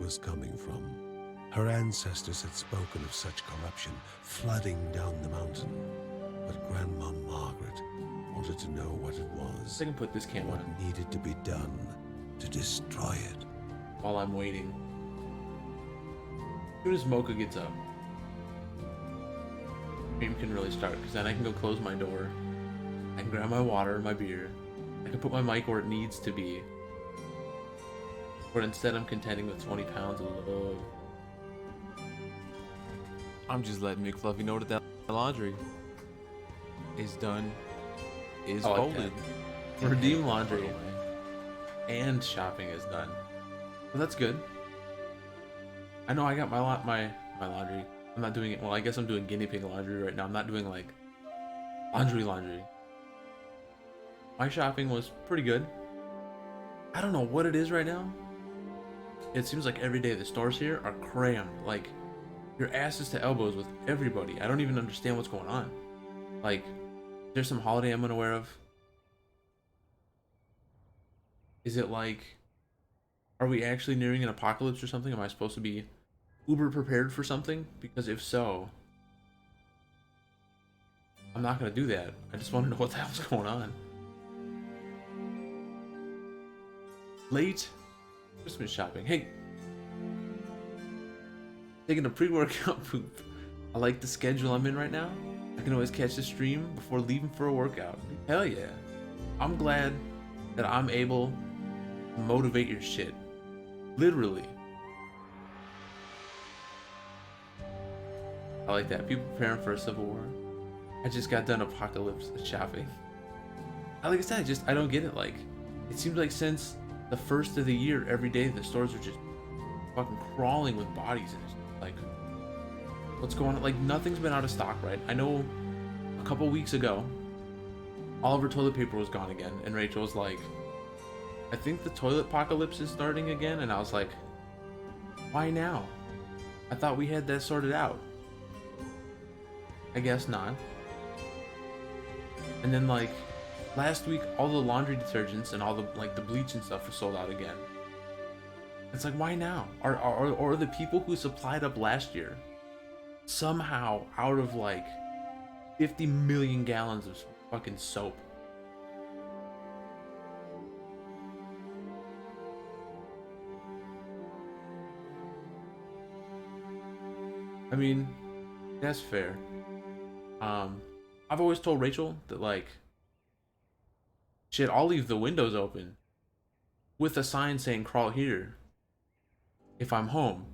was coming from. Her ancestors had spoken of such corruption flooding down the mountain, but Grandma Margaret wanted to know what it was. I can put this camera what needed to be done to destroy it. While I'm waiting. As soon as Mocha gets up, stream can really start, because then I can go close my door. I can grab my water, my beer. I can put my mic where it needs to be. But instead I'm contending with 20 pounds of love. I'm just letting McFluffy know that laundry is done, is folded. Redeem laundry. And shopping is done. Well, that's good. I know I got my laundry. I'm not doing it. Well, I guess I'm doing guinea pig laundry right now. I'm not doing like laundry. My shopping was pretty good. I don't know what it is right now. It seems like every day the stores here are crammed. Like, your asses to elbows with everybody. I don't even understand what's going on. Like, there's some holiday I'm unaware of. Is it like, are we actually nearing an apocalypse or something? Am I supposed to be uber prepared for something? Because if so, I'm not gonna do that. I just want to know what the hell's going on. Late Christmas shopping. Hey, taking a pre-workout poop. I like the schedule I'm in right now. I can always catch the stream before leaving for a workout. Hell yeah. I'm glad that I'm able to motivate your shit. Literally. I like that. People preparing for a civil war. I just got done apocalypse shopping. Like I said, I don't get it. Like, it seems like since the first of the year, every day the stores are just fucking crawling with bodies in it. Like, what's going on? Like, nothing's been out of stock, right? I know a couple weeks ago, all of her toilet paper was gone again, and Rachel was like, I think the toilet apocalypse is starting again, and I was like, why now? I thought we had that sorted out. I guess not. And then, like, last week, all the laundry detergents and all the, like, the bleach and stuff were sold out again. It's like, why now? Are the people who supplied up last year somehow out of, like, 50 million gallons of fucking soap? I mean, that's fair. I've always told Rachel that, like, shit, I'll leave the windows open with a sign saying crawl here if I'm home,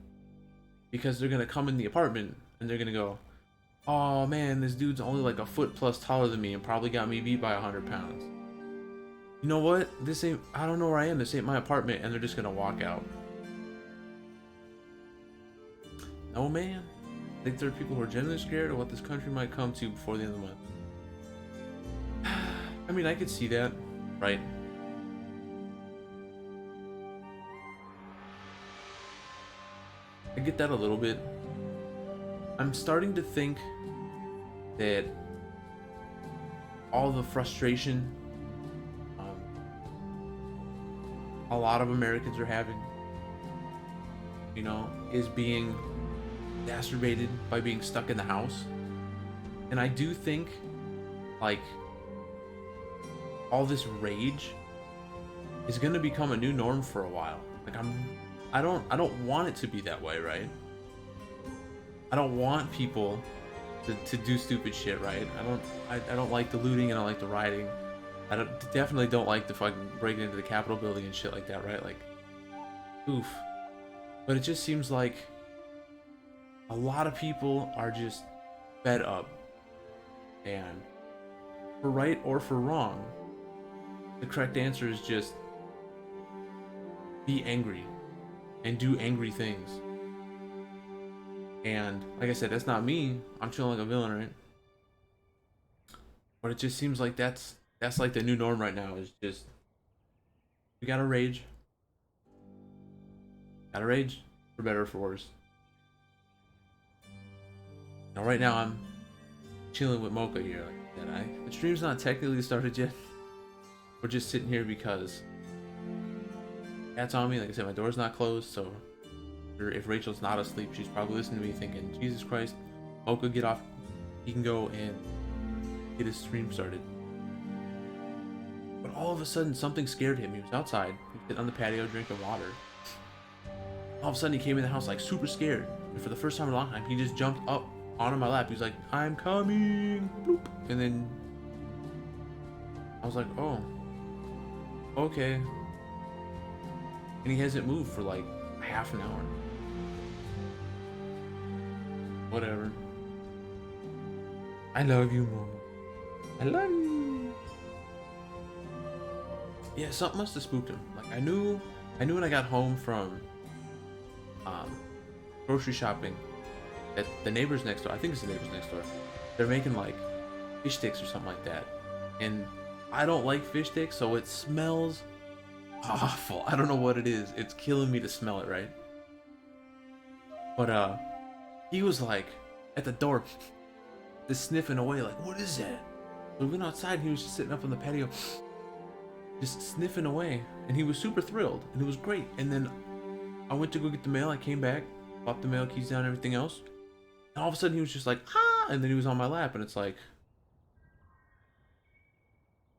because they're gonna come in the apartment and they're gonna go, oh man, this dude's only like a foot plus taller than me and probably got me beat by 100 pounds. You know what? This ain't, I don't know where I am. This ain't my apartment. And they're just gonna walk out. Oh man. I think there are people who are genuinely scared of what this country might come to before the end of the month. I mean, I could see that, right? I get that a little bit. I'm starting to think that all the frustration a lot of Americans are having, you know, is being exacerbated by being stuck in the house. And I do think, like, all this rage is going to become a new norm for a while. Like, I don't want it to be that way, right? I don't want people to do stupid shit, right? I don't like the looting and I don't like the rioting. I definitely don't like the fucking breaking into the Capitol building and shit like that, right? Like, oof. But it just seems like a lot of people are just fed up, and for right or for wrong, the correct answer is just be angry and do angry things. And like I said, that's not me. I'm chilling like a villain, right? But it just seems like that's like the new norm right now, is just, we gotta rage. Gotta rage, for better or for worse. Now right now I'm chilling with Mocha here, like that. The stream's not technically started yet. We're just sitting here because cat's on me. Like I said, my door's not closed, so if Rachel's not asleep, she's probably listening to me thinking, Jesus Christ, Mocha, get off. He can go and get his stream started. But all of a sudden, something scared him. He was outside. He was sitting on the patio drinking water. All of a sudden, he came in the house like super scared. And for the first time in a long time, he just jumped up onto my lap. He was like, I'm coming. Bloop. And then I was like, oh, okay. And he hasn't moved for like half an hour. Whatever. I love you, Mama. I love you. Yeah, something must have spooked him. Like I knew when I got home from grocery shopping that the neighbors next door, I think it's the neighbors next door, they're making like fish sticks or something like that. And I don't like fish sticks, so it smells awful. I don't know what it is. It's killing me to smell it, right? But he was like at the door just sniffing away like, what is that? So we went outside and he was just sitting up on the patio just sniffing away, and he was super thrilled and it was great. And then I went to go get the mail. I came back, popped the mail keys down and everything else, and all of a sudden he was just like, ah, and then he was on my lap, and it's like,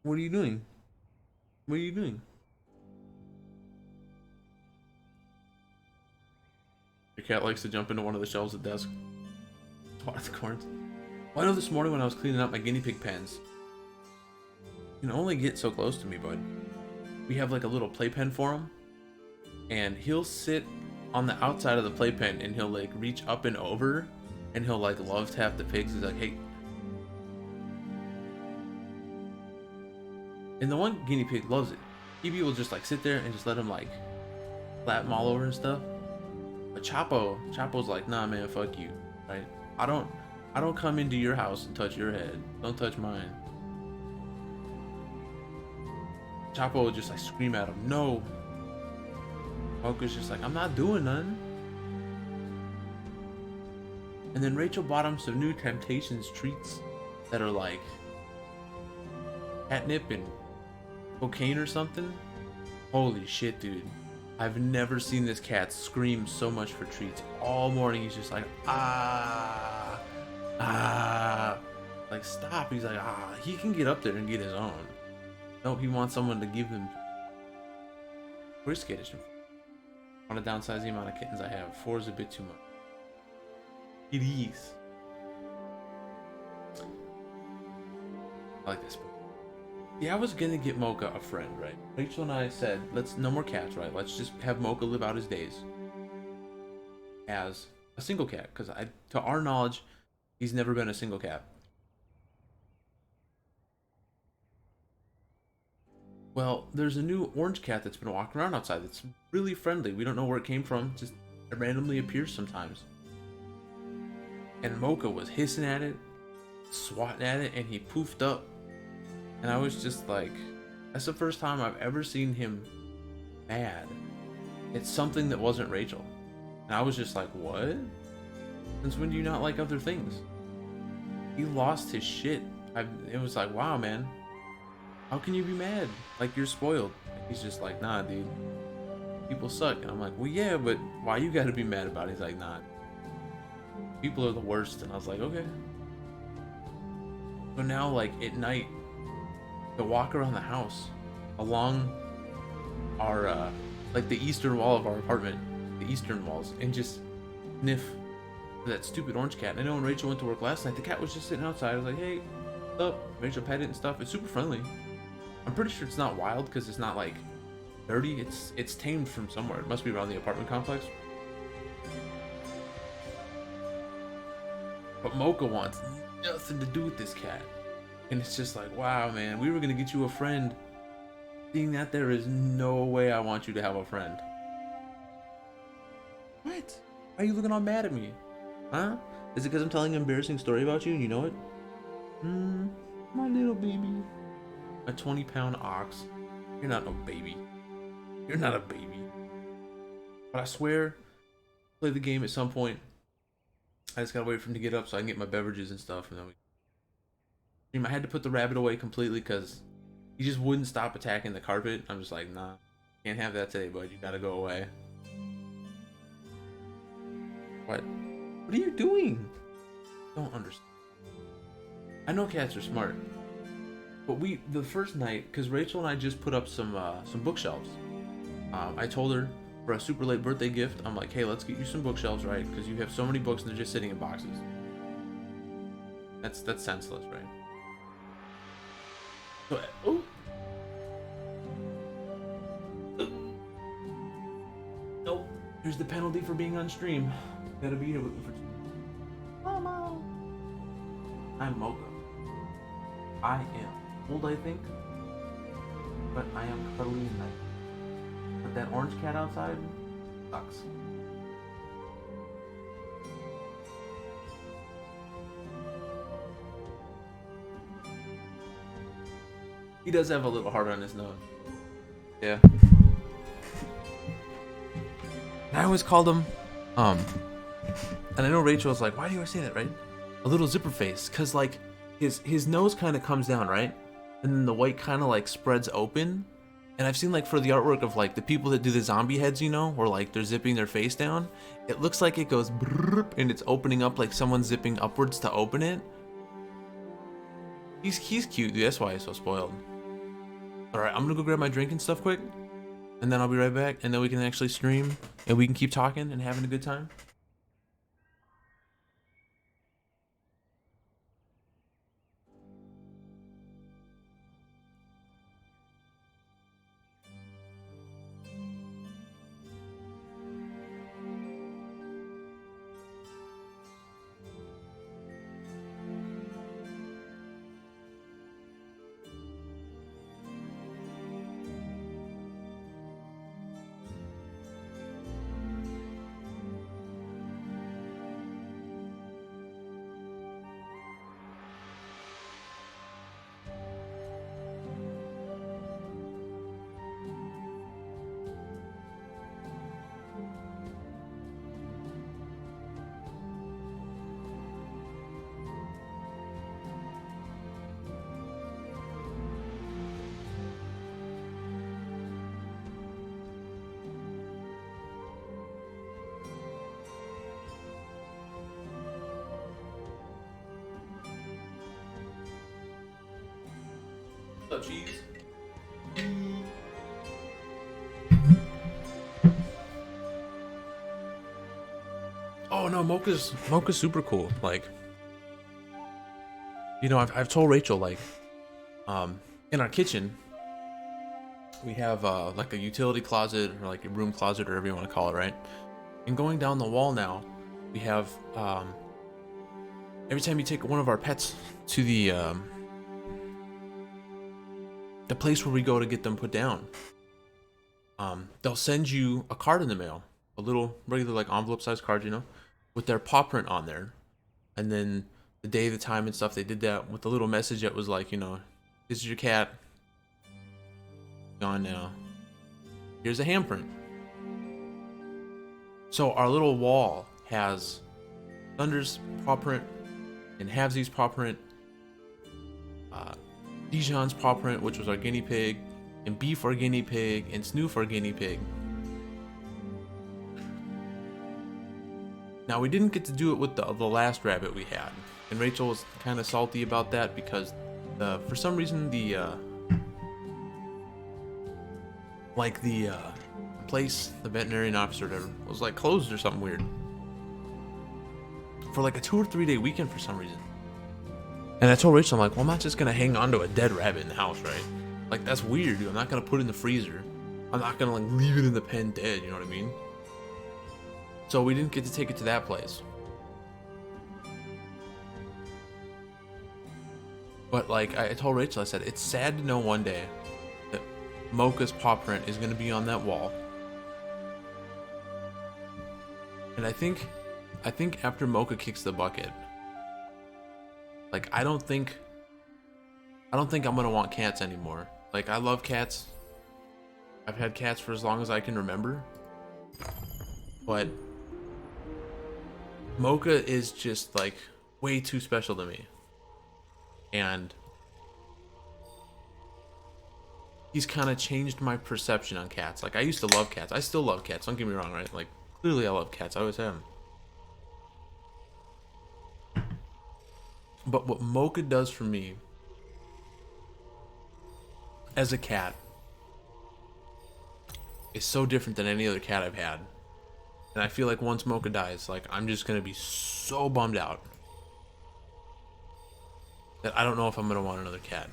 what are you doing? What are you doing? Your cat likes to jump into one of the shelves at the desk. Water the corns. Well, I know this morning when I was cleaning up my guinea pig pens, you can only get so close to me, bud. We have like a little playpen for him, and he'll sit on the outside of the playpen and he'll like reach up and over, and he'll like love tap the pigs. He's like, hey. And the one guinea pig loves it. Phoebe will just like sit there and just let him like lap him all over and stuff. But Chapo's like, nah, man, fuck you, right? I don't come into your house and touch your head. Don't touch mine. Chapo would just like scream at him, no. Mocha's just like, I'm not doing nothing. And then Rachel bought him some new Temptations treats that are like catnip and cocaine or something. Holy shit, dude. I've never seen this cat scream so much for treats. All morning he's just like, ah, ah. Like, stop. He's like, ah. He can get up there and get his own. Nope, he wants someone to give him. We're skittish. I want to downsize the amount of kittens I have. 4 is a bit too much. It is. I like this book. Yeah, I was gonna get Mocha a friend, right? Rachel and I said, let's no more cats, right? Let's just have Mocha live out his days as a single cat, because to our knowledge, he's never been a single cat. Well, there's a new orange cat that's been walking around outside that's really friendly. We don't know where it came from, just it randomly appears sometimes. And Mocha was hissing at it, swatting at it, and he poofed up. And I was just like, that's the first time I've ever seen him mad. It's something that wasn't Rachel. And I was just like, what? Since when do you not like other things? He lost his shit. It was like, wow, man. How can you be mad? Like, you're spoiled. He's just like, nah, dude. People suck. And I'm like, well, yeah, but why you gotta be mad about it? He's like, nah. People are the worst. And I was like, okay. So now, like, at night, to walk around the house along our like the eastern wall of our apartment, the eastern walls, and just sniff that stupid orange cat. And I know when Rachel went to work last night, the cat was just sitting outside. I was like, hey, what's up? Rachel petted it and stuff. It's super friendly. I'm pretty sure it's not wild because it's not like dirty. It's tamed from somewhere. It must be around the apartment complex. But Mocha wants nothing to do with this cat. And it's just like, wow, man, we were going to get you a friend. Seeing that, there is no way I want you to have a friend. What? Why are you looking all mad at me? Huh? Is it because I'm telling an embarrassing story about you and you know it? My little baby. A 20-pound ox. You're not no baby. You're not a baby. But I swear, play the game at some point. I just gotta wait for him to get up so I can get my beverages and stuff, and then I had to put the rabbit away completely because he just wouldn't stop attacking the carpet. I'm just like, nah, can't have that today, bud. You gotta go away. What? What are you doing? Don't understand. I know cats are smart, but the first night, because Rachel and I just put up some bookshelves. I told her for a super late birthday gift, I'm like, hey, let's get you some bookshelves, right? Because you have so many books and they're just sitting in boxes. That's senseless, right? So, oh. Nope. Here's the penalty for being on stream. Gotta be here with me for. Mama. I'm Mocha. I am old, I think, but I am cuddly and nice. But that orange cat outside sucks. He does have a little heart on his nose. Yeah. I always called him, and I know Rachel was like, why do you always say that, right? A little zipper face, cause like his nose kind of comes down, right? And then the white kind of like spreads open. And I've seen like for the artwork of like the people that do the zombie heads, you know, where like they're zipping their face down, it looks like it goes brrrr, and it's opening up like someone's zipping upwards to open it. He's cute, dude. That's why he's so spoiled. All right, I'm gonna go grab my drink and stuff quick, and then I'll be right back, and then we can actually stream and we can keep talking and having a good time. What's up, cheese? Oh no, Mocha's super cool. Like, you know, I've told Rachel, like, in our kitchen we have like a utility closet or like a room closet or whatever you want to call it, right? And going down the wall now, we have every time you take one of our pets to the place where we go to get them put down, they'll send you a card in the mail, a little regular like envelope sized card, you know, with their paw print on there. And then the day, the time and stuff, they did that with a little message that was like, you know, this is your cat gone now, here's a handprint. So our little wall has Thunder's paw print and Havsy's paw print, Dijon's paw print, which was our guinea pig, and Beef our guinea pig, and Snoof our guinea pig. Now we didn't get to do it with the last rabbit we had, and Rachel was kind of salty about that because for some reason the place, the veterinarian officer or whatever, was like closed or something weird for like a 2 or 3 day weekend for some reason. And I told Rachel, I'm like, well, I'm not just gonna hang on to a dead rabbit in the house, right? Like, that's weird, dude. I'm not gonna put it in the freezer. I'm not gonna like leave it in the pen dead, you know what I mean? So we didn't get to take it to that place. But like I told Rachel, I said, it's sad to know one day that Mocha's paw print is gonna be on that wall. And I think after Mocha kicks the bucket, like I don't think I'm gonna want cats anymore. Like, I love cats. I've had cats for as long as I can remember. But Mocha is just like way too special to me. And he's kind of changed my perception on cats. Like, I used to love cats. I still love cats. Don't get me wrong, right? Like, clearly I love cats. I always have. But what Mocha does for me as a cat is so different than any other cat I've had. And I feel like once Mocha dies, like I'm just gonna be so bummed out that I don't know if I'm gonna want another cat.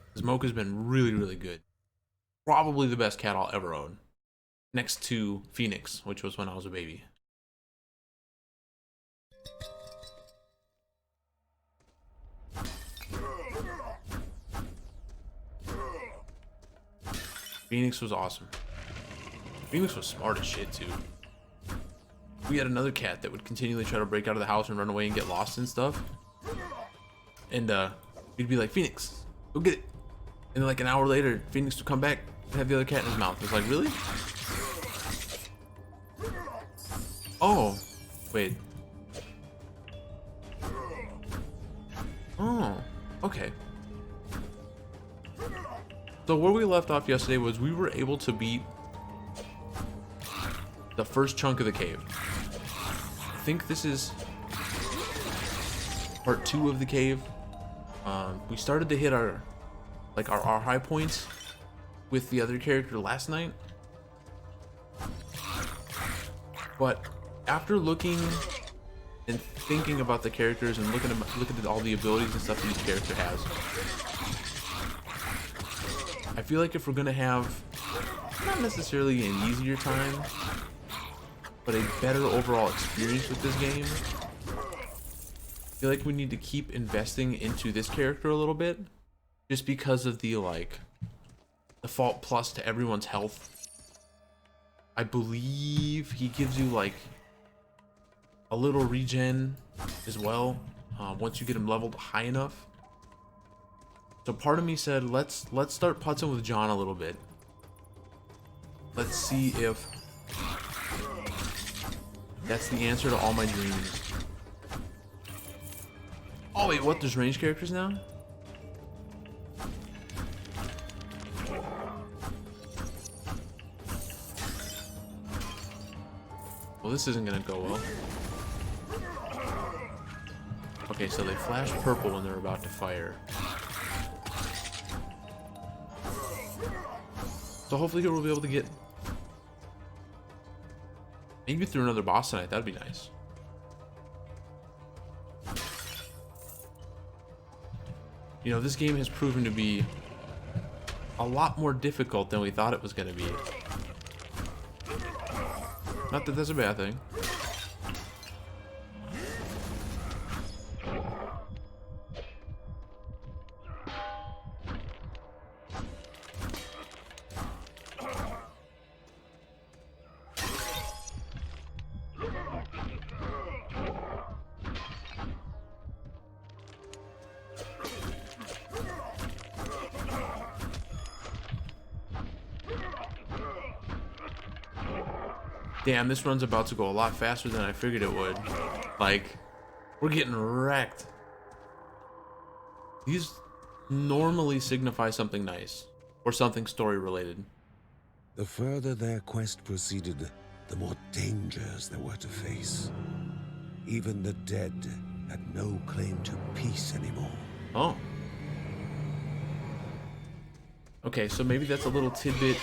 Because Mocha's been really, really good. Probably the best cat I'll ever own. Next to Phoenix, which was when I was a baby. Phoenix was awesome. Phoenix was smart as shit too. We had another cat that would continually try to break out of the house and run away and get lost and stuff. And we'd be like, Phoenix, go get it. And then like an hour later, Phoenix would come back and have the other cat in his mouth. It's like, really? Oh, wait. Oh, okay. So where we left off yesterday was we were able to beat the first chunk of the cave. I think this is part 2 of the cave. We started to hit our high points with the other character last night. But after looking and thinking about the characters and looking at all the abilities and stuff that each character has, I feel like if we're gonna have not necessarily an easier time, but a better overall experience with this game, I feel like we need to keep investing into this character a little bit, just because of the default plus to everyone's health. I believe he gives you like a little regen as well once you get him leveled high enough. So part of me said, let's start putzing with John a little bit. Let's see if that's the answer to all my dreams. Oh wait, what? There's range characters now? Well, this isn't gonna go well. Okay, so they flash purple when they're about to fire. So hopefully we'll be able to get maybe through another boss tonight. That'd be nice. You know, this game has proven to be a lot more difficult than we thought it was going to be. Not that that's a bad thing. Damn, this run's about to go a lot faster than I figured it would. Like, we're getting wrecked. These normally signify something nice, or something story related. The further their quest proceeded, the more dangers there were to face. Even the dead had no claim to peace anymore. Oh. Okay, so maybe that's a little tidbit.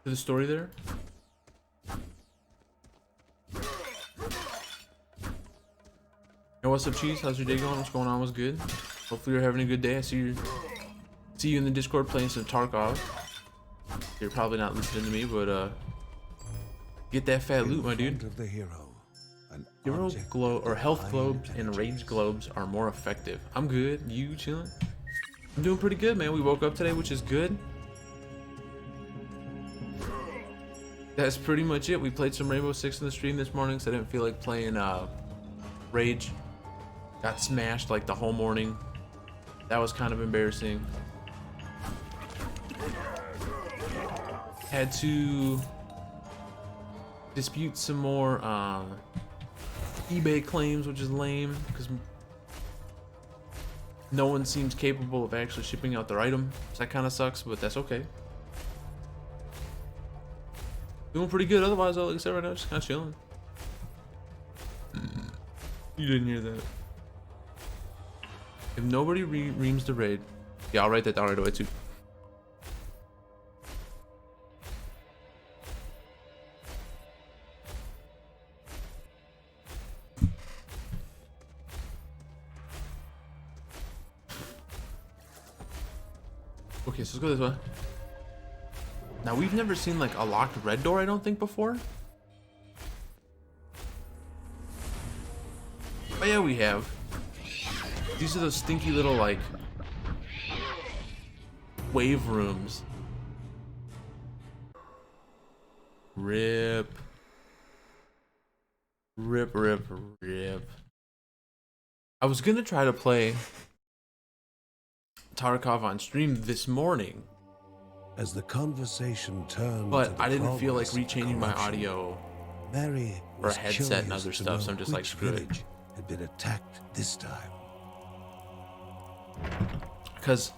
To the story there. Hey, what's up, Cheese? How's your day going? What's going on? What's good? Hopefully you're having a good day. I see you in the Discord playing some Tarkov. You're probably not listening to me, but get that fat loot, my dude. Of the hero, Hero glow or health globes and rage globes are more effective. I'm good. You chilling? I'm doing pretty good, man. We woke up today, which is good. That's pretty much it. We played some Rainbow Six in the stream this morning, so I didn't feel like playing Rage. Got smashed like the whole morning. That was kind of embarrassing. Had to dispute some more eBay claims, which is lame because no one seems capable of actually shipping out their item. So that kind of sucks, but that's okay. Doing pretty good. Otherwise, like I said right now, just kind of chilling. You didn't hear that. If nobody reams the raid, yeah, I'll write that down right away too. Okay, so let's go this way. Now we've never seen like a locked red door, I don't think, before. Oh yeah, we have. These are those stinky little like wave rooms. Rip. Rip, rip, rip. I was gonna try to play Tarkov on stream this morning, As the conversation turned, but to the I didn't feel like progress of rechanging my corruption, audio Mary or a was headset and curious other to stuff, know so I'm just like, which screw it. village had been attacked this time. Because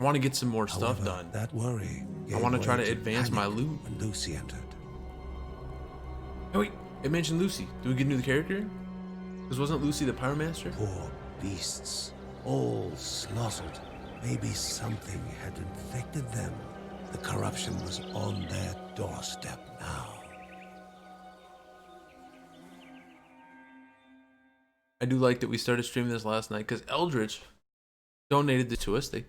I want to get some more stuff However, done. that worry I gave want to way try to advance my panic loot. when Lucy entered. Oh wait, it mentioned Lucy. Do we get a new character? Because wasn't Lucy the pyromancer? Poor beasts, all slaughtered. Maybe something had infected them. The corruption was on their doorstep now. I do like that we started streaming this last night because Eldritch donated it to us. They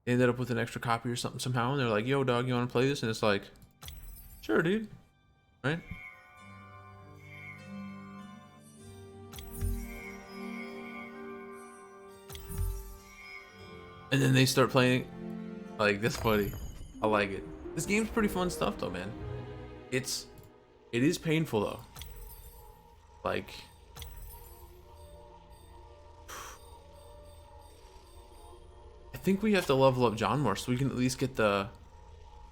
ended up with an extra copy or something somehow, and they're like, "Yo, dog, you want to play this?" And it's like, "Sure, dude." Right? And then they start playing. Like, that's funny. I like it. This game's pretty fun stuff though, man. It is painful though. Like, I think we have to level up John more so we can at least get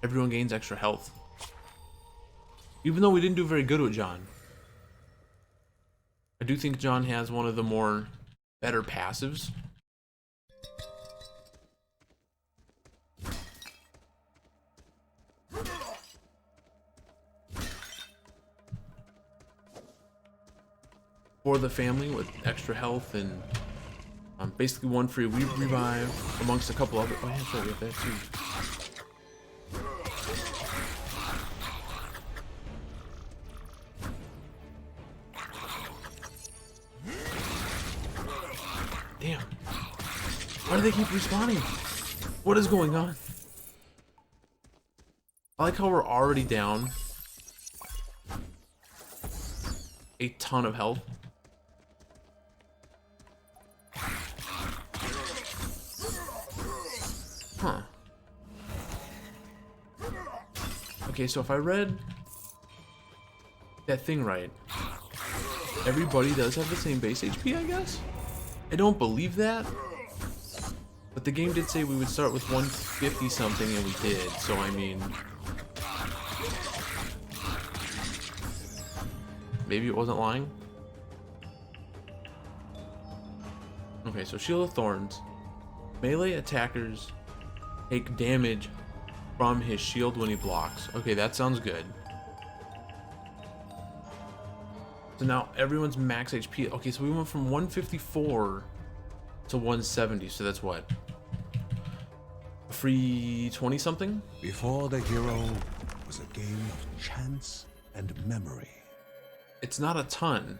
everyone gains extra health. Even though we didn't do very good with John. I do think John has one of the better passives. For the family with extra health and basically one free revive amongst a couple other. Oh yeah, sure, we have that too. Damn. Why do they keep respawning? What is going on? I like how we're already down a ton of health. Huh. Okay, so if I read that thing right, everybody does have the same base HP, I guess? I don't believe that, but the game did say we would start with 150 something, and we did, so I mean, maybe it wasn't lying. Okay, so Shield of Thorns. Melee attackers take damage from his shield when he blocks. Okay, that sounds good. So now everyone's max HP. Okay, so we went from 154 to 170. So that's what? A free 20 something? Before the hero was a game of chance and memory. It's not a ton.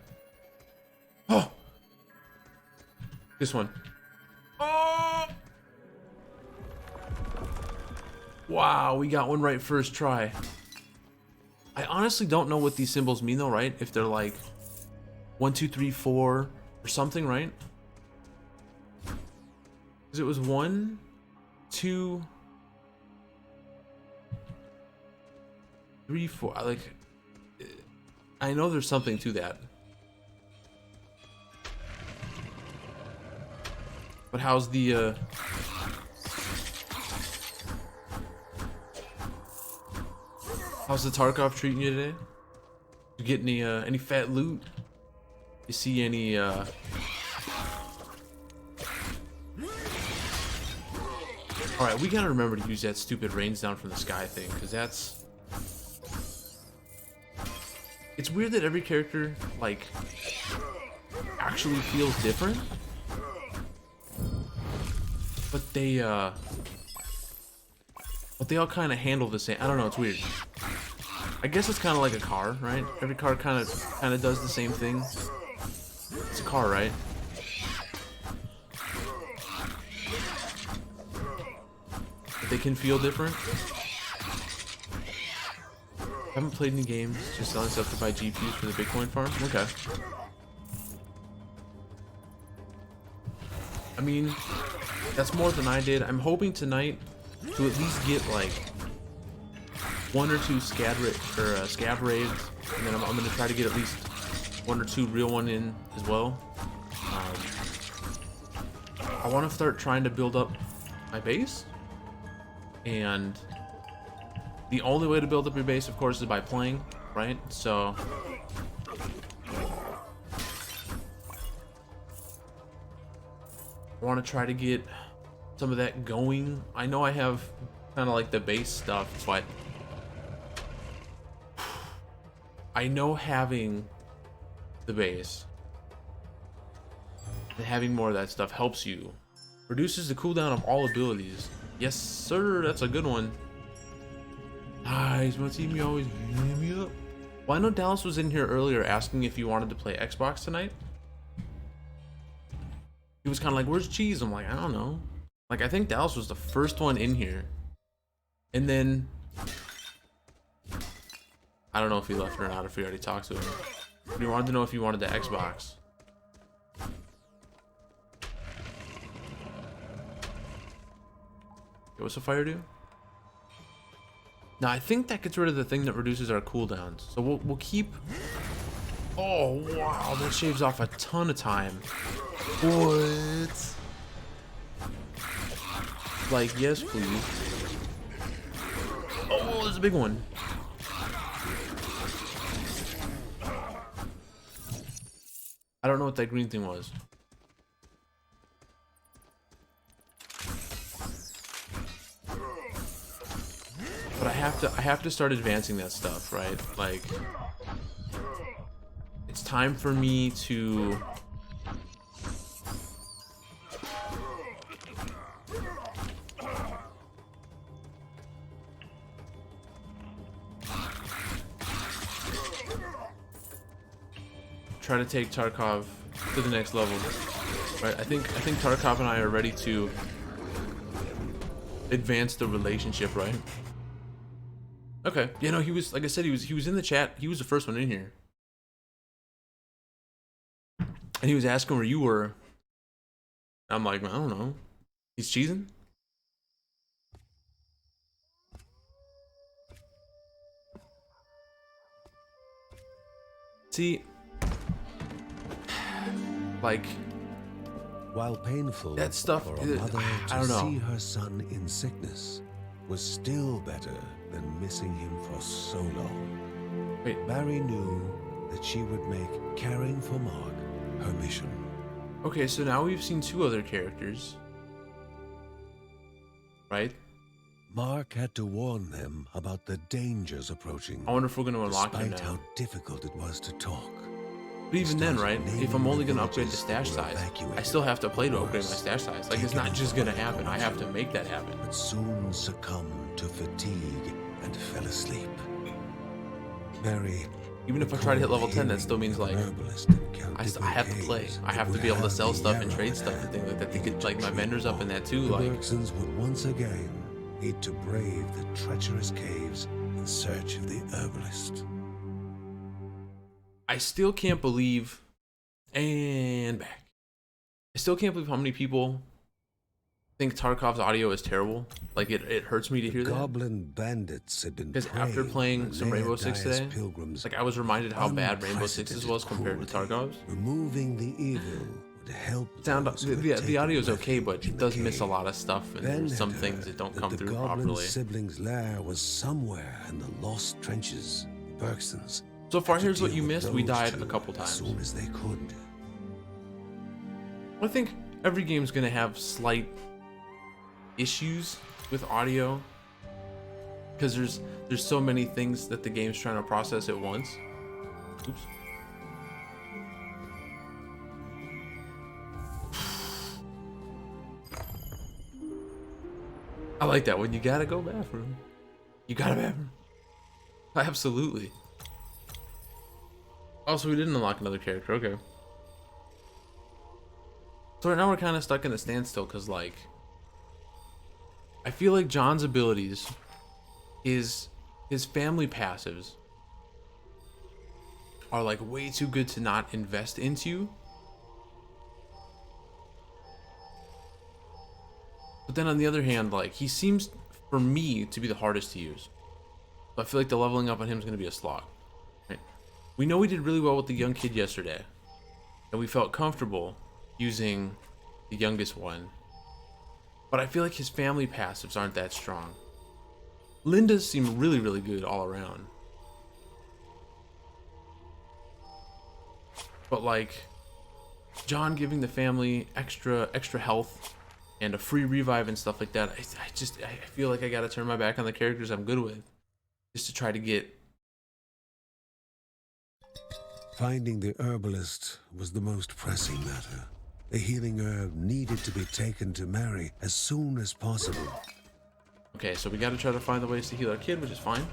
Oh! This one. Oh! Wow, we got one right first try. I honestly don't know what these symbols mean though, right? If they're like 1, 2, 3, 4 or something, right? Because it was 1, 2, 3, 4. I know there's something to that. But how's the how's the Tarkov treating you today? You get any fat loot? You see any Alright, we gotta remember to use that stupid rains down from the sky thing, because that's It's weird that every character like actually feels different, but they all kind of handle the same. I don't know, it's weird. I guess it's kind of like a car, right? Every car kind of does the same thing. It's a car, right? But they can feel different. Haven't played any games, just selling stuff to buy GPUs for the Bitcoin farm. Okay. I mean, that's more than I did. I'm hoping tonight to at least get like 1 or 2 scav raids, and then I'm gonna try to get at least 1 or 2 real one in as well. I want to start trying to build up my base, and the only way to build up your base, of course, is by playing, right? So I want to try to get some of that going. I know I have kind of like the base stuff, but I know having the base and having more of that stuff helps you. Reduces the cooldown of all abilities. Yes, sir, that's a good one. Nice, my team always beat me up. Well, I know Dallas was in here earlier asking if you wanted to play Xbox tonight. He was kind of like, where's Cheese? I'm like, I don't know. Like, I think Dallas was the first one in here. And then I don't know if he left or not, if we already talked to him. But he wanted to know if you wanted the Xbox. Okay, what's the fire do? Now I think that gets rid of the thing that reduces our cooldowns. So we'll keep. Oh wow, that shaves off a ton of time. What? Like, yes, please. Oh, there's a big one. I don't know what that green thing was. But I have to start advancing that stuff, right? Like, it's time for me to try to take Tarkov to the next level, right? I think Tarkov and I are ready to advance the relationship, right? Okay, you know, he was, like I said, he was in the chat. He was the first one in here, and he was asking where you were. I'm like, I don't know. He's cheesing. See, like, While painful that stuff, for a mother I to don't know. see her son in sickness was still better than missing him for so long. Wait, Barry knew that she would make caring for Mark her mission. okay, so now we've seen 2 other characters, right? Mark had to warn them about the dangers approaching, I wonder if we're going to unlock him despite now. how difficult it was to talk. But even then, right, if I'm only going to upgrade the villages stash that were size, I evacuated, still have to play to upgrade my worse, stash size. Like, it's not just going to happen. I have to make that happen. But soon succumbed to fatigue and fell asleep. Barry, Even if I try to hit level 10, that still means, like, I have to play. I have to be able to sell stuff and trade stuff and things like that to get, like, my vendors up in that too. The Like, Bergsons would once again need to brave the treacherous caves in search of the herbalist. I still can't believe, and back. I still can't believe how many people think Tarkov's audio is terrible. Like, it hurts me to hear that. Goblin bandits had been Because after preying playing on some Rainbow Six Leonidas today, Pilgrim's like, I was reminded how bad Rainbow Six's was compared to cruelty. Tarkov's. Removing the evil would help. those who had The taken audio's okay, refuge but in it the does miss a cave. lot of stuff, and Ben there's some had things heard that don't that come the through goblin properly. siblings' lair was somewhere in the lost trenches. Bergsons. So far, had to here's what deal you with missed. We those died two a couple as times. soon as they could. I think every game's gonna have slight issues with audio because there's so many things that the game's trying to process at once. Oops. I like that when you gotta go bathroom. You gotta bathroom. Absolutely. Also, we didn't unlock another character. Okay. So right now we're kind of stuck in a standstill because, like, I feel like John's abilities, his family passives, are like way too good to not invest into. But then on the other hand, like, he seems for me to be the hardest to use. So I feel like the leveling up on him is going to be a slog. Right? We know we did really well with the young kid yesterday, and we felt comfortable using the youngest one. But I feel like his family passives aren't that strong. Linda's seem really, really good all around. But like, John giving the family extra health and a free revive and stuff like that, I feel like I gotta turn my back on the characters I'm good with, just to try to get. Finding the herbalist was the most pressing matter. The healing herb needed to be taken to Mary as soon as possible. Okay, so we gotta try to find the ways to heal our kid, which is fine.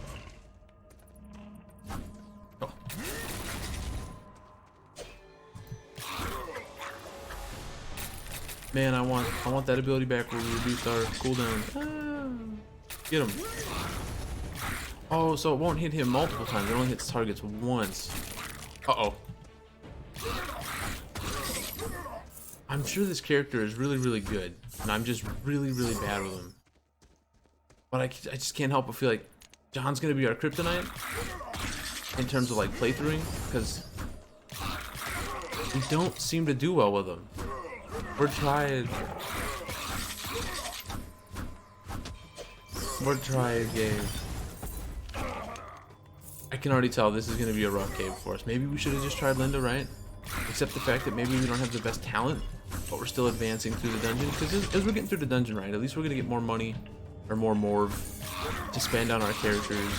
Oh. Man, I want that ability back where we reduced our cooldown. Ah, get him. Oh, so it won't hit him multiple times. It only hits targets once. Uh-oh. I'm sure this character is really, really good, and I'm just really, really bad with him. But I just can't help but feel like John's gonna be our kryptonite in terms of like playthroughing, because we don't seem to do well with him. We're trying, game. I can already tell this is gonna be a rough game for us. Maybe we should have just tried Linda, right? Except the fact that maybe we don't have the best talent, but we're still advancing through the dungeon. Because as we're getting through the dungeon, right, at least we're gonna get more money or more morve to spend on our characters.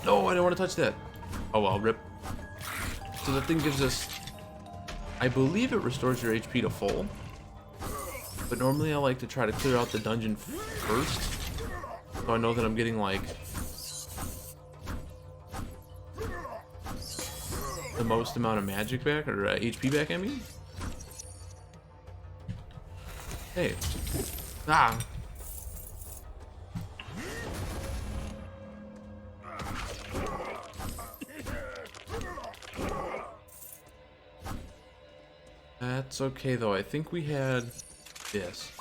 No, I didn't want to touch that. Oh well, rip. So the thing gives us, I believe it restores your HP to full. But normally I like to try to clear out the dungeon first, so I know that I'm getting like the most amount of magic back, or HP back, I mean. Hey. Ah. That's okay though. I think we had this.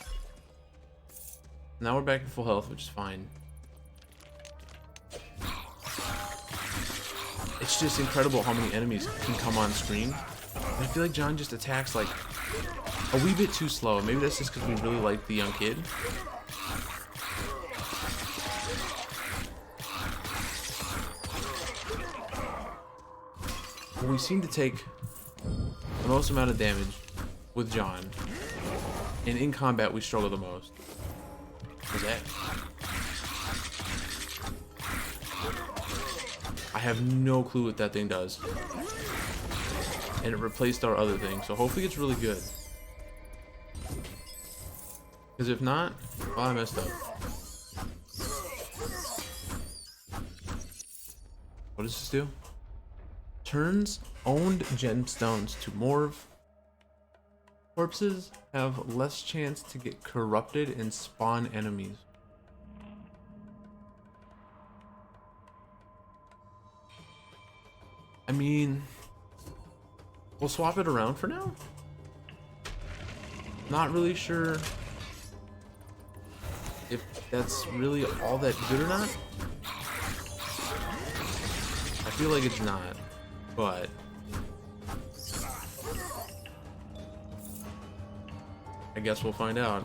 Now we're back to full health, which is fine. It's just incredible how many enemies can come on screen. And I feel like John just attacks like a wee bit too slow. Maybe that's just because we really like the young kid. But we seem to take the most amount of damage with John, and in combat we struggle the most. What's that? I have no clue what that thing does, and it replaced our other thing, so hopefully it's really good, because if not, well, I messed up. What does this do? Turns owned gemstones to morve. Corpses have less chance to get corrupted and spawn enemies. I mean, we'll swap it around for now. Not really sure if that's really all that good or not. I feel like it's not, but I guess we'll find out.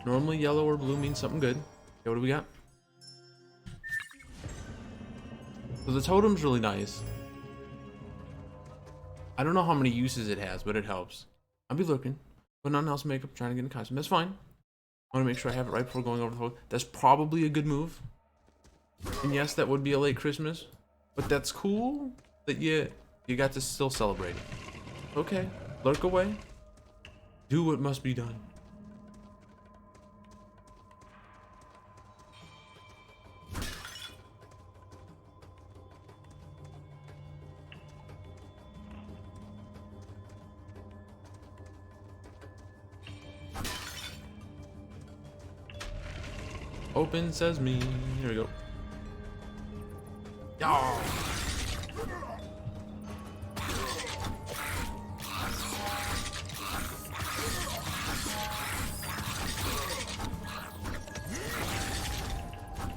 Normally yellow or blue means something good. Okay, what do we got? So the totem's really nice. I don't know how many uses it has, but it helps. I'll be looking. Putting on house makeup, trying to get in costume. That's fine. I want to make sure I have it right before going over the phone. That's probably a good move. And yes, that would be a late Christmas. But that's cool that you got to still celebrate it. Okay, lurk away. Do what must be done. Open sesame. Here we go. Oh.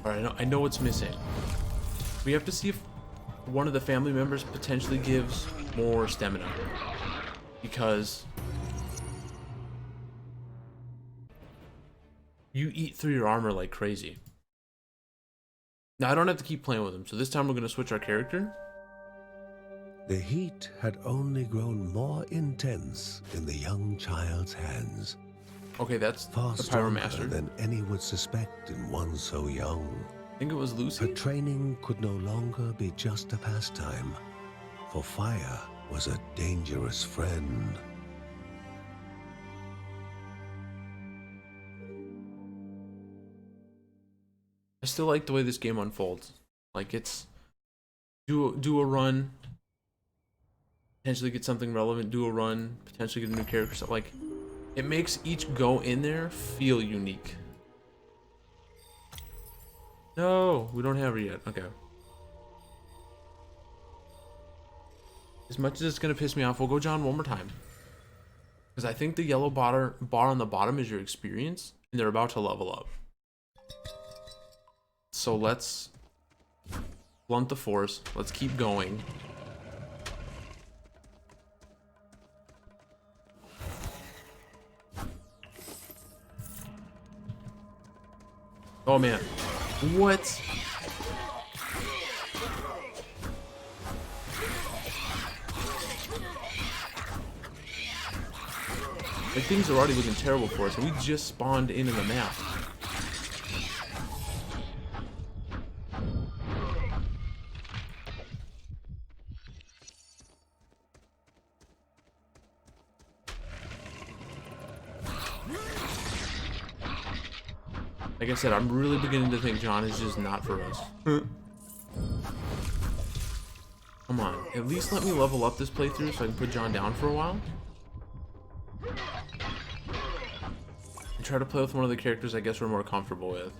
Alright, I know what's missing. We have to see if one of the family members potentially gives more stamina. Because you eat through your armor like crazy. Now, I don't have to keep playing with him, so this time we're going to switch our character. The heat had only grown more intense in the young child's hands. Okay, that's Far the stronger Pyromaster. than any would suspect in one so young. I think it was Her Lucy. training could no longer be just a pastime, for fire was a dangerous friend. I still like the way this game unfolds. Like, it's do a run, potentially get something relevant, do a run, potentially get a new character. So, like, it makes each go in there feel unique. No, we don't have her yet. Okay. As much as it's gonna piss me off, we'll go John one more time. Because I think the yellow bar on the bottom is your experience, and they're about to level up. So let's blunt the force. Let's keep going. Oh man. What? Like, things are already looking terrible for us, and we just spawned into the map. Like I said, I'm really beginning to think John is just not for us. Come on, at least let me level up this playthrough so I can put John down for a while. And try to play with one of the characters I guess we're more comfortable with.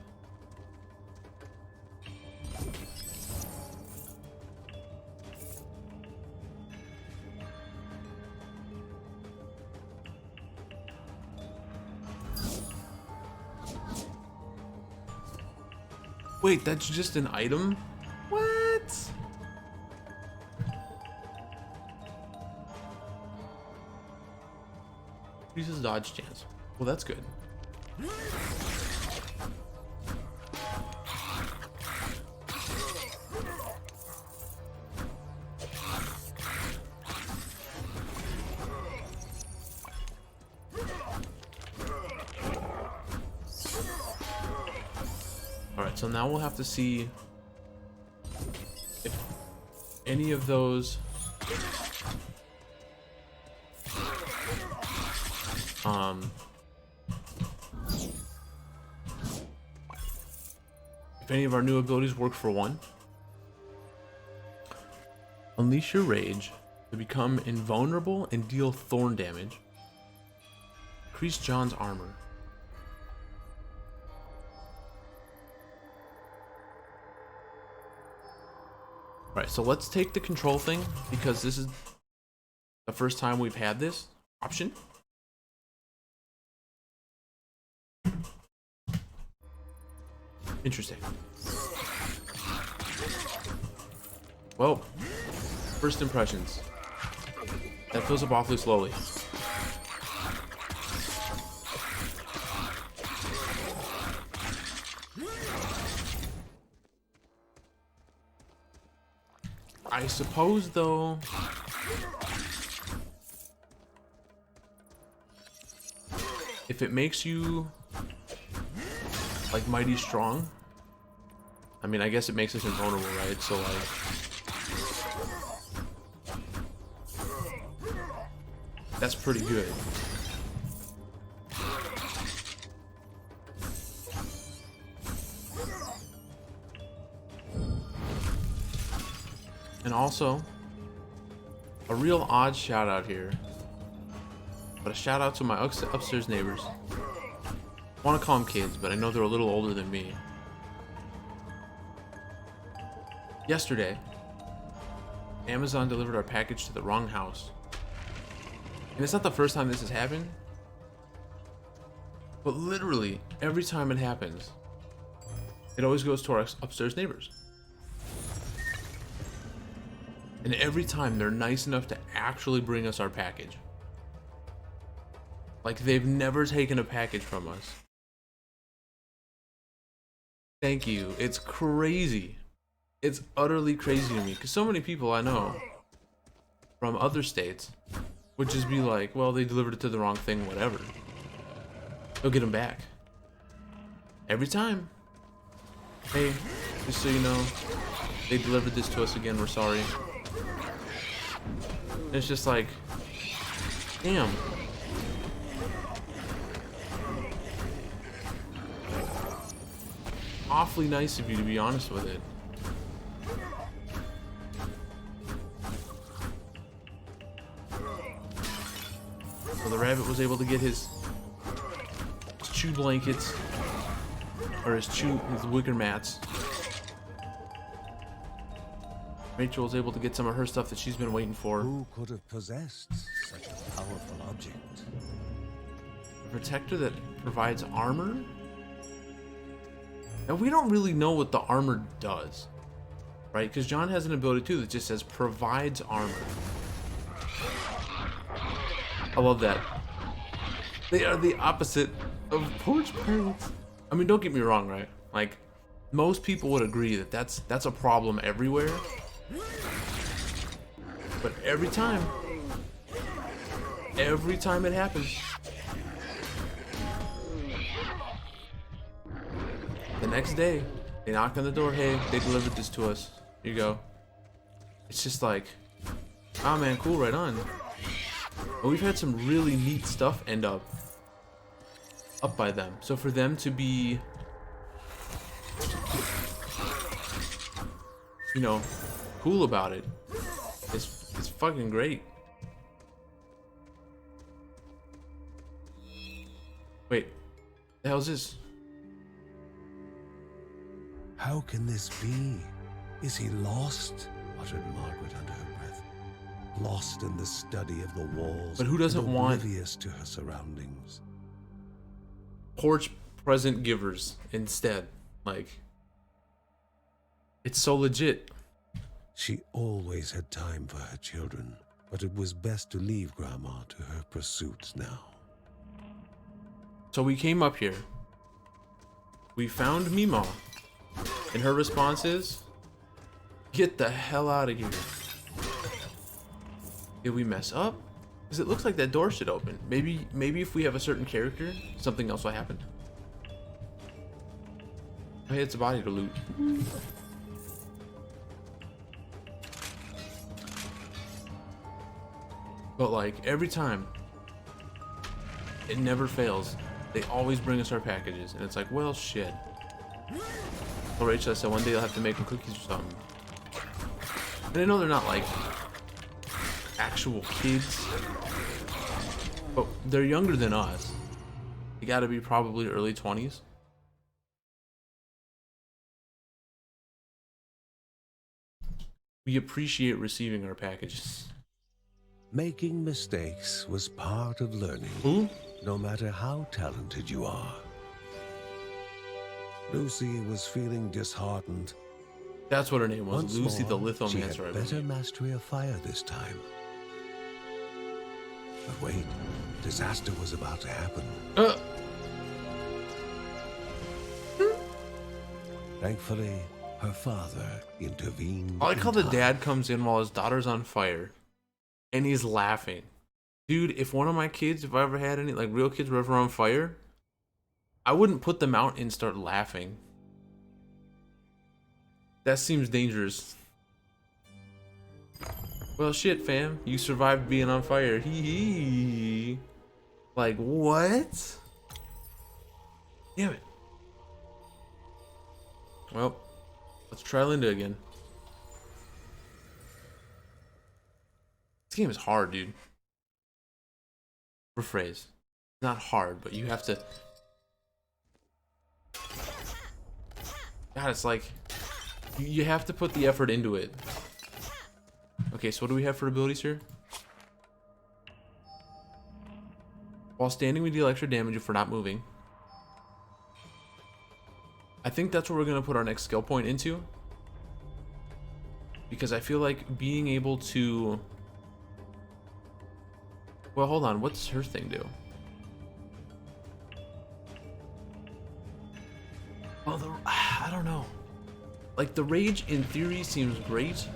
Wait, that's just an item? What? Increases dodge chance. Well, that's good. Alright, so now we'll have to see if any of those if any of our new abilities work for one. Unleash your rage to become invulnerable and deal thorn damage. Increase John's armor. Right, so let's take the control thing because this is the first time we've had this option. Interesting. Well, first impressions. That fills up awfully slowly. I suppose, though, if it makes you like mighty strong, I mean, I guess it makes us invulnerable, right? So like, that's pretty good. And also, a real odd shout out here, but a shout out to my upstairs neighbors. I want to call them kids, but I know they're a little older than me. Yesterday, Amazon delivered our package to the wrong house. And it's not the first time this has happened, but literally every time it happens, it always goes to our upstairs neighbors. And every time they're nice enough to actually bring us our package. Like they've never taken a package from us. Thank you. It's crazy. It's utterly crazy to me because so many people I know from other states would just be like, well, they delivered it to the wrong thing, whatever. They'll get them back. Every time. Hey, just so you know, they delivered this to us again, we're sorry. And it's just like, damn. Awfully nice of you, to be honest with it. So the rabbit was able to get his chew blankets, or his wicker mats. Rachel was able to get some of her stuff that she's been waiting for. Who could have possessed such a powerful object? A protector that provides armor? And we don't really know what the armor does, right? Because John has an ability too that just says provides armor. I love that. They are the opposite of porch pirates. I mean, don't get me wrong, right? Like, most people would agree that that's a problem everywhere. But every time it happens, the next day, they knock on the door, hey, they delivered this to us. Here you go. It's just like, oh man, cool, right on. And we've had some really neat stuff end up by them. So for them to be, you know, cool about it, it's fucking great. Wait, the hell is this? How can this be? Is he lost? Muttered Margaret under her breath. Lost in the study of the walls. But who doesn't and want oblivious to her surroundings? Porch present givers instead? Like, it's so legit. She always had time for her children, but it was best to leave Grandma to her pursuits now. So we came up here. We found Mima. And her response is, get the hell out of here. Did we mess up? Because it looks like that door should open. Maybe if we have a certain character, something else will happen. Hey, it's a body to loot. But like, every time, it never fails. They always bring us our packages. And it's like, well, shit. Well, Rachel, I said one day I'll have to make them cookies or something. And I know they're not like actual kids, but they're younger than us. They gotta be probably early 20s. We appreciate receiving our packages. Making mistakes was part of learning. Who? No matter how talented you are. Lucy was feeling disheartened. That's what her name was. Once Lucy the more, she had Lithomancer, I better believe. mastery of fire this time. But wait, disaster was about to happen. Thankfully, her father intervened. I like how in the time. dad comes in while his daughter's on fire, and he's laughing. Dude, if one of my kids, if I ever had any, like real kids were ever on fire, I wouldn't put them out and start laughing. That seems dangerous. Well, shit, fam. You survived being on fire. Hee hee. Like, what? Damn it. Well, let's try Linda again. This game is hard, dude. Rephrase. Not hard, but you have to... God, it's like... You have to put the effort into it. Okay, so what do we have for abilities here? While standing, we deal extra damage if we're not moving. I think that's what we're going to put our next skill point into. Because I feel like being able to... Well, hold on. What's her thing do? Oh, I don't know. Like, the rage in theory seems great.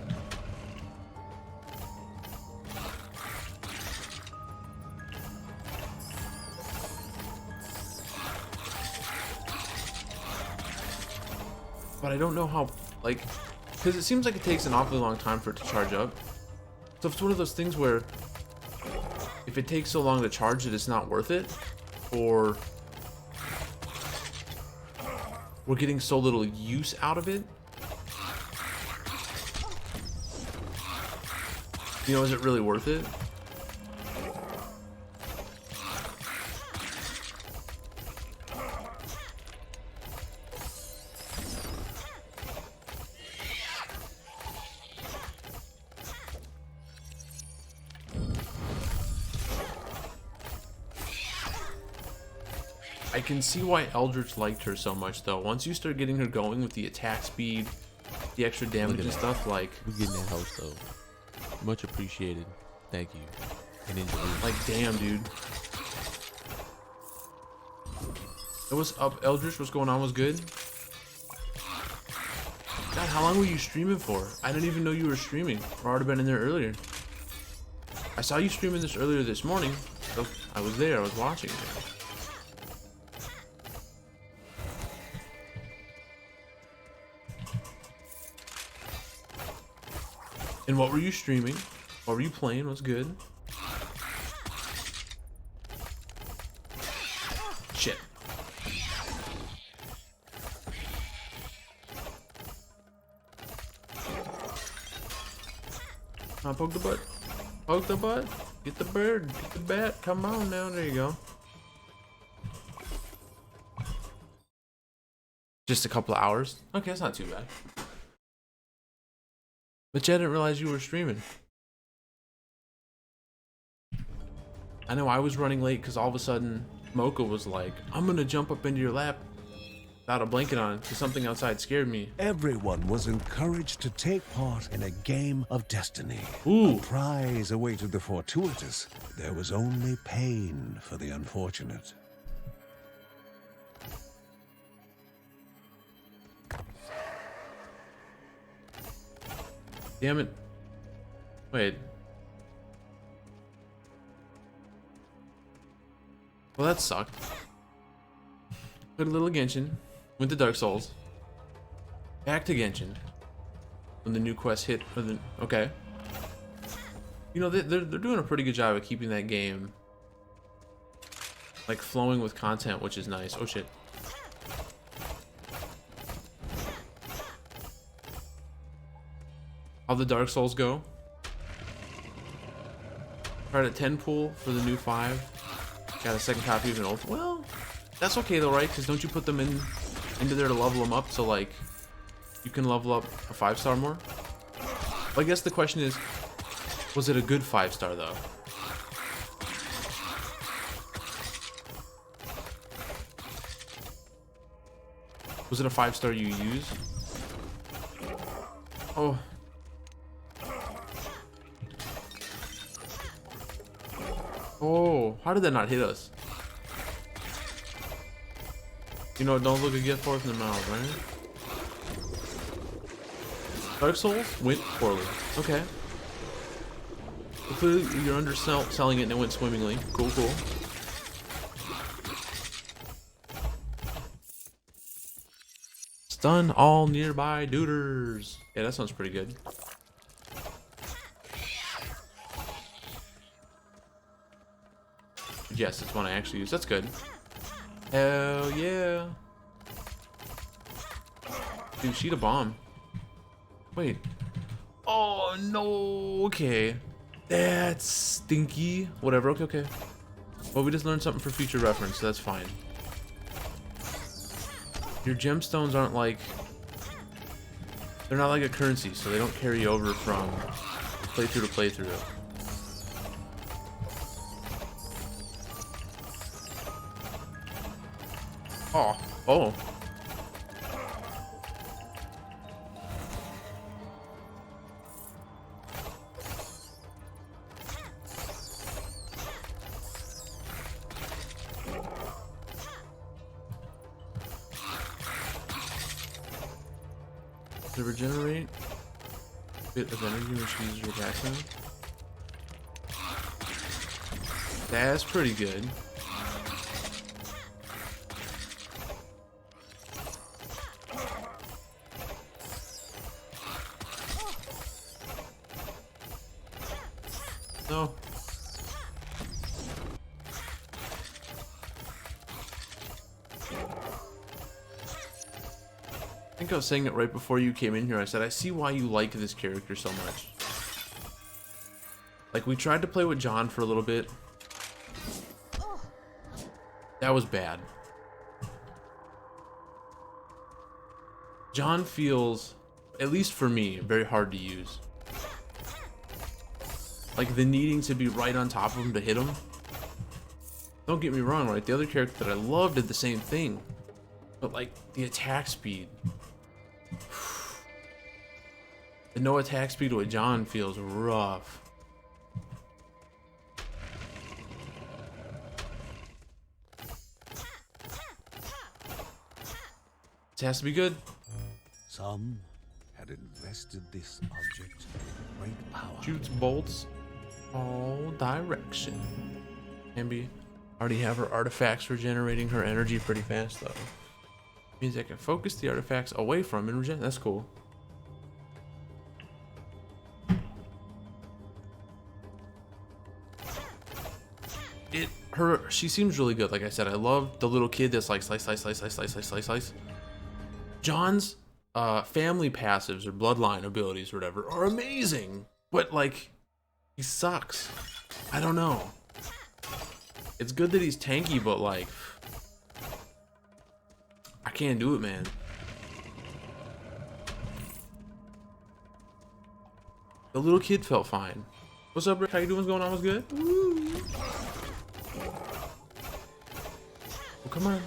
But I don't know how, like, because it seems like it takes an awfully long time for it to charge up. So it's one of those things where if it takes so long to charge it, it's not worth it, or we're getting so little use out of it. You know, is it really worth it? I can see why Eldritch liked her so much, though. Once you start getting her going with the attack speed, the extra damage and stuff, like... We're getting that house, though. Much appreciated. Thank you. And enjoy. Like, damn, dude. It was up, Eldritch. What's going on? Was good? God, how long were you streaming for? I didn't even know you were streaming. I would have been in there earlier. I saw you streaming this earlier this morning. So I was there. I was watching it. And what were you streaming? What were you playing? What's good? Shit. Poke the butt. Poke the butt. Get the bird. Get the bat. Come on now. There you go. Just a couple of hours. Okay, that's not too bad. But I didn't realize you were streaming. I know I was running late because all of a sudden Mocha was like, I'm gonna jump up into your lap without a blanket on because something outside scared me. Everyone was encouraged to take part in a game of destiny. Ooh. A prize awaited the fortuitous. There was only pain for the unfortunate. Damn it. Wait. Well, that sucked. Put a little Genshin. Went to Dark Souls. Back to Genshin. When the new quest hit. Okay. You know, they're doing a pretty good job of keeping that game like flowing with content, which is nice. Oh shit. How the Dark Souls go? Tried a 10 pool for the new 5. Got a second copy of an old. Well, that's okay though, right? Because don't you put them into there to level them up, so like you can level up a 5-star more? Well, I guess the question is, was it a good 5-star though? Was it a 5-star you used? Oh. Oh, how did that not hit us? You know, don't look a gift horse in the mouth, right? Dark Souls went poorly. Okay. Clearly, you're underselling it and it went swimmingly. Cool, cool. Stun all nearby duders. Yeah, that sounds pretty good. Yes, it's one I actually use. That's good. Hell yeah. Dude, sheet a bomb. Wait. Oh, no. Okay. That's stinky. Whatever. Okay, okay. Well, we just learned something for future reference, so that's fine. Your gemstones aren't like... They're not like a currency, so they don't carry over from playthrough to playthrough. Oh. Oh. To regenerate a bit of energy when she uses your attack now. That's pretty good. No. I think I was saying it right before you came in here. I said, I see why you like this character so much. Like, we tried to play with John for a little bit. That was bad. John feels, at least for me, very hard to use. Like, the needing to be right on top of him to hit him. Don't get me wrong, right? The other character that I love did the same thing. But, like, the attack speed. The no attack speed with John feels rough. This has to be good. Some had invested this object great power. Shoots bolts all direction. Ambi already have her artifacts for generating her energy pretty fast though. Means I can focus the artifacts away from and regen. That's cool. She seems really good. Like I said, I love the little kid that's like slice, slice, slice, slice, slice, slice, slice, slice. John's family passives or bloodline abilities or whatever are amazing, but like he sucks. I don't know. It's good that he's tanky, but like I can't do it, man. The little kid felt fine. What's up, Rick? How you doing? What's going on? What's good? Woo. Oh, come on.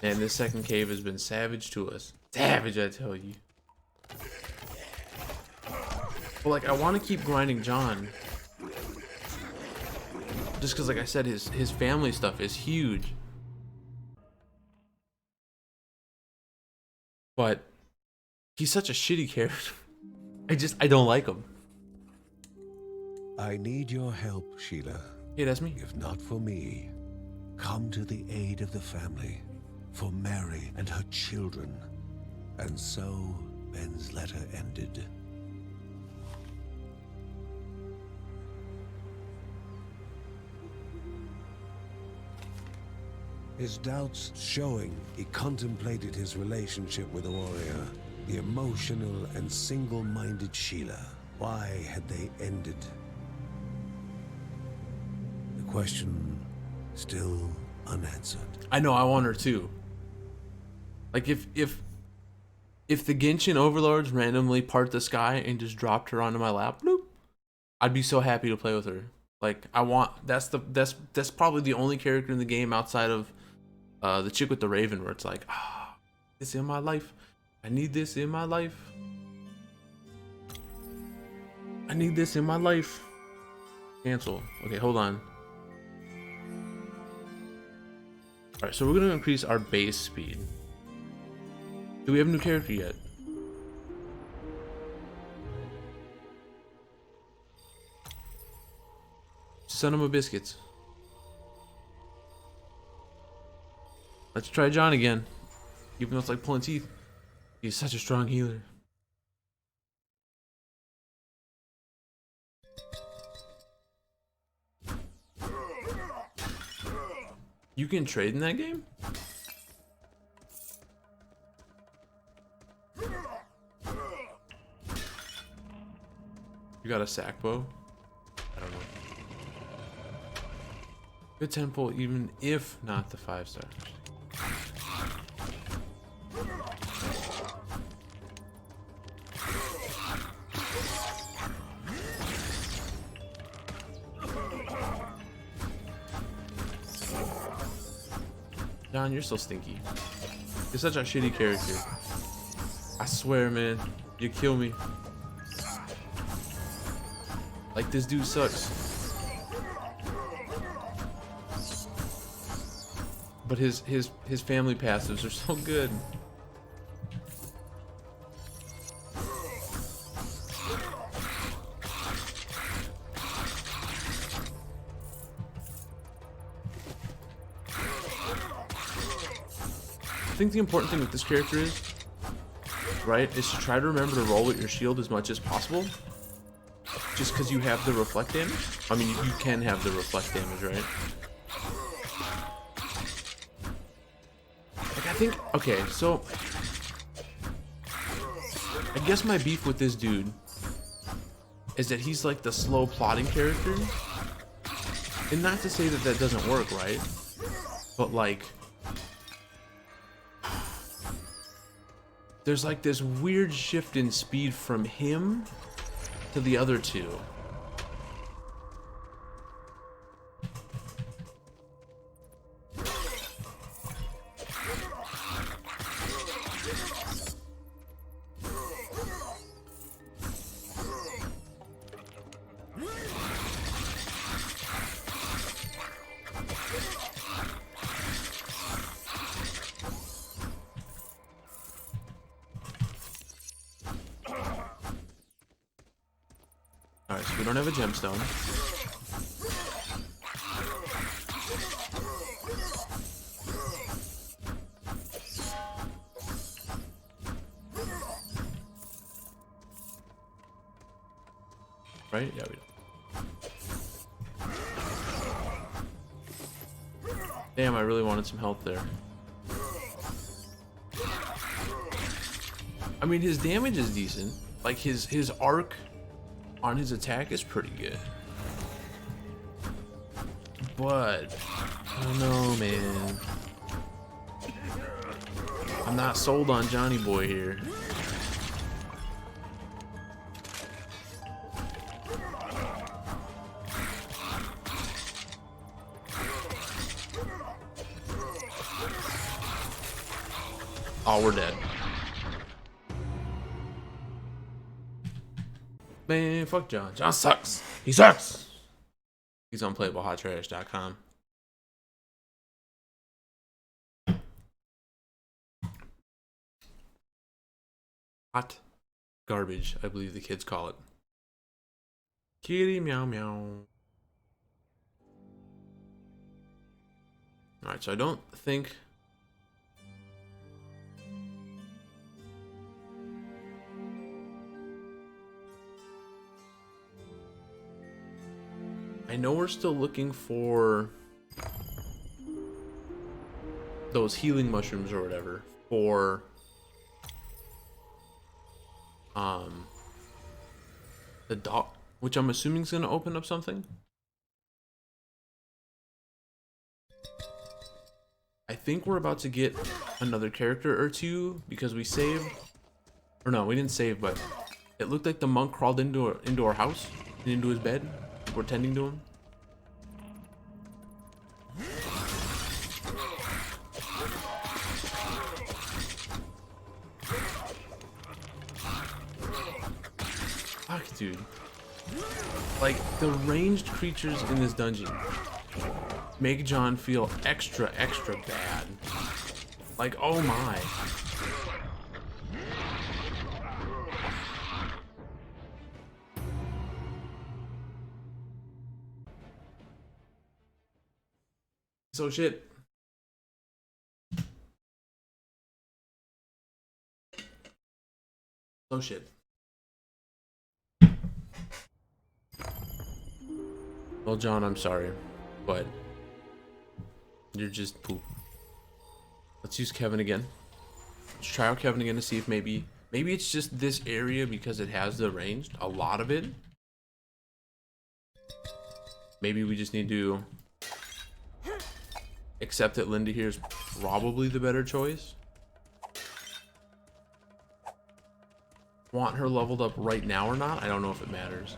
Man, this second cave has been savage to us. Savage, I tell you. But like, I want to keep grinding John. Just because, like I said, his family stuff is huge. But he's such a shitty character. I don't like him. I need your help, Sheila. Hey, that's me. If not for me, come to the aid of the family, for Mary and her children. And so Ben's letter ended. His doubts showing, he contemplated his relationship with Aurea, the emotional and single-minded Sheila. Why had they ended? The question still unanswered. I know, I want her too. Like if the Genshin overlords randomly part the sky and just dropped her onto my lap, bloop, I'd be so happy to play with her. Like I want that's probably the only character in the game outside of the chick with the raven where it's like, ah, this in my life. I need this in my life. I need this in my life. Cancel. Okay, hold on. Alright, so we're going to increase our base speed. Do we have a new character yet? Son of a biscuits. Let's try John again. Even though it's like pulling teeth. He's such a strong healer. You can trade in that game? You got a sack bow? I don't know. Good temple, even if not the 5-star. John, you're so stinky. You're such a shitty character. I swear, man, you kill me. Like, this dude sucks. But his family passives are so good. I think the important thing with this character is, right, is to try to remember to roll with your shield as much as possible. Just because you have the reflect damage. I mean, you can have the reflect damage, right? Like, I think, okay, so I guess my beef with this dude is that he's like the slow plotting character. And not to say that that doesn't work, right? But like, there's like this weird shift in speed from him to the other two. Alright, so we don't have a gemstone. Right? Yeah, we don't. Damn, I really wanted some health there. I mean, his damage is decent. Like, his arc on his attack is pretty good. But I don't know, man. I'm not sold on Johnny Boy here. Oh, we're dead. Man, fuck John. John sucks. He sucks. He's on playableHotTrash.com. Hot garbage, I believe the kids call it. Kitty meow meow. Alright, so I don't think... I know we're still looking for those healing mushrooms or whatever for the dog, which I'm assuming is going to open up something. I think we're about to get another character or two because we saved, or no, we didn't save, but it looked like the monk crawled into our house and into his bed. We're tending to him. Fuck, dude. Like, the ranged creatures in this dungeon make John feel extra bad. Like, oh my. So shit. So shit. Well, John, I'm sorry, but you're just poop. Let's use Kevin again. Let's try out Kevin again to see if maybe it's just this area because it has the ranged, a lot of it. Maybe we just need to accept that Linda here is probably the better choice. Want her leveled up right now or not? I don't know if it matters.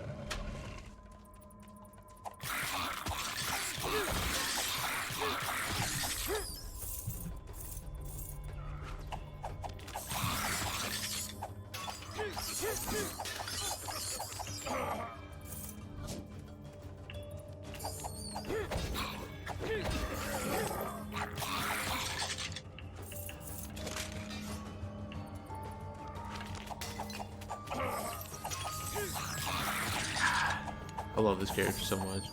I love this character so much.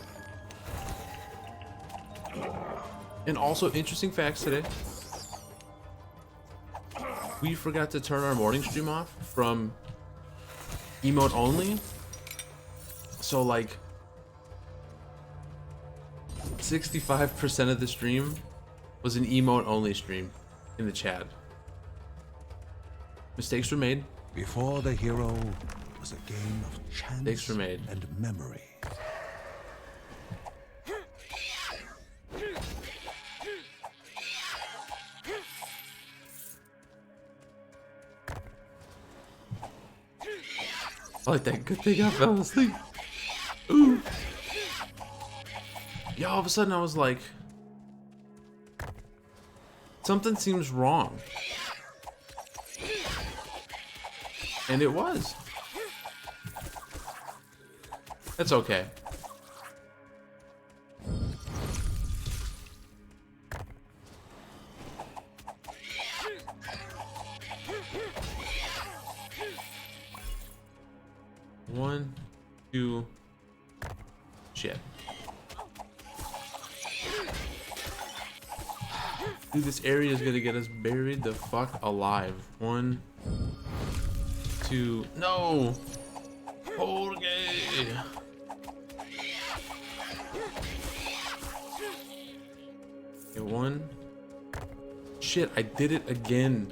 And also, interesting facts today. We forgot to turn our morning stream off from emote only. So like 65% of the stream was an emote only stream in the chat. Mistakes were made. Before the hero was a game of chance Mistakes were made. and memory. I like that. Good thing I fell asleep. Ooh. Yeah, all of a sudden I was like, something seems wrong. And it was. That's okay. One, two, shit. Dude, this area is gonna get us buried the fuck alive. One, two, no! Okay. Okay, one. Shit, I did it again.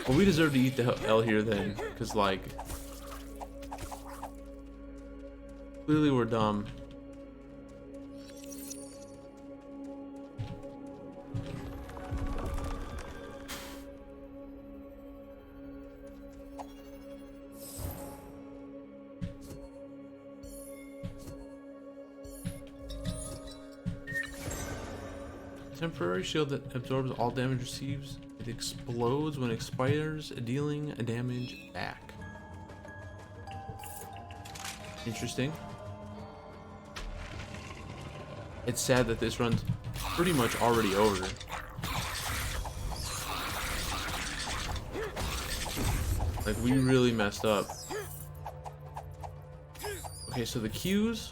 Well, we deserve to eat the L here then, because, like, clearly we're dumb. Temporary shield that absorbs all damage receives. It explodes when it expires, dealing damage back. Interesting. It's sad that this run's pretty much already over. Like, we really messed up. Okay, so the Qs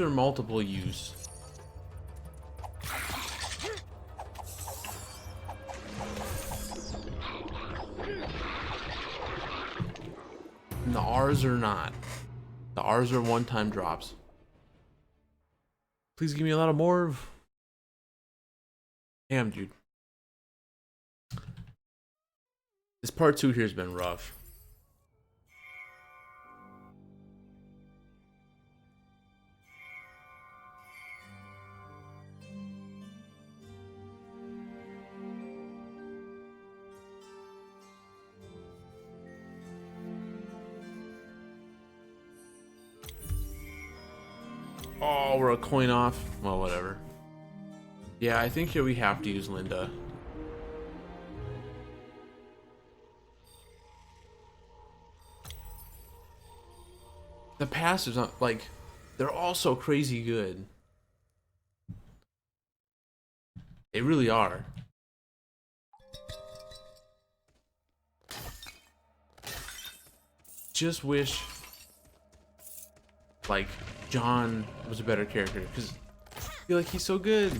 are multiple use. And the R's are not. The R's are one-time drops. Please give me a lot of more. Damn, dude. This part 2 here has been rough. Oh, we're a coin off. Well, whatever. Yeah, I think here we have to use Linda. The passive's not like They're all so crazy good. They really are. Just wish like John was a better character because I feel like he's so good.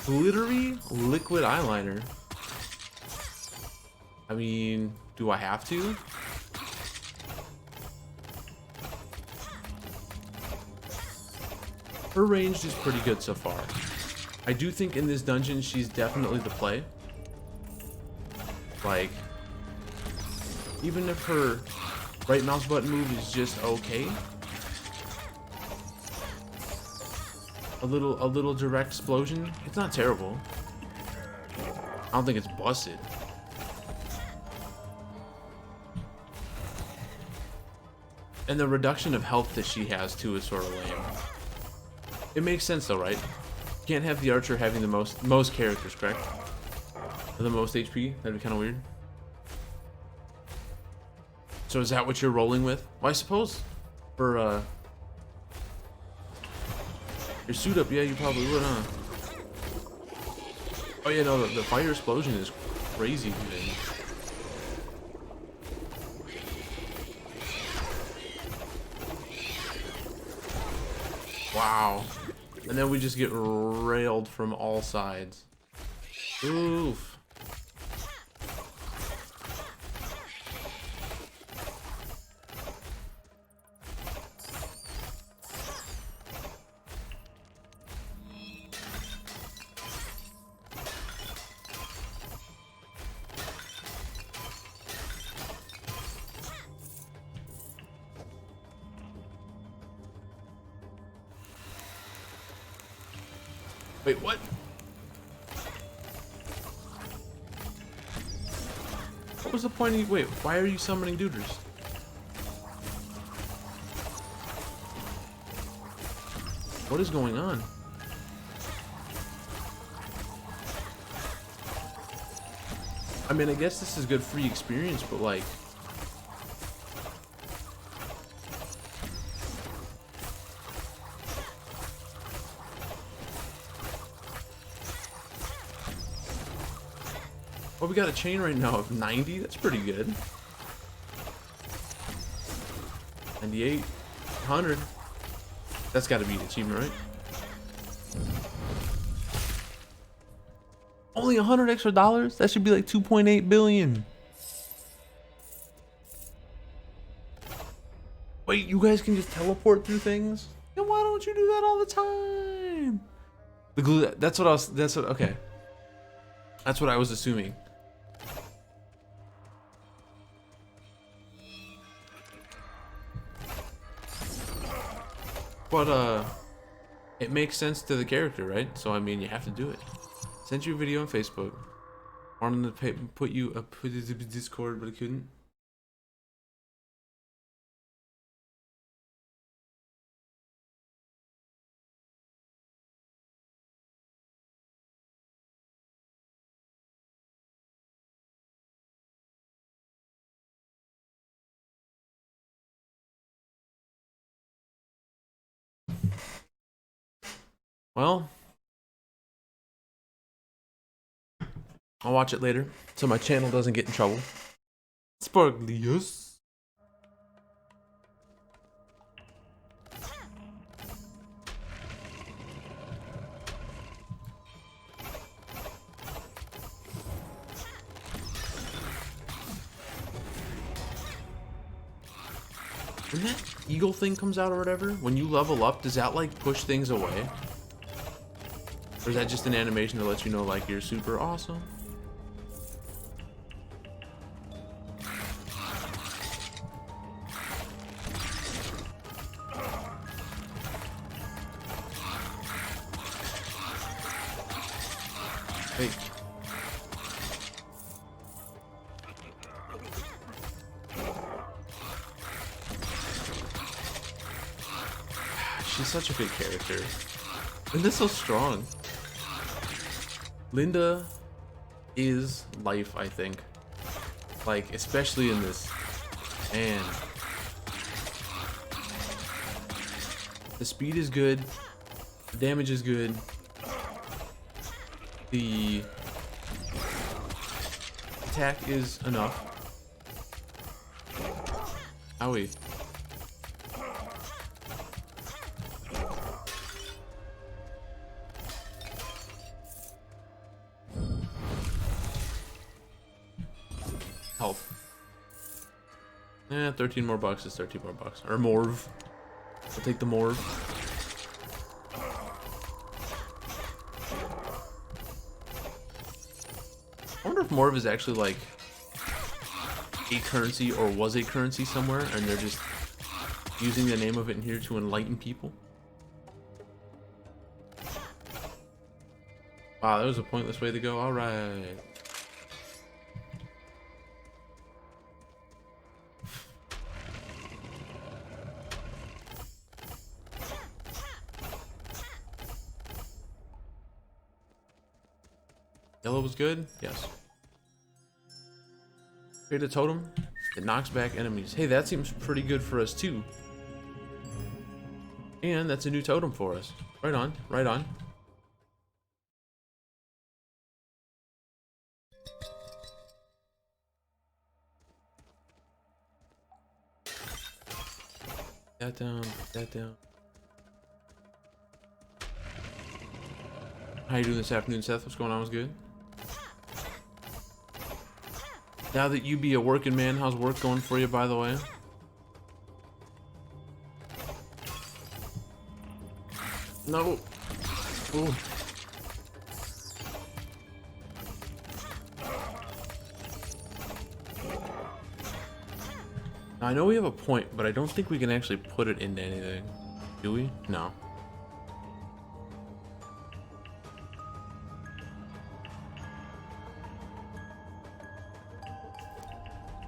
Glittery liquid eyeliner. I mean, do I have to? Her range is pretty good so far. I do think in this dungeon she's definitely the play. Like, even if her right mouse button move is just okay, a little direct explosion, it's not terrible. I don't think it's busted. And the reduction of health that she has too is sort of lame. It makes sense though, right? You can't have the archer having the most characters, correct? Or the most HP? That'd be kind of weird. So is that what you're rolling with? Well, I suppose for your suit up, yeah, you probably would, huh? Oh yeah, no, the fire explosion is crazy, dude. Wow. And then we just get railed from all sides. Oof. Wait, what? What was the point of... Wait, why are you summoning duders? What is going on? I mean, I guess this is good free experience, but like... Well, we got a chain right now of 90. That's pretty good. 98. 100. That's got to be the achievement, right? Only $100 extra dollars? That should be like 2.8 billion. Wait, you guys can just teleport through things? Then why don't you do that all the time? The glue, that's what I was, okay. That's what I was assuming. But, it makes sense to the character, right? So, I mean, you have to do it. Sent you a video on Facebook. Wanted to put you up to Discord, but I couldn't. Well, I'll watch it later so my channel doesn't get in trouble. Sparkly, yes. When that eagle thing comes out or whatever, when you level up, does that like push things away? Or is that just an animation to let you know like you're super awesome? Hey. She's such a good character. And this is so strong. Linda is life, I think. Like, especially in this. Man. The speed is good. The damage is good. The attack is enough. Owie. Health. 13 more bucks is 13 more bucks. Or morve. I'll take the morve. I wonder if morve is actually like a currency or was a currency somewhere and they're just using the name of it in here to enlighten people. Wow, that was a pointless way to go. All right. Yellow was good? Yes. Create a totem. It knocks back enemies. Hey, that seems pretty good for us too. And that's a new totem for us. Right on, right on. That down, that down. How you doing this afternoon, Seth? What's going on? Was good? Now that you be a working man, how's work going for you, by the way? No. Ooh. Now, I know we have a point, but I don't think we can actually put it into anything. Do we? No.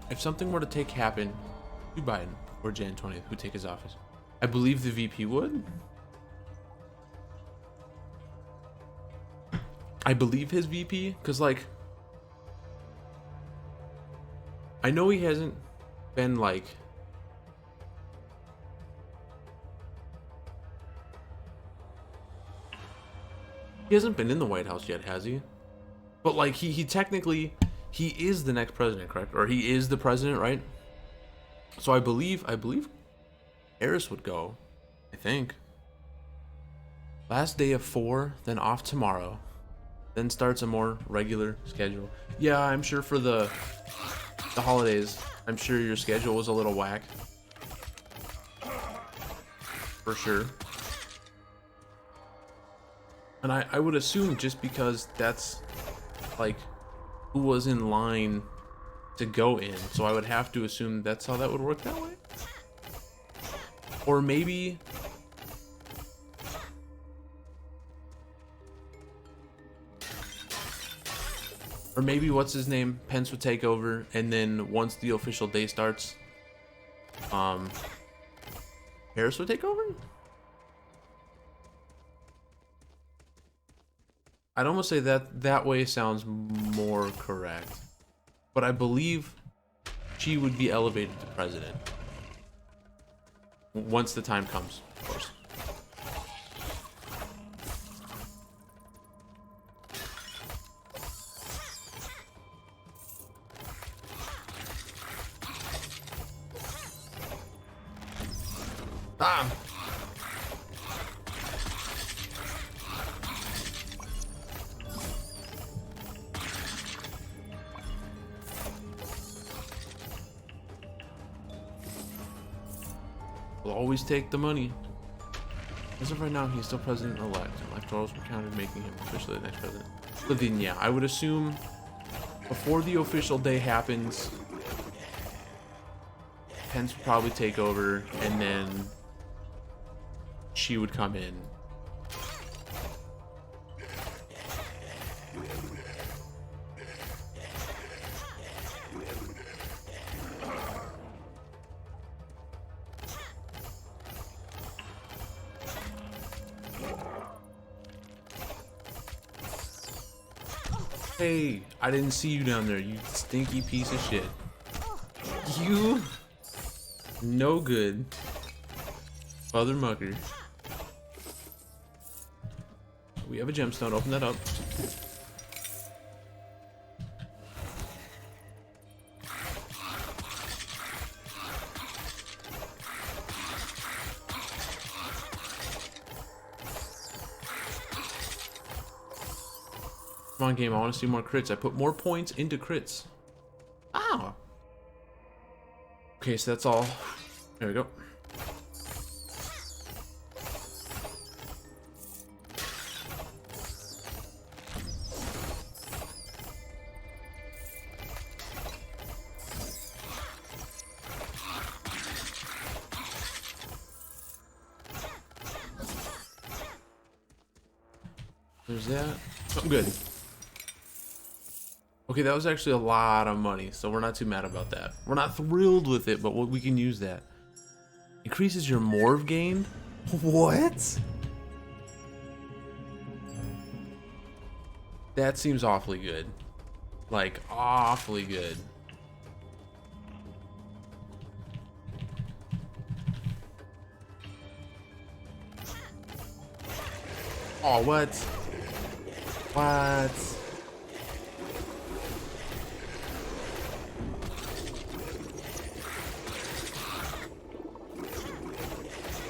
If something were to happen to Biden or Jan 20th, who'd take his office? I believe the VP would. I believe his VP, because like, I know he hasn't been like, he hasn't been in the White House yet, has he? But like, he technically, he is the next president, correct? Or he is the president, right? So I believe Harris would go, I think. Last day of 4, then off tomorrow. Then starts a more regular schedule. Yeah, I'm sure for the holidays, I'm sure your schedule was a little whack. For sure. And I would assume just because that's like who was in line to go in, so I would have to assume that's how that would work that way. Or maybe what's his name, Pence would take over, and then once the official day starts, Harris would take over. I'd almost say that way sounds more correct, but I believe she would be elevated to president once the time comes, of course. Ah! We'll always take the money. As of right now, he's still president-elect. Electorals were counted, making him officially the next president. But then, yeah, I would assume before the official day happens, Pence would probably take over, and then she would come in. Hey, I didn't see you down there, you stinky piece of shit. You no good mother mucker. we have a gemstone. Open that up. Come on, game. I want to see more crits. I put more points into crits. Ah. Okay, so that's all. There we go. There's that. I'm good. Okay, that was actually a lot of money, so we're not too mad about that. We're not thrilled with it, but we can use that. Increases your morve gain? What? That seems awfully good. Like, awfully good. Oh, what? What?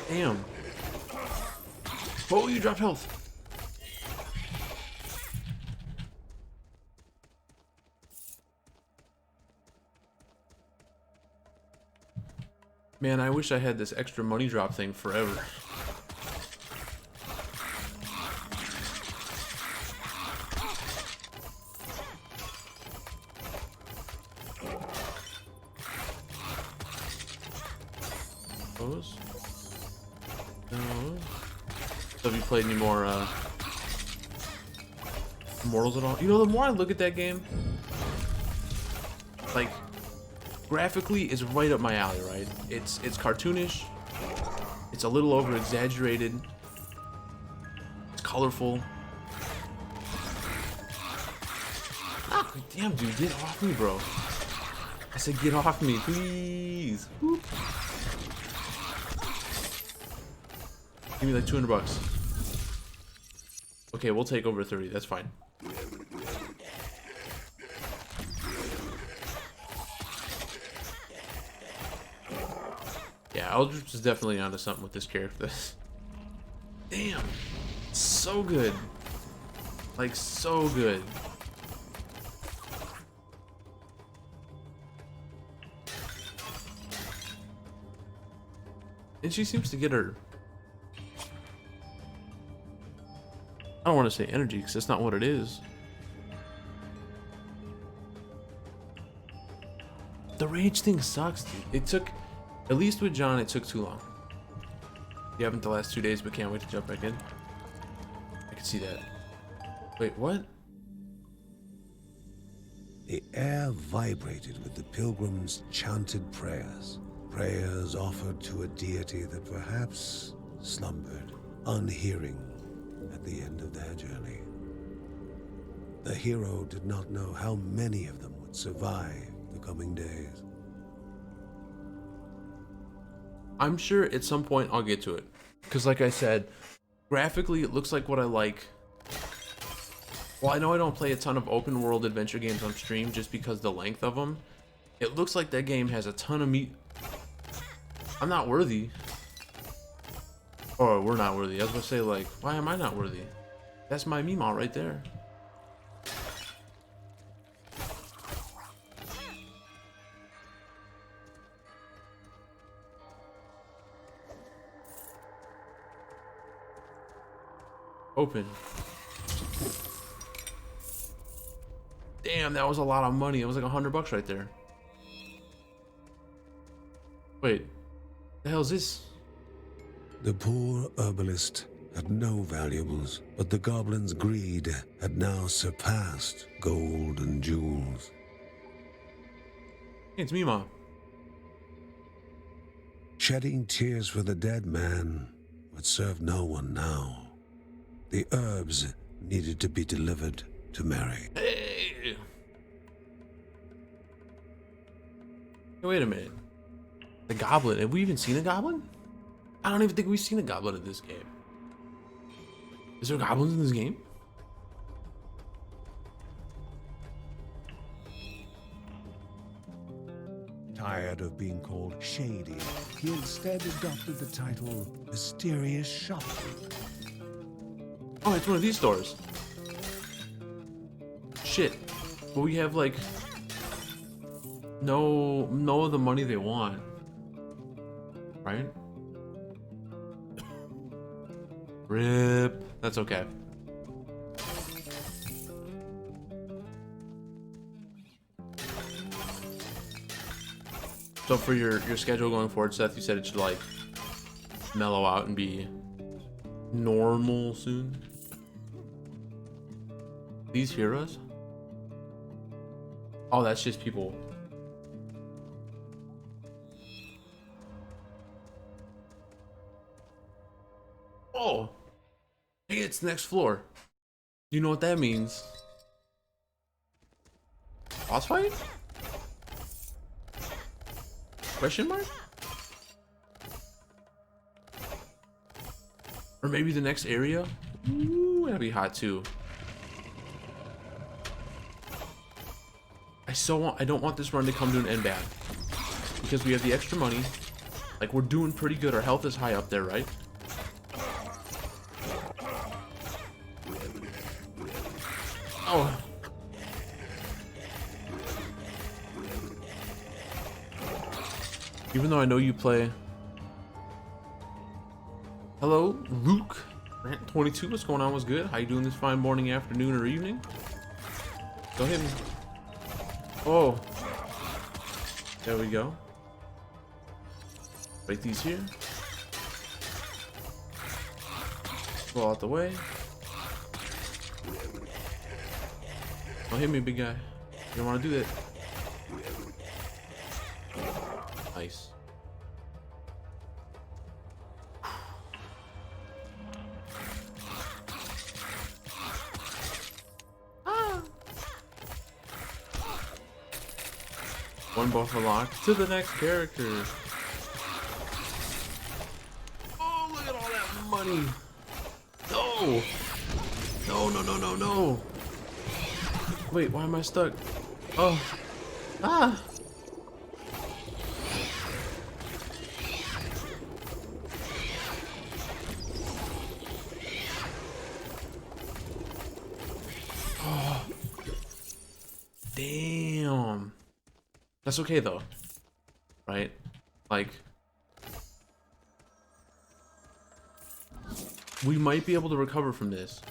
Damn. Oh, you dropped health. Man, I wish I had this extra money drop thing forever. Those? No. So have you played any more Immortals at all? You know, the more I look at that game, like, graphically it's right up my alley, right? It's cartoonish. It's a little over exaggerated. It's colorful. Ah, damn, dude, get off me, bro. I said get off me, please. Whoop. Give me like 200 bucks. Okay, we'll take over 30. That's fine. Yeah, Eldritch is definitely onto something with this character. Damn. So good. Like, so good. And she seems to get her... I don't want to say energy, because that's not what it is. The rage thing sucks, dude. It took... At least with John, it took too long. You haven't the last 2 days, but can't wait to jump back in. I can see that. Wait, what? The air vibrated with the pilgrims' chanted prayers. Prayers offered to a deity that perhaps slumbered, unhearing, at the end of their journey. The hero did not know how many of them would survive the coming days. I'm sure at some point I'll get to it. Because like I said, graphically it looks like what I like. Well, I know I don't play a ton of open world adventure games on stream just because the length of them. It looks like that game has a ton of meat. I'm not worthy. Or we're not worthy. I was gonna say, like, why am I not worthy? That's my Meemaw right there. Open. Damn, that was a lot of money. It was like 100 bucks right there. Wait, the hell is this? The poor herbalist had no valuables, but the goblin's greed had now surpassed gold and jewels. Hey, it's Meemaw. Shedding tears for the dead man would serve no one now. The herbs needed to be delivered to Mary. Hey! Hey, wait a minute. The goblin. Have we even seen a goblin? I don't even think we've seen a goblin in this game. Is there goblins in this game? Tired of being called shady, he instead adopted the title Mysterious Shopkeeper. Oh, it's one of these stores. Shit. But we have like no of the money they want. Right? Rip. That's okay. So for your schedule going forward, Seth, you said it should like mellow out and be normal soon. These hear us? Oh, that's just people. Oh, hey, it's next floor. You know what that means? Boss fight? Question mark? Or maybe the next area? Ooh, that'd be hot too. I don't want this run to come to an end bad. Because we have the extra money. Like, we're doing pretty good. Our health is high up there, right? Oh. Even though I know you play. Hello, Luke. Rant 22, what's going on? What's good? How you doing this fine morning, afternoon, or evening? Go hit me. Oh. There we go. Break these here. Fall out the way. Don't hit me, big guy. You don't want to do that. Nice. One buffer lock to the next character. Oh, look at all that money. No. No, no, no, no, no. Wait, why am I stuck? Oh. Ah. Oh. Damn. That's okay though, right? Like, we might be able to recover from this.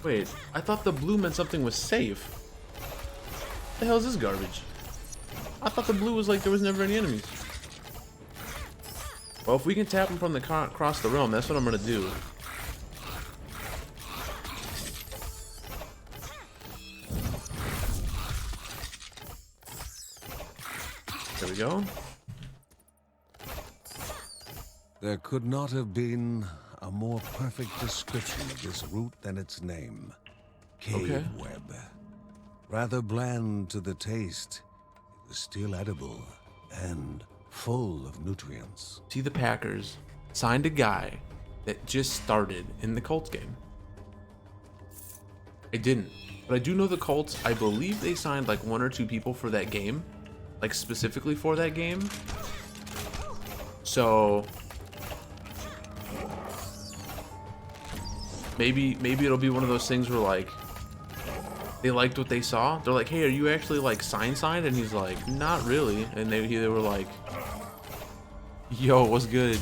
Wait, I thought the blue meant something was safe. What the hell is this garbage? I thought the blue was like there was never any enemies. Well, if we can tap him from the across the realm, that's what I'm gonna do. There we go. There could not have been a more perfect description of this root than its name. Cave web. Rather bland to the taste, it was still edible and full of nutrients. See, the Packers signed a guy that just started in the Colts game. I didn't, but I do know the Colts. I believe they signed like 1 or 2 people for that game, like specifically for that game. So maybe it'll be one of those things where like they liked what they saw. They're like, hey, are you actually like signed? And he's like, not really. And they were like, yo, what's good?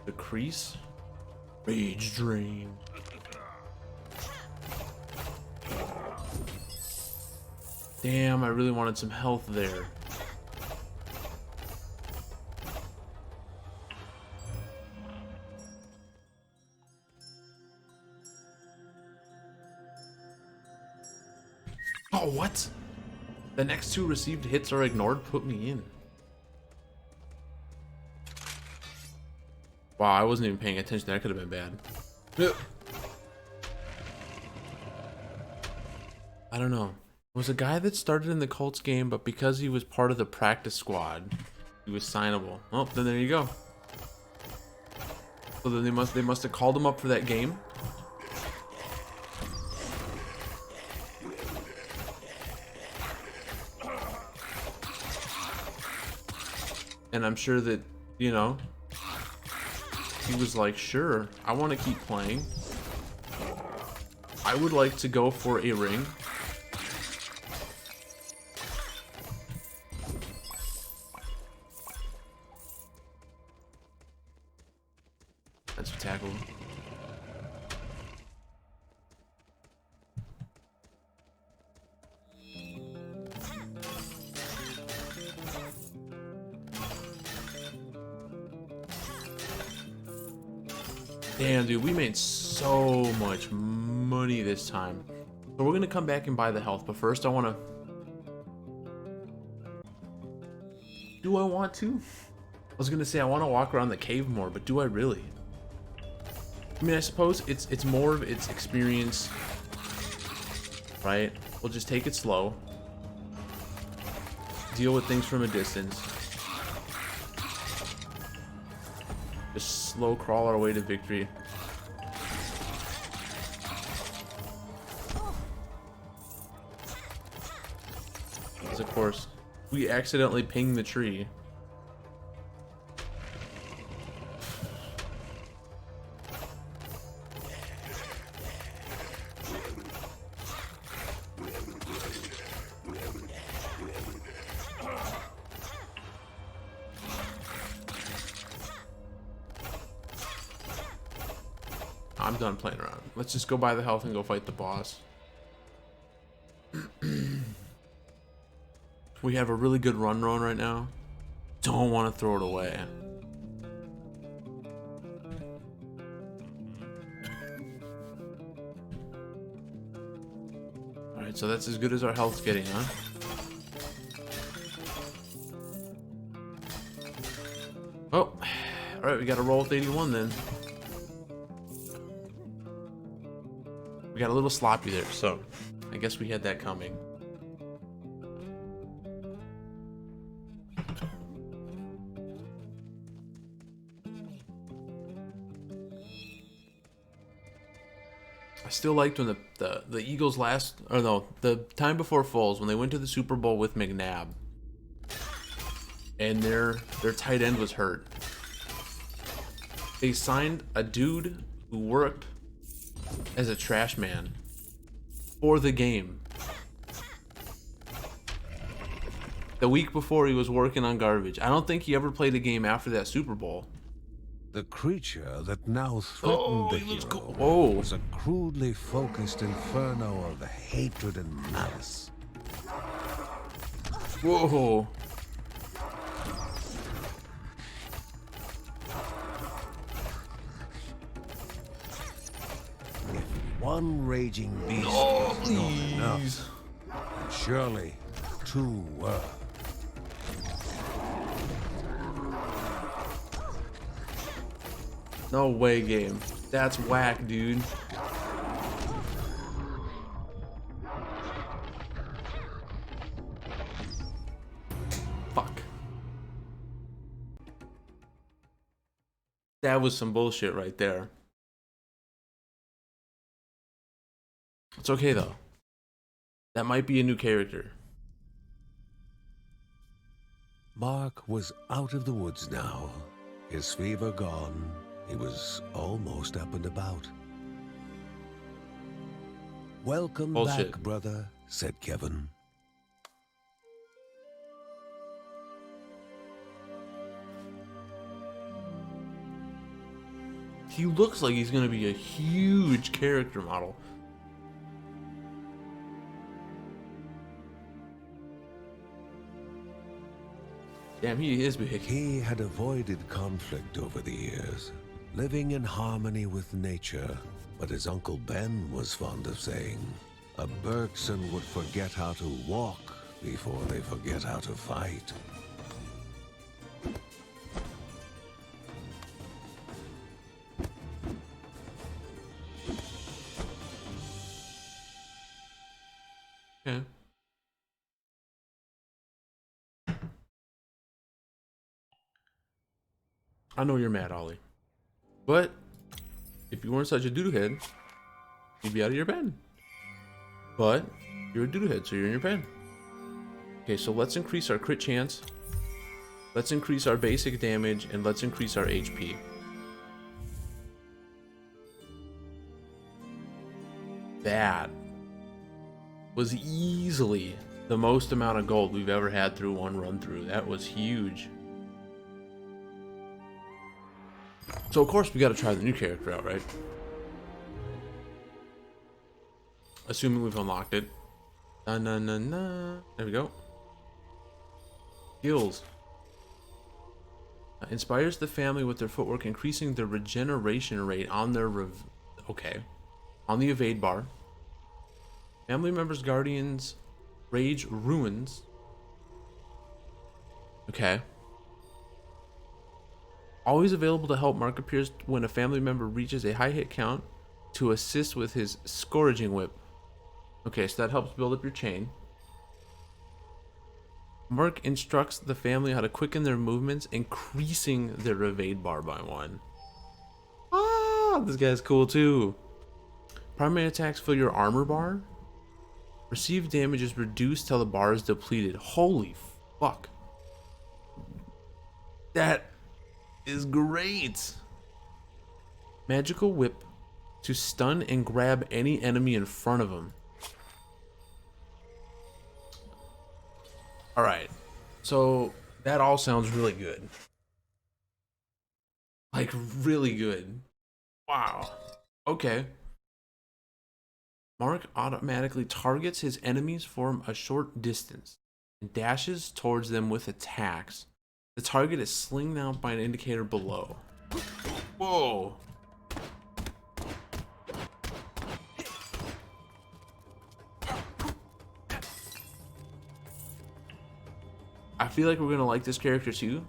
The crease? Rage drain. Damn, I really wanted some health there. Oh, what? The next 2 received hits are ignored? Put me in. Wow, I wasn't even paying attention. That could have been bad. I don't know. It was a guy that started in the Colts game, but because he was part of the practice squad, he was signable. Oh, then there you go. So then they must have called him up for that game. And I'm sure that, you know, he was like, sure, I want to keep playing. I would like to go for a ring. That's a tackle. Damn, dude, we made so much money this time. So we're gonna come back and buy the health, but first I wanna... Do I want to? I was gonna say I wanna walk around the cave more, but do I really? I mean, I suppose it's more of its experience, right? We'll just take it slow. Deal with things from a distance. Just slow crawl our way to victory. Because of course, we accidentally ping the tree. I'm done playing around. Let's just go buy the health and go fight the boss. We have a really good run right now. Don't want to throw it away. Alright, so that's as good as our health's getting, huh? Oh, alright, we got to roll with 81 then. We got a little sloppy there, so I guess we had that coming. I still liked when the Eagles the time before Foles, when they went to the Super Bowl with McNabb and their tight end was hurt. They signed a dude who worked as a trash man for the game. The week before he was working on garbage. I don't think he ever played a game after that Super Bowl. The creature that now threatened the hero Whoa. was a crudely focused inferno of hatred and malice. Whoa. One raging beast Oh, was not please. enough, and surely two were. No way, game. That's whack, dude. Fuck. That was some bullshit right there. It's okay though. That might be a new character. Mark was out of the woods now, his fever gone. He was almost up and about. "Welcome Bullshit. back, brother," said Kevin. He looks like he's gonna be a huge character model. Damn, he is big. He had avoided conflict over the years, living in harmony with nature. But as Uncle Ben was fond of saying, a Bergson would forget how to walk before they forget how to fight. Okay. I know you're mad, Ollie. But if you weren't such a doodoo-head, you'd be out of your bed. But you're a doodoo-head, so you're in your bed. Okay, so let's increase our crit chance. Let's increase our basic damage, and let's increase our HP. That was easily the most amount of gold we've ever had through one run through. That was huge. So of course we got to try the new character out, right? Assuming we've unlocked it. Na na na na. There we go. Skills. Inspires the family with their footwork, increasing the regeneration rate on their on the evade bar. Family members, guardians, rage ruins. Okay. Always available to help. Mark appears when a family member reaches a high hit count to assist with his scourging whip. Okay, so that helps build up your chain. Mark instructs the family how to quicken their movements, increasing their evade bar by 1. Ah, this guy's cool too. Primary attacks fill your armor bar. Received damage is reduced till the bar is depleted. Holy fuck. That is great. Magical whip to stun and grab any enemy in front of him. Alright, so that all sounds really good. Like, really good. Wow. Okay. Mark automatically targets his enemies from a short distance and dashes towards them with attacks. The target is slinged out by an indicator below. Whoa. I feel like we're gonna like this character too.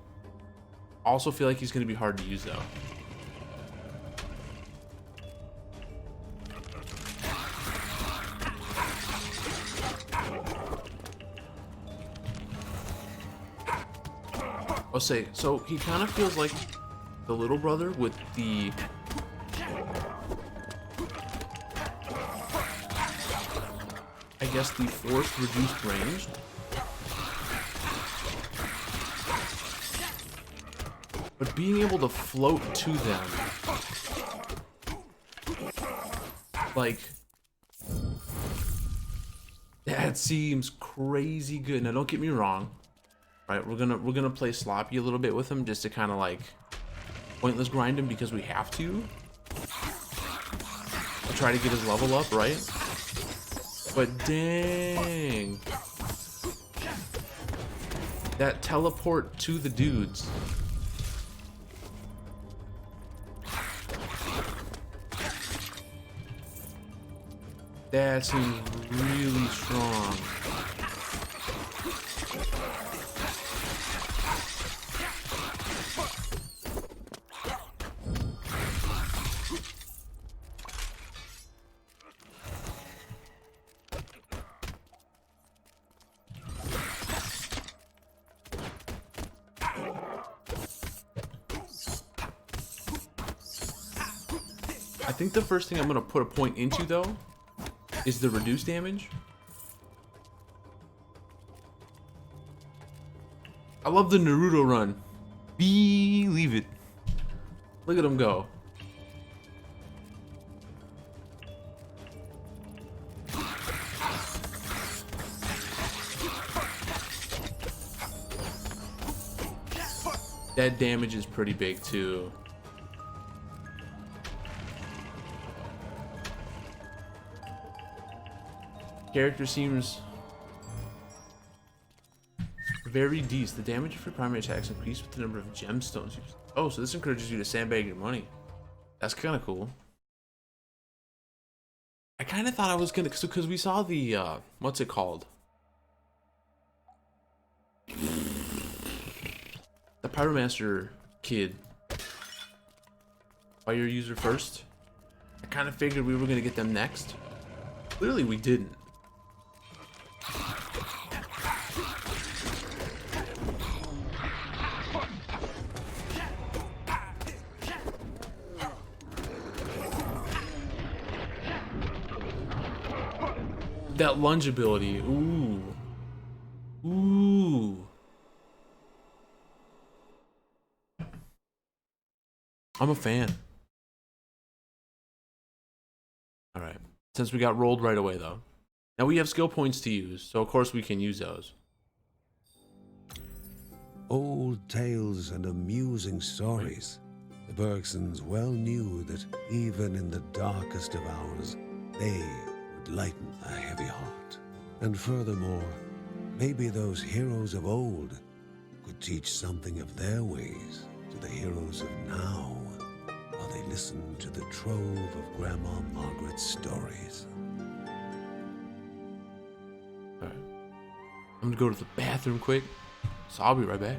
Also feel like he's gonna be hard to use though. I'll say, so he kind of feels like the little brother with the I guess the force reduced range. But being able to float to them, like, that seems crazy good. Now, don't get me wrong, right? We're gonna play sloppy a little bit with him just to kind of like pointless grind him because we have to. I'll try to get his level up, right? But dang, that teleport to the dudes. That seems really strong. I think the first thing I'm gonna put a point into though is the reduced damage. I love the Naruto run. Believe it. Look at him go. That damage is pretty big too. Character seems very decent. The damage of your primary attacks increase with the number of gemstones used. Oh, so this encourages you to sandbag your money. That's kind of cool. I kind of thought I was gonna, because we saw the what's it called? The Pyromaster kid. Fire user first. I kind of figured we were gonna get them next. Clearly we didn't. That lunge ability. Ooh. Ooh. I'm a fan. Alright. Since we got rolled right away, though. Now we have skill points to use, so of course we can use those. Old tales and amusing stories. The Bergsons well knew that even in the darkest of hours, they would lighten a heavy heart. And furthermore, maybe those heroes of old could teach something of their ways to the heroes of now, while they listen to the trove of Grandma Margaret's stories. Alright. I'm gonna go to the bathroom quick, so I'll be right back.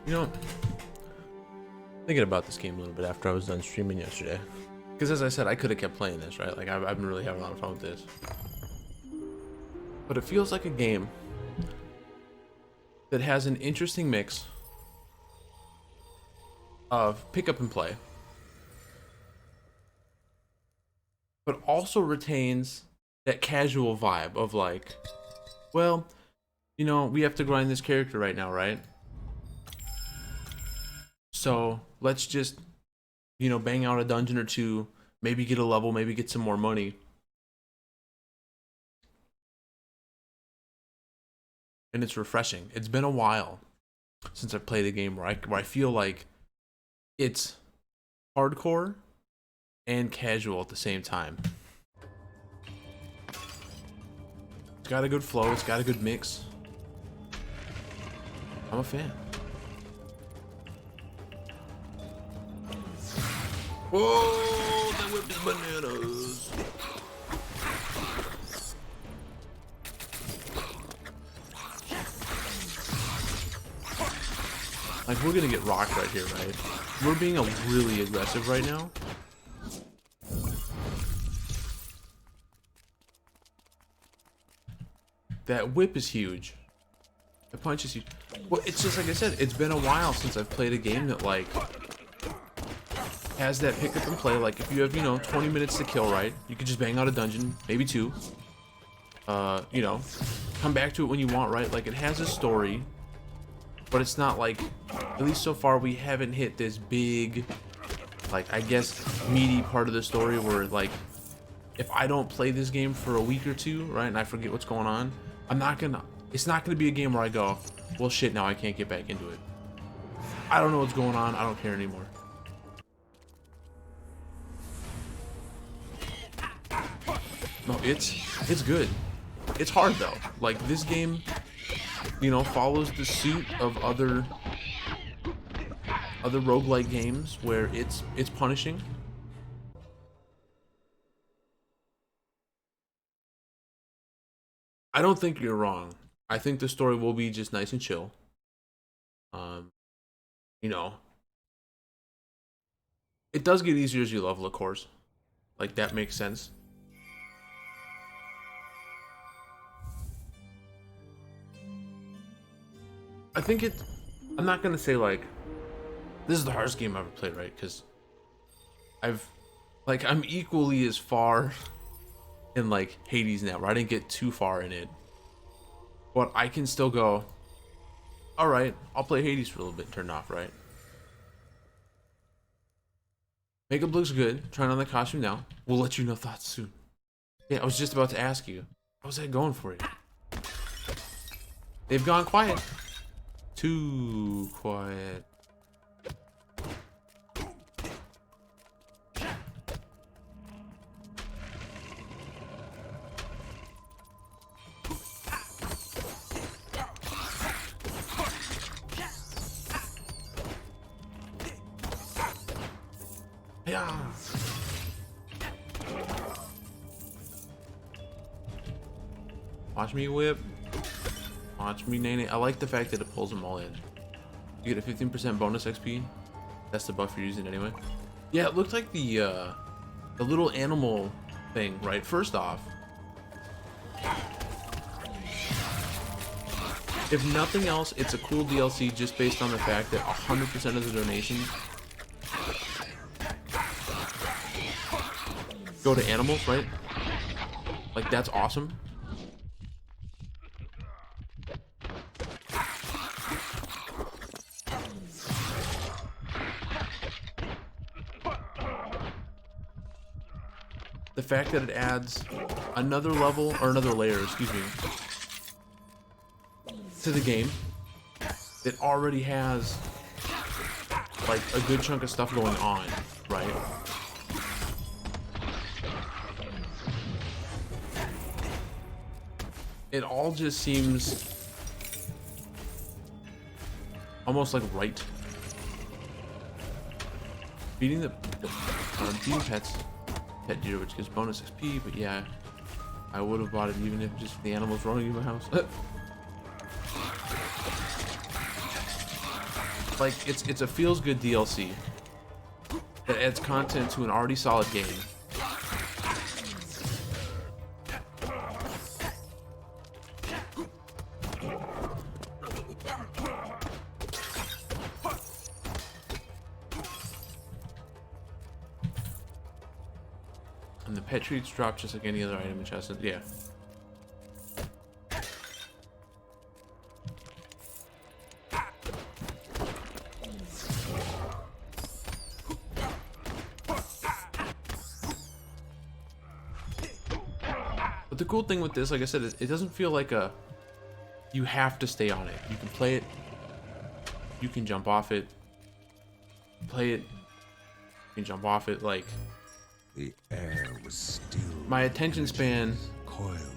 You know, thinking about this game a little bit after I was done streaming yesterday. Because as I said, I could have kept playing this, right? Like, I've been really having a lot of fun with this. But it feels like a game that has an interesting mix of pick up and play, but also retains that casual vibe of like, well, you know, we have to grind this character right now, right? So let's just, you know, bang out a dungeon or two, maybe get a level, maybe get some more money. And it's refreshing. It's been a while since I've played a game where I feel like it's hardcore and casual at the same time. It's got a good flow, it's got a good mix. I'm a fan. Whoa, that whip is bananas. Like, we're gonna get rocked right here, right? We're being really aggressive right now. That whip is huge. The punch is huge. Well, it's just like I said, it's been a while since I've played a game that, like, has that pick up and play. Like if you have, you know, 20 minutes to kill, right? You could just bang out a dungeon, maybe 2. You know, come back to it when you want, right? Like it has a story, but it's not like, at least so far, we haven't hit this big, like, I guess, meaty part of the story where, like, if I don't play this game for a week or 2, right, and I forget what's going on, it's not gonna be a game where I go, well, shit, now I can't get back into it. I don't know what's going on, I don't care anymore. No, it's good. It's hard though. Like this game, you know, follows the suit of other roguelike games where it's punishing. I don't think you're wrong. I think the story will be just nice and chill. You know, it does get easier as you level, of course. Like that makes sense. I think I'm not gonna say like this is the hardest game I've ever played, right? Because I'm equally as far in like Hades now, where I didn't get too far in it, but I can still go, all right, I'll play Hades for a little bit and turn it off, right? Makeup looks good. Trying on the costume now. We'll let you know thoughts soon. Yeah, I was just about to ask you, how's that going for you? They've gone quiet. Too quiet. Yeah. Watch me whip. Watch me nane. I like the fact that it pulls them all in. You get a 15% bonus XP. That's the buff you're using anyway. Yeah, it looked like the little animal thing, right? First off, if nothing else, it's a cool DLC just based on the fact that 100% of the donations go to animals, right? Like that's awesome. The fact that it adds another level, or another layer, excuse me, to the game that already has like a good chunk of stuff going on, right? It all just seems almost like right. Feeding feeding pets. Pet deer, which gives bonus XP, but yeah, I would have bought it even if just the animals roaming in my house. Like it's a feels good DLC that adds content to an already solid game. And the pet treats drop just like any other item in chest. Yeah. But the cool thing with this, like I said, it doesn't feel like you have to stay on it. You can play it. You can jump off it. Play it. You can jump off it. Like, the air was still. My attention span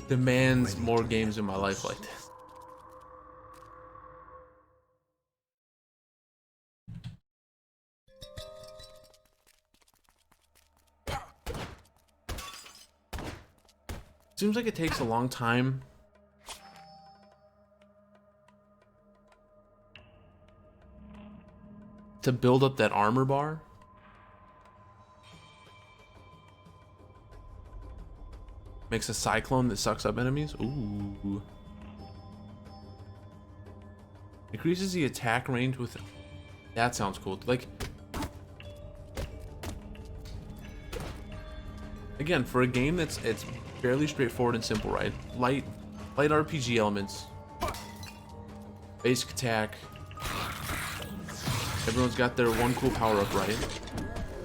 demands more games in my life like this. Seems like it takes a long time to build up that armor bar. Makes a cyclone that sucks up enemies. Ooh. Increases the attack range with... That sounds cool. Like, again, for a game it's fairly straightforward and simple, right? Light RPG elements, basic attack. Everyone's got their one cool power up, right?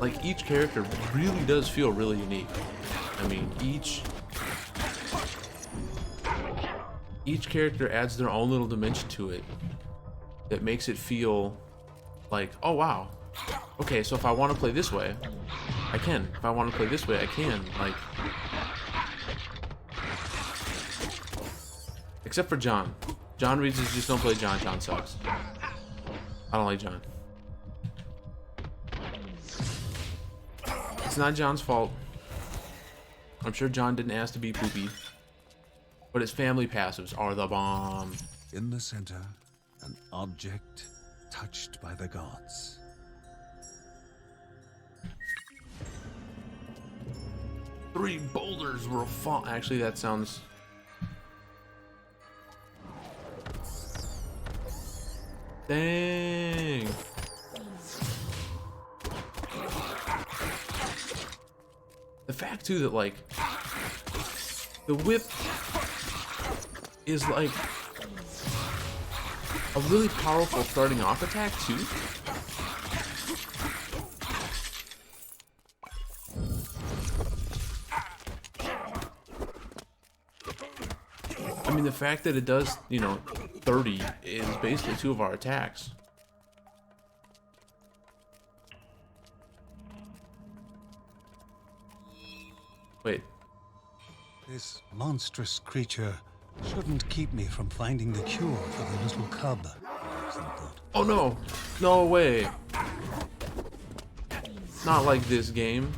Like, each character really does feel really unique. I mean, each character adds their own little dimension to it that makes it feel like, oh wow, okay, so if I want to play this way, I can. If I want to play this way, I can. Like, except for John. John reads is just don't play John. John sucks. I don't like John. It's not John's fault. I'm sure John didn't ask to be poopy. But his family passives are the bomb. In the center, an object touched by the gods. Three boulders will fall. Actually, that sounds... Dang. The fact too that like the whip is like a really powerful starting off attack too. I mean, the fact that it does, you know, 30 is basically 2 of our attacks. Wait. This monstrous creature shouldn't keep me from finding the cure for the little cub. Oh no! No way! Not like this game.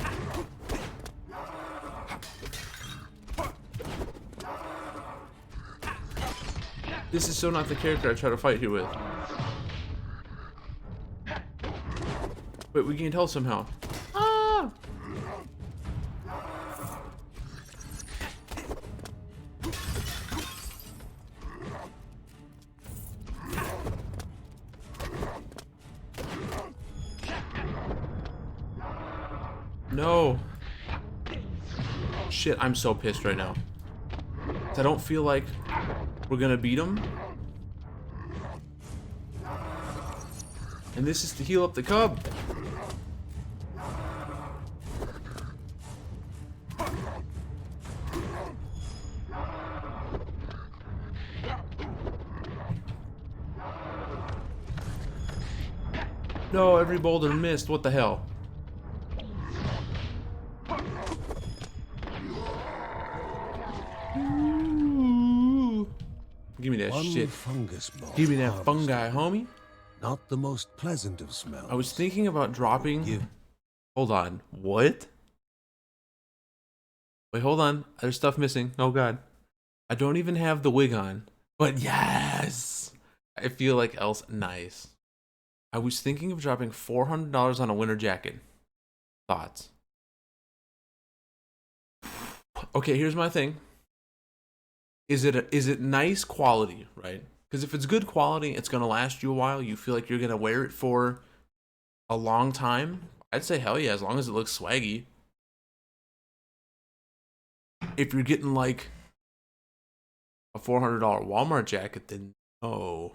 This is so not the character I try to fight here with. Wait, we can tell somehow. Ah! No. Shit, I'm so pissed right now. I don't feel like we're gonna beat him. And this is to heal up the cub. No, every boulder missed. What the hell? Give me that shit. Fungus ball. Give me that fungi, homie. Not the most pleasant of smells. I was thinking about dropping... Hold on. What? Wait, hold on. There's stuff missing. Oh, God. I don't even have the wig on. But yes! I feel like else nice. I was thinking of dropping $400 on a winter jacket. Thoughts? Okay, here's my thing. Is it nice quality, right? Because if it's good quality, it's gonna last you a while. You feel like you're gonna wear it for a long time. I'd say hell yeah, as long as it looks swaggy. If you're getting like a $400 Walmart jacket, then no.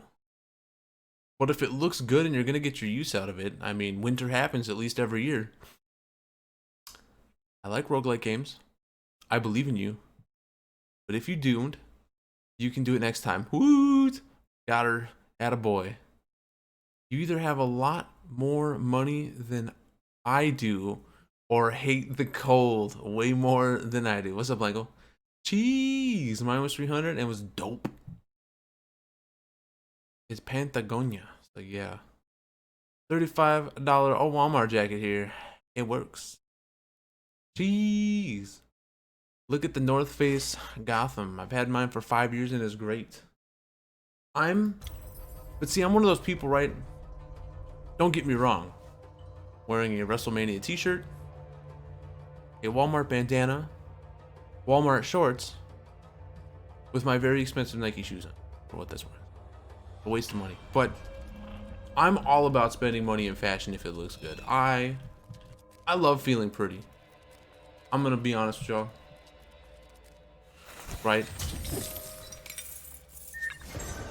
But if it looks good and you're gonna get your use out of it, I mean, winter happens at least every year. I like roguelike games. I believe in you. But if you doomed, you can do it next time. Woot! Got her. Attaboy. You either have a lot more money than I do, or hate the cold way more than I do. What's up, Michael? Jeez, mine was 300 and was dope. It's Patagonia. So yeah. $35 Walmart jacket here. It works. Jeez. Look at the North Face Gotham. I've had mine for 5 years and it's great. But see, I'm one of those people, right? Don't get me wrong. Wearing a WrestleMania t-shirt, a Walmart bandana, Walmart shorts, with my very expensive Nike shoes on, for what that's worth. A waste of money. But I'm all about spending money in fashion if it looks good. I love feeling pretty. I'm gonna be honest with y'all. Right?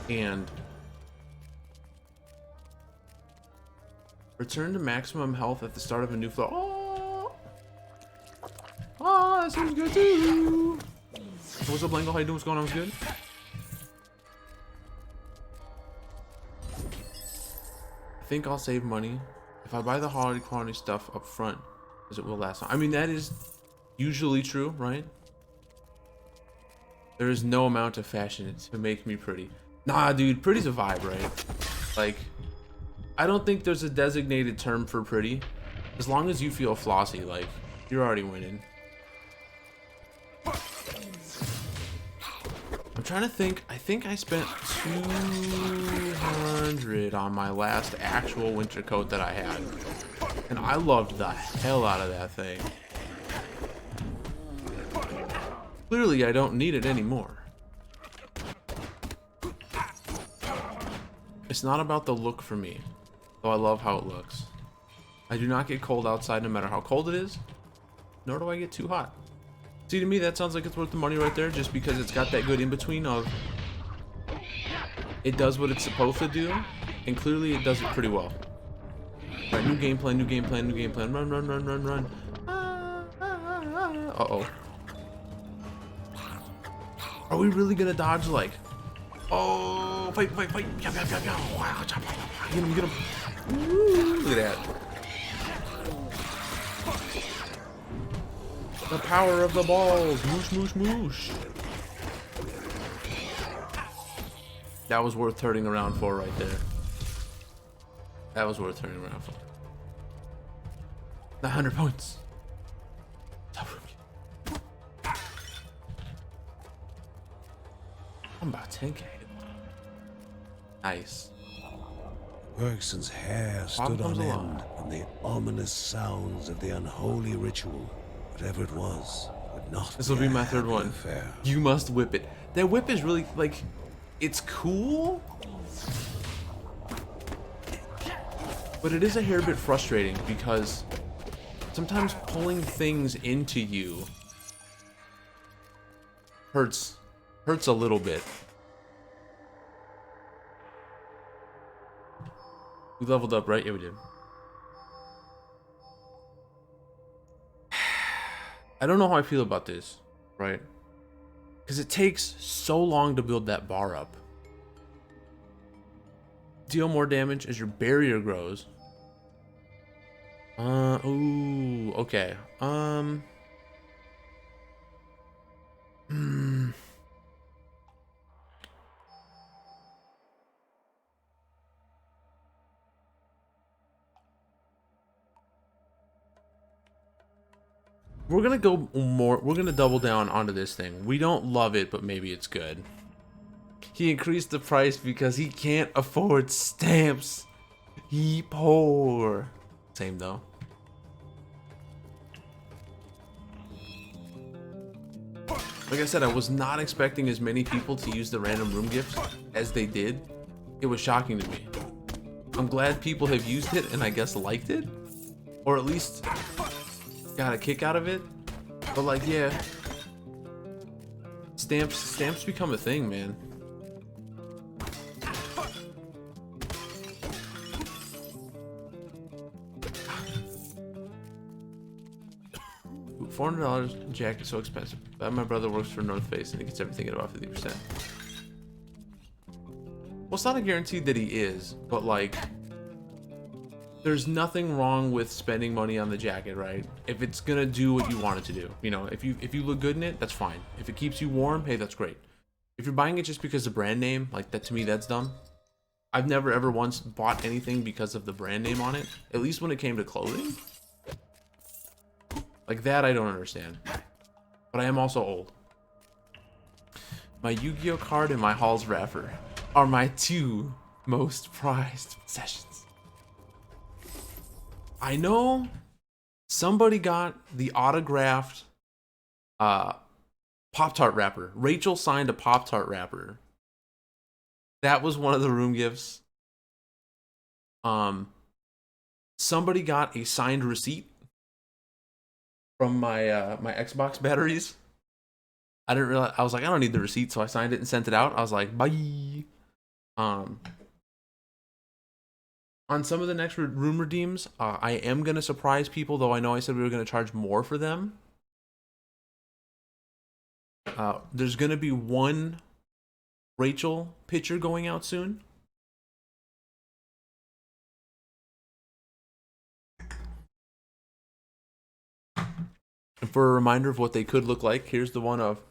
And return to maximum health at the start of a new floor. Oh, that seems good too. What's up, Lango? How you doing? What's going on? What's good? I think I'll save money if I buy the holiday quantity stuff up front, because it will last long. I mean, that is usually true, right? There is no amount of fashion to make me pretty. Nah, dude, pretty's a vibe, right? Like, I don't think there's a designated term for pretty. As long as you feel flossy, like, you're already winning. I'm trying to think. I think I spent 200 on my last actual winter coat that I had. And I loved the hell out of that thing. Clearly, I don't need it anymore. It's not about the look for me, though I love how it looks. I do not get cold outside no matter how cold it is, nor do I get too hot. See, to me, that sounds like it's worth the money right there, just because it's got that good in-between of it does what it's supposed to do, and clearly it does it pretty well. Right, new game plan, new game plan, new game plan. Run, run, run, run, run. Uh-oh. Are we really gonna dodge, like... Oh, fight, fight, fight. Get him, get him. Woo, look at that. The power of the balls. Moosh, moosh, moosh. That was worth turning around for right there. That was worth turning around for. 100 points. I'm about 10k. Nice. Bergson's hair stood on end, and the ominous sounds of the unholy ritual, whatever it was, would not. This will be my third one. Affair. You must whip it. That whip is really, like, it's cool, but it is a hair bit frustrating because sometimes pulling things into you hurts a little bit. We leveled up, right? Yeah, we did. I don't know how I feel about this, right? Because it takes so long to build that bar up. Deal more damage as your barrier grows. Ooh, okay. We're gonna go more. We're gonna double down onto this thing. We don't love it, but maybe it's good. He increased the price because he can't afford stamps. He poor. Same though. Like I said, I was not expecting as many people to use the random room gifts as they did. It was shocking to me. I'm glad people have used it and I guess liked it, or at least got a kick out of it. But like, yeah, stamps become a thing, man. $400 jacket, so expensive. But my brother works for North Face and he gets everything at about 50%. Well, it's not a guarantee that he is, but like, there's nothing wrong with spending money on the jacket, right? If it's gonna do what you want it to do, you know, if you look good in it, that's fine. If it keeps you warm, hey, that's great. If you're buying it just because of the brand name, like that, to me, that's dumb. I've never ever once bought anything because of the brand name on it, at least when it came to clothing. Like that, I don't understand. But I am also old. My Yu-Gi-Oh card and my Hall's wrapper are my two most prized possessions. I know somebody got the autographed Pop-Tart wrapper. Rachel signed a Pop-Tart wrapper. That was one of the room gifts. Somebody got a signed receipt from my my Xbox batteries. I didn't realize. I was like, I don't need the receipt, so I signed it and sent it out. I was like, bye. On some of the next room redeems, I am gonna surprise people, though I know I said we were gonna charge more for them. There's gonna be one Rachel picture going out soon. And for a reminder of what they could look like, here's the one of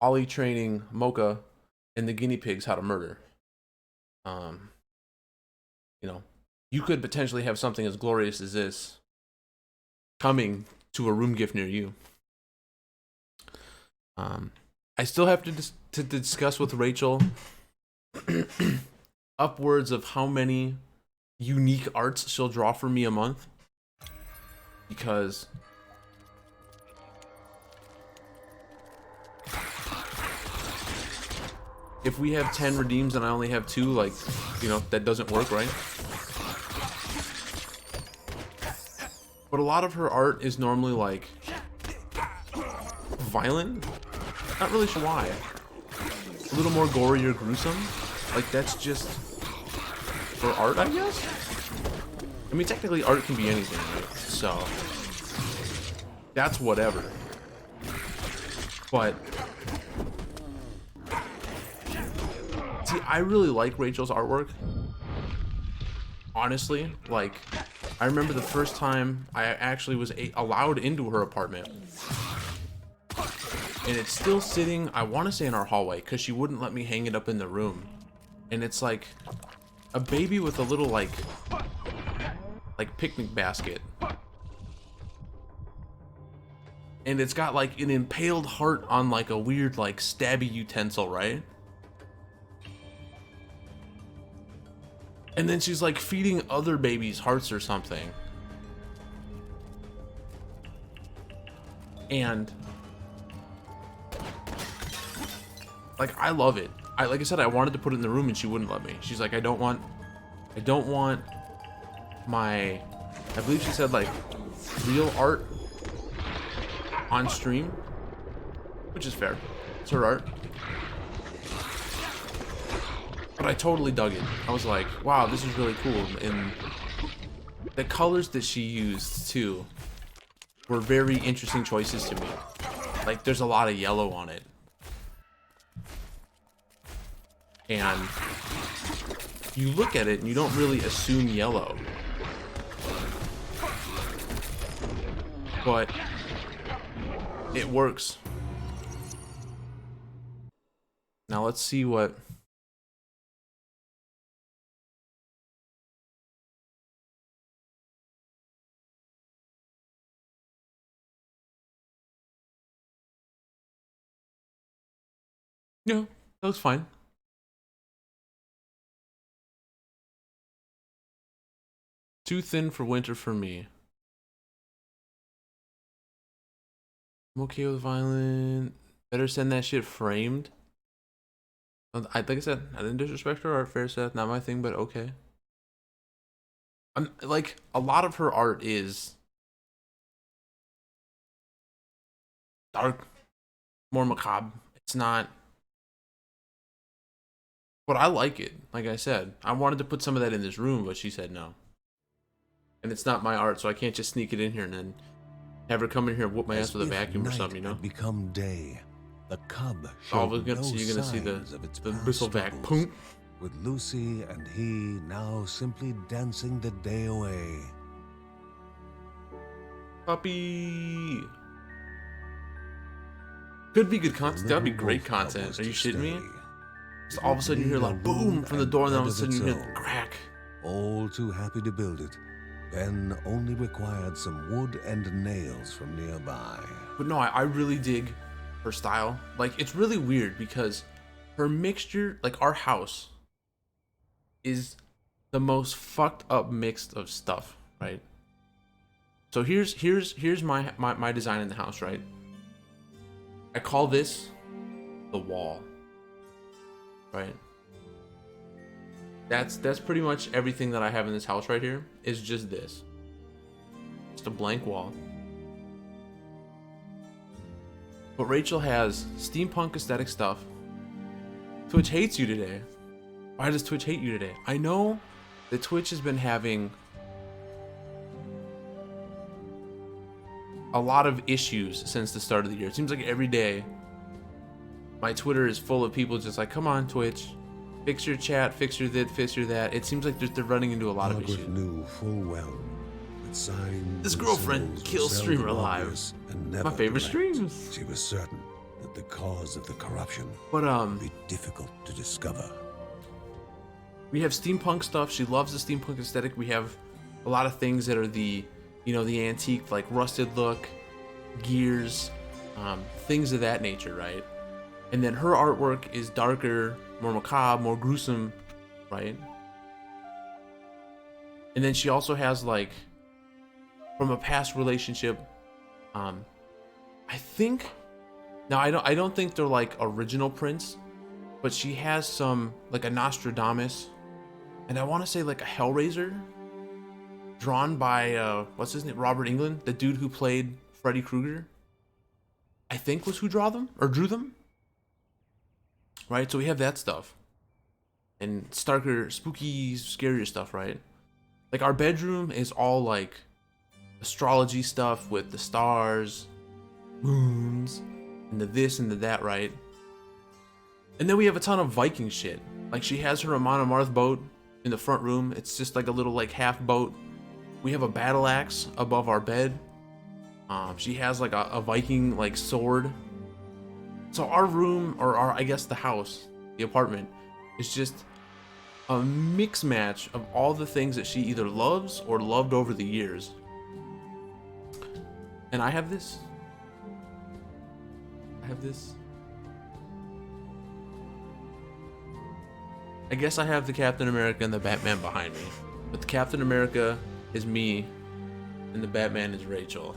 Ollie training Mocha and the guinea pigs how to murder. You know, you could potentially have something as glorious as this coming to a room gift near you. I still have to discuss with Rachel upwards of how many unique arts she'll draw for me a month, because if we have 10 redeems and I only have 2, like, you know, that doesn't work, right? But a lot of her art is normally like violent. Not really sure why. A little more gory or gruesome. Like, that's just for art, I guess? I mean, technically art can be anything, right? So that's whatever. But see, I really like Rachel's artwork. Honestly, like, I remember the first time I actually was allowed into her apartment. And it's still sitting, I want to say, in our hallway, because she wouldn't let me hang it up in the room. And it's like a baby with a little, like picnic basket. And it's got, like, an impaled heart on, like, a weird, like, stabby utensil, right? And then she's, like, feeding other babies hearts or something. And like, I love it. Like I said, I wanted to put it in the room and she wouldn't let me. She's like, I don't want my, I believe she said, like, real art on stream, which is fair. It's her art. But I totally dug it. I was like, wow, this is really cool. And the colors that she used too were very interesting choices to me. Like, there's a lot of yellow on it. And you look at it and you don't really assume yellow. But it works. Now let's see what... Yeah, that looks fine. Too thin for winter for me. I'm okay with violent. Better send that shit framed. Like I said, I didn't disrespect her art. Fair set, not my thing, but okay. Like, a lot of her art is dark, more macabre. It's not. But I like it. Like I said, I wanted to put some of that in this room, but she said no. And it's not my art, so I can't just sneak it in here and then have her come in here and whoop my ass with a vacuum or something, you know? Become day. The cub All showed we're no you're gonna see signs of its the past bristle vac. struggles, Boom. with Lucy and he now simply dancing the day away. Puppy. Could be good content. That'd be great content. Are you shitting me? Just all of a sudden you hear like boom from the door, and then all of a sudden you hear the crack. All too happy to build it, Ben only required some wood and nails from nearby. But no, I really dig her style. Like, it's really weird because her mixture, like, our house is the most fucked up mix of stuff, right? So here's my design in the house, right? I call this the wall, right? That's pretty much everything that I have in this house right here is just this. Just a blank wall. But Rachel has steampunk aesthetic stuff. Twitch hates you today. Why does Twitch hate you today? I know that Twitch has been having a lot of issues since the start of the year. It seems like every day my Twitter is full of people just like, come on, Twitch, fix your chat, fix your this, fix your that. It seems like they're running into a lot of issues. Knew full well that signs This and girlfriend symbols were kills streamer seldom alive. obvious and never My favorite direct. streams. She was certain that the cause of the corruption But would be difficult to discover. we have steampunk stuff. She loves the steampunk aesthetic. We have a lot of things that are the, you know, the antique, like rusted look, gears, things of that nature, right? And then her artwork is darker, more macabre, more gruesome, right? And then she also has, like, from a past relationship, I think, now I don't think they're like original prints, but she has some, like a Nostradamus, and I want to say like a Hellraiser, drawn by what's his name, Robert Englund, the dude who played Freddy Krueger, I think was who drew them, right? So we have that stuff, and starker, spooky, scarier stuff, right? Like our bedroom is all like astrology stuff with the stars, moons, and the this and the that, right? And then we have a ton of Viking shit. Like she has her Amon Amarth boat in the front room. It's just like a little like half boat. We have a battle axe above our bed. She has like a Viking like sword. So our room, or our, I guess the house, the apartment, is just a mix match of all the things that she either loves or loved over the years. And I have this. I guess I have the Captain America and the Batman behind me. But the Captain America is me, and the Batman is Rachel.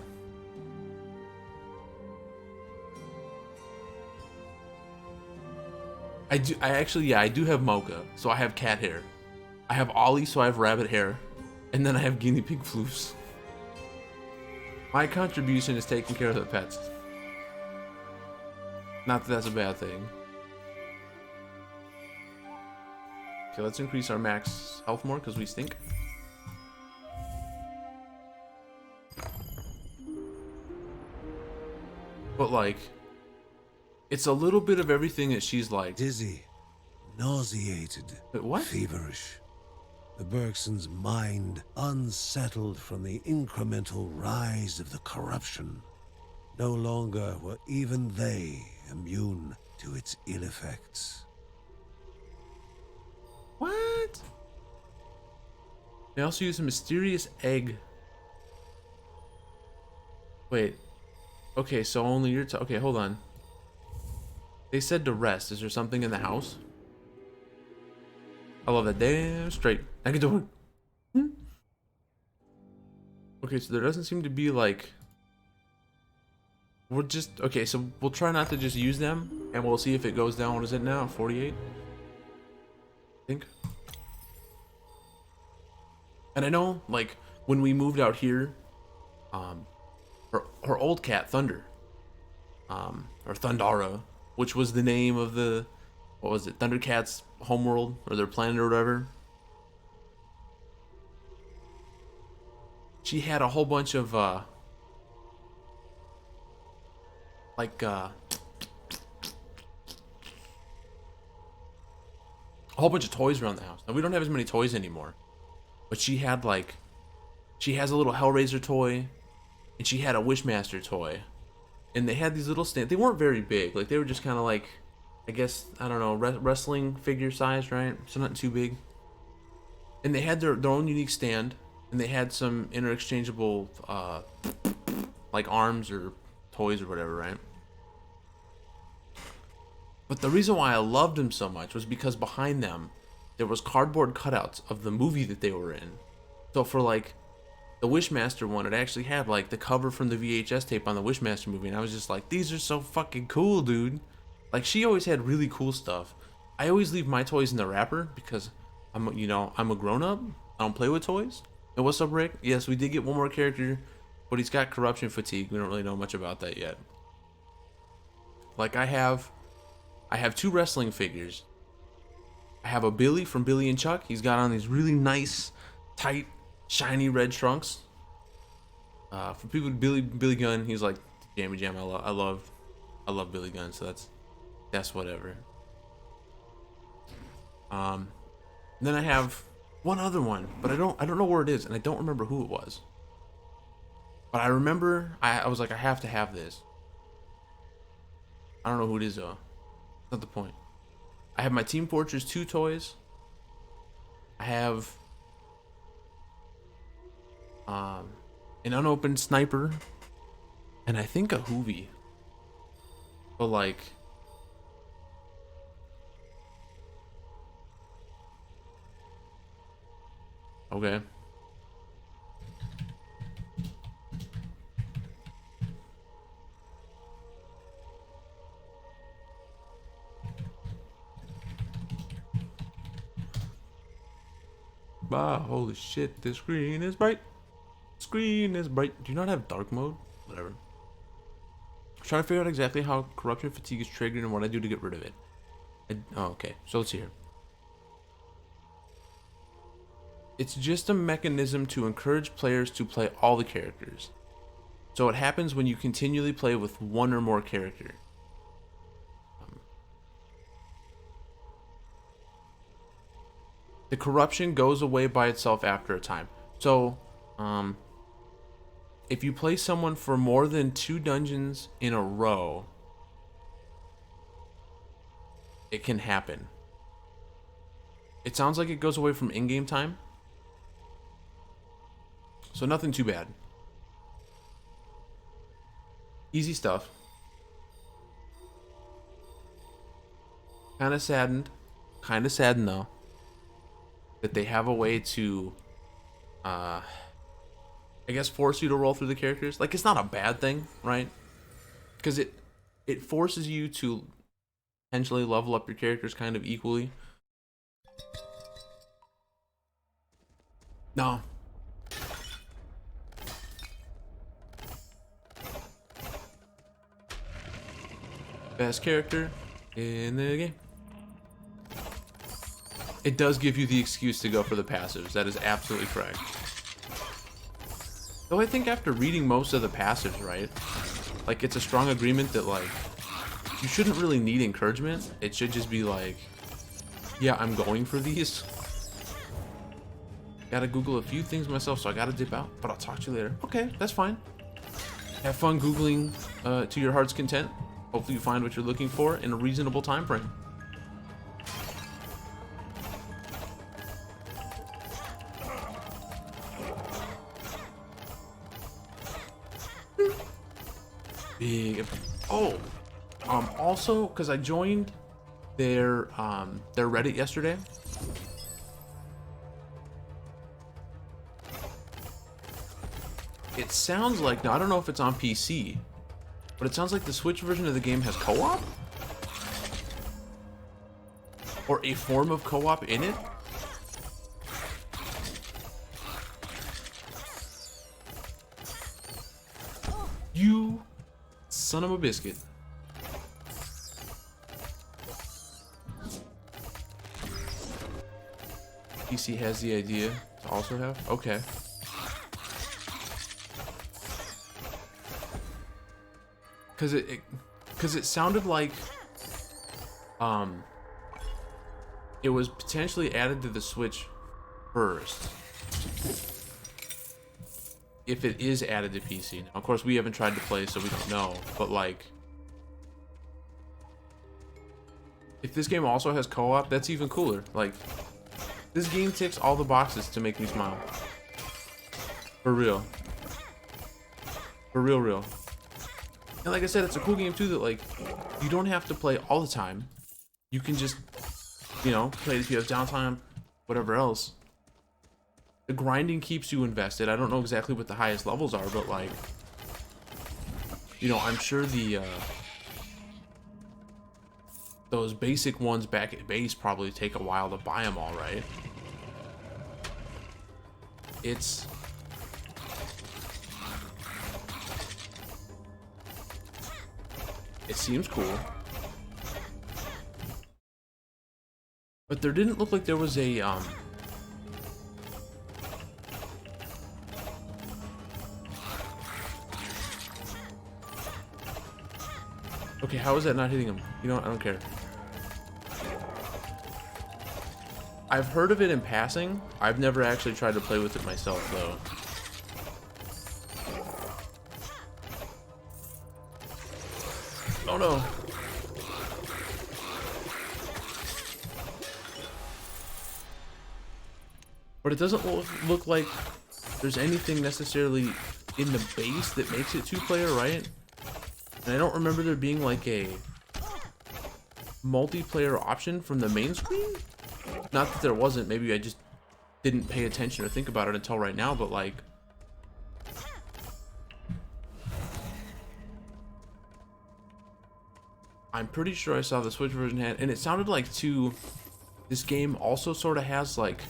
I do have mocha, so I have cat hair. I have Ollie, so I have rabbit hair. And then I have guinea pig floofs. My contribution is taking care of the pets. Not that that's a bad thing. Okay, let's increase our max health more because we stink. But like, it's a little bit of everything that she's like. Dizzy, nauseated, Wait, what? feverish. The Bergsons' mind unsettled from the incremental rise of the corruption. No longer were even they immune to its ill effects. What? They also use a mysterious egg. Wait. Okay, so only you're okay, hold on. They said to rest. Is there something in the house? I love that. Damn straight. I can do it. Okay, so there doesn't seem to be like... We're just... Okay, so we'll try not to just use them. And we'll see if it goes down. What is it now? 48? I think. And I know, like, when we moved out here, her old cat, Thunder, or Thundara, which was the name of the, what was it, Thundercats' homeworld, or their planet or whatever. She had a whole bunch of, a whole bunch of toys around the house. Now, we don't have as many toys anymore. But she had, like, she has a little Hellraiser toy, and she had a Wishmaster toy. And they had these little stands. They weren't very big. Like, they were just kind of like, I guess, I don't know, wrestling figure size, right? So not too big. And they had their own unique stand. And they had some interchangeable, like, arms or toys or whatever, right? But the reason why I loved them so much was because behind them, there was cardboard cutouts of the movie that they were in. So for, like, the Wishmaster one, it actually had, like, the cover from the VHS tape on the Wishmaster movie. And I was just like, these are so fucking cool, dude. Like, she always had really cool stuff. I always leave my toys in the wrapper because I'm a grown-up. I don't play with toys. And what's up, Rick? Yes, we did get one more character, but he's got corruption fatigue. We don't really know much about that yet. Like I have 2 wrestling figures. I have a Billy from Billy and Chuck. He's got on these really nice, tight, shiny red trunks. For people, Billy Gunn, he's like Jammy Jam. I love Billy Gunn, so that's whatever. Then I have one other one, but I don't know where it is, and I don't remember who it was. But I remember I was like, I have to have this. I don't know who it is though. That's not the point. I have my Team Fortress 2 toys. I have an unopened sniper, and I think a Hoovie. But like, okay. Ah, holy shit, the screen is bright. Screen is bright. Do you not have dark mode? Whatever. I'm trying to figure out exactly how corruption fatigue is triggered and what I do to get rid of it. Oh, okay. So let's see here. It's just a mechanism to encourage players to play all the characters. So it happens when you continually play with one or more characters. The corruption goes away by itself after a time. So, if you play someone for more than 2 dungeons in a row, it can happen. It sounds like it goes away from in-game time. So nothing too bad. Easy stuff. Kind of saddened though, that they have a way to, I guess, force you to roll through the characters. Like, it's not a bad thing, right? Because it forces you to potentially level up your characters kind of equally. No. Best character in the game. It does give you the excuse to go for the passives. That is absolutely correct. Though I think after reading most of the passives, right? Like, it's a strong agreement that, like, you shouldn't really need encouragement. It should just be like, yeah, I'm going for these. Gotta Google a few things myself, so I gotta dip out. But I'll talk to you later. Okay, that's fine. Have fun Googling to your heart's content. Hopefully you find what you're looking for in a reasonable time frame. Big. Oh, also, because I joined their Reddit yesterday. It sounds like, now I don't know if it's on PC, but it sounds like the Switch version of the game has co-op? Or a form of co-op in it? You son of a biscuit. PC has the idea to also have? Okay. Cause it sounded like it was potentially added to the Switch first. If it is added to PC. Now, of course, we haven't tried to play, so we don't know. But like, if this game also has co-op, that's even cooler. Like, this game ticks all the boxes to make me smile. For real. For real. And like I said, it's a cool game too that, like, you don't have to play all the time. You can just, you know, play it if you have downtime, whatever else. The grinding keeps you invested. I don't know exactly what the highest levels are, but like, you know, I'm sure the those basic ones back at base probably take a while to buy them all, right? It's It seems cool. But there didn't look like there was a okay, how is that not hitting him? You know what? I don't care. I've heard of it in passing. I've never actually tried to play with it myself, though. Oh no. But it doesn't look like there's anything necessarily in the base that makes it 2-player, right? And I don't remember there being like a multiplayer option from the main screen. Not that there wasn't, maybe I just didn't pay attention or think about it until right now, but like, I'm pretty sure I saw the Switch version had, and it sounded like too, this game also sort of has like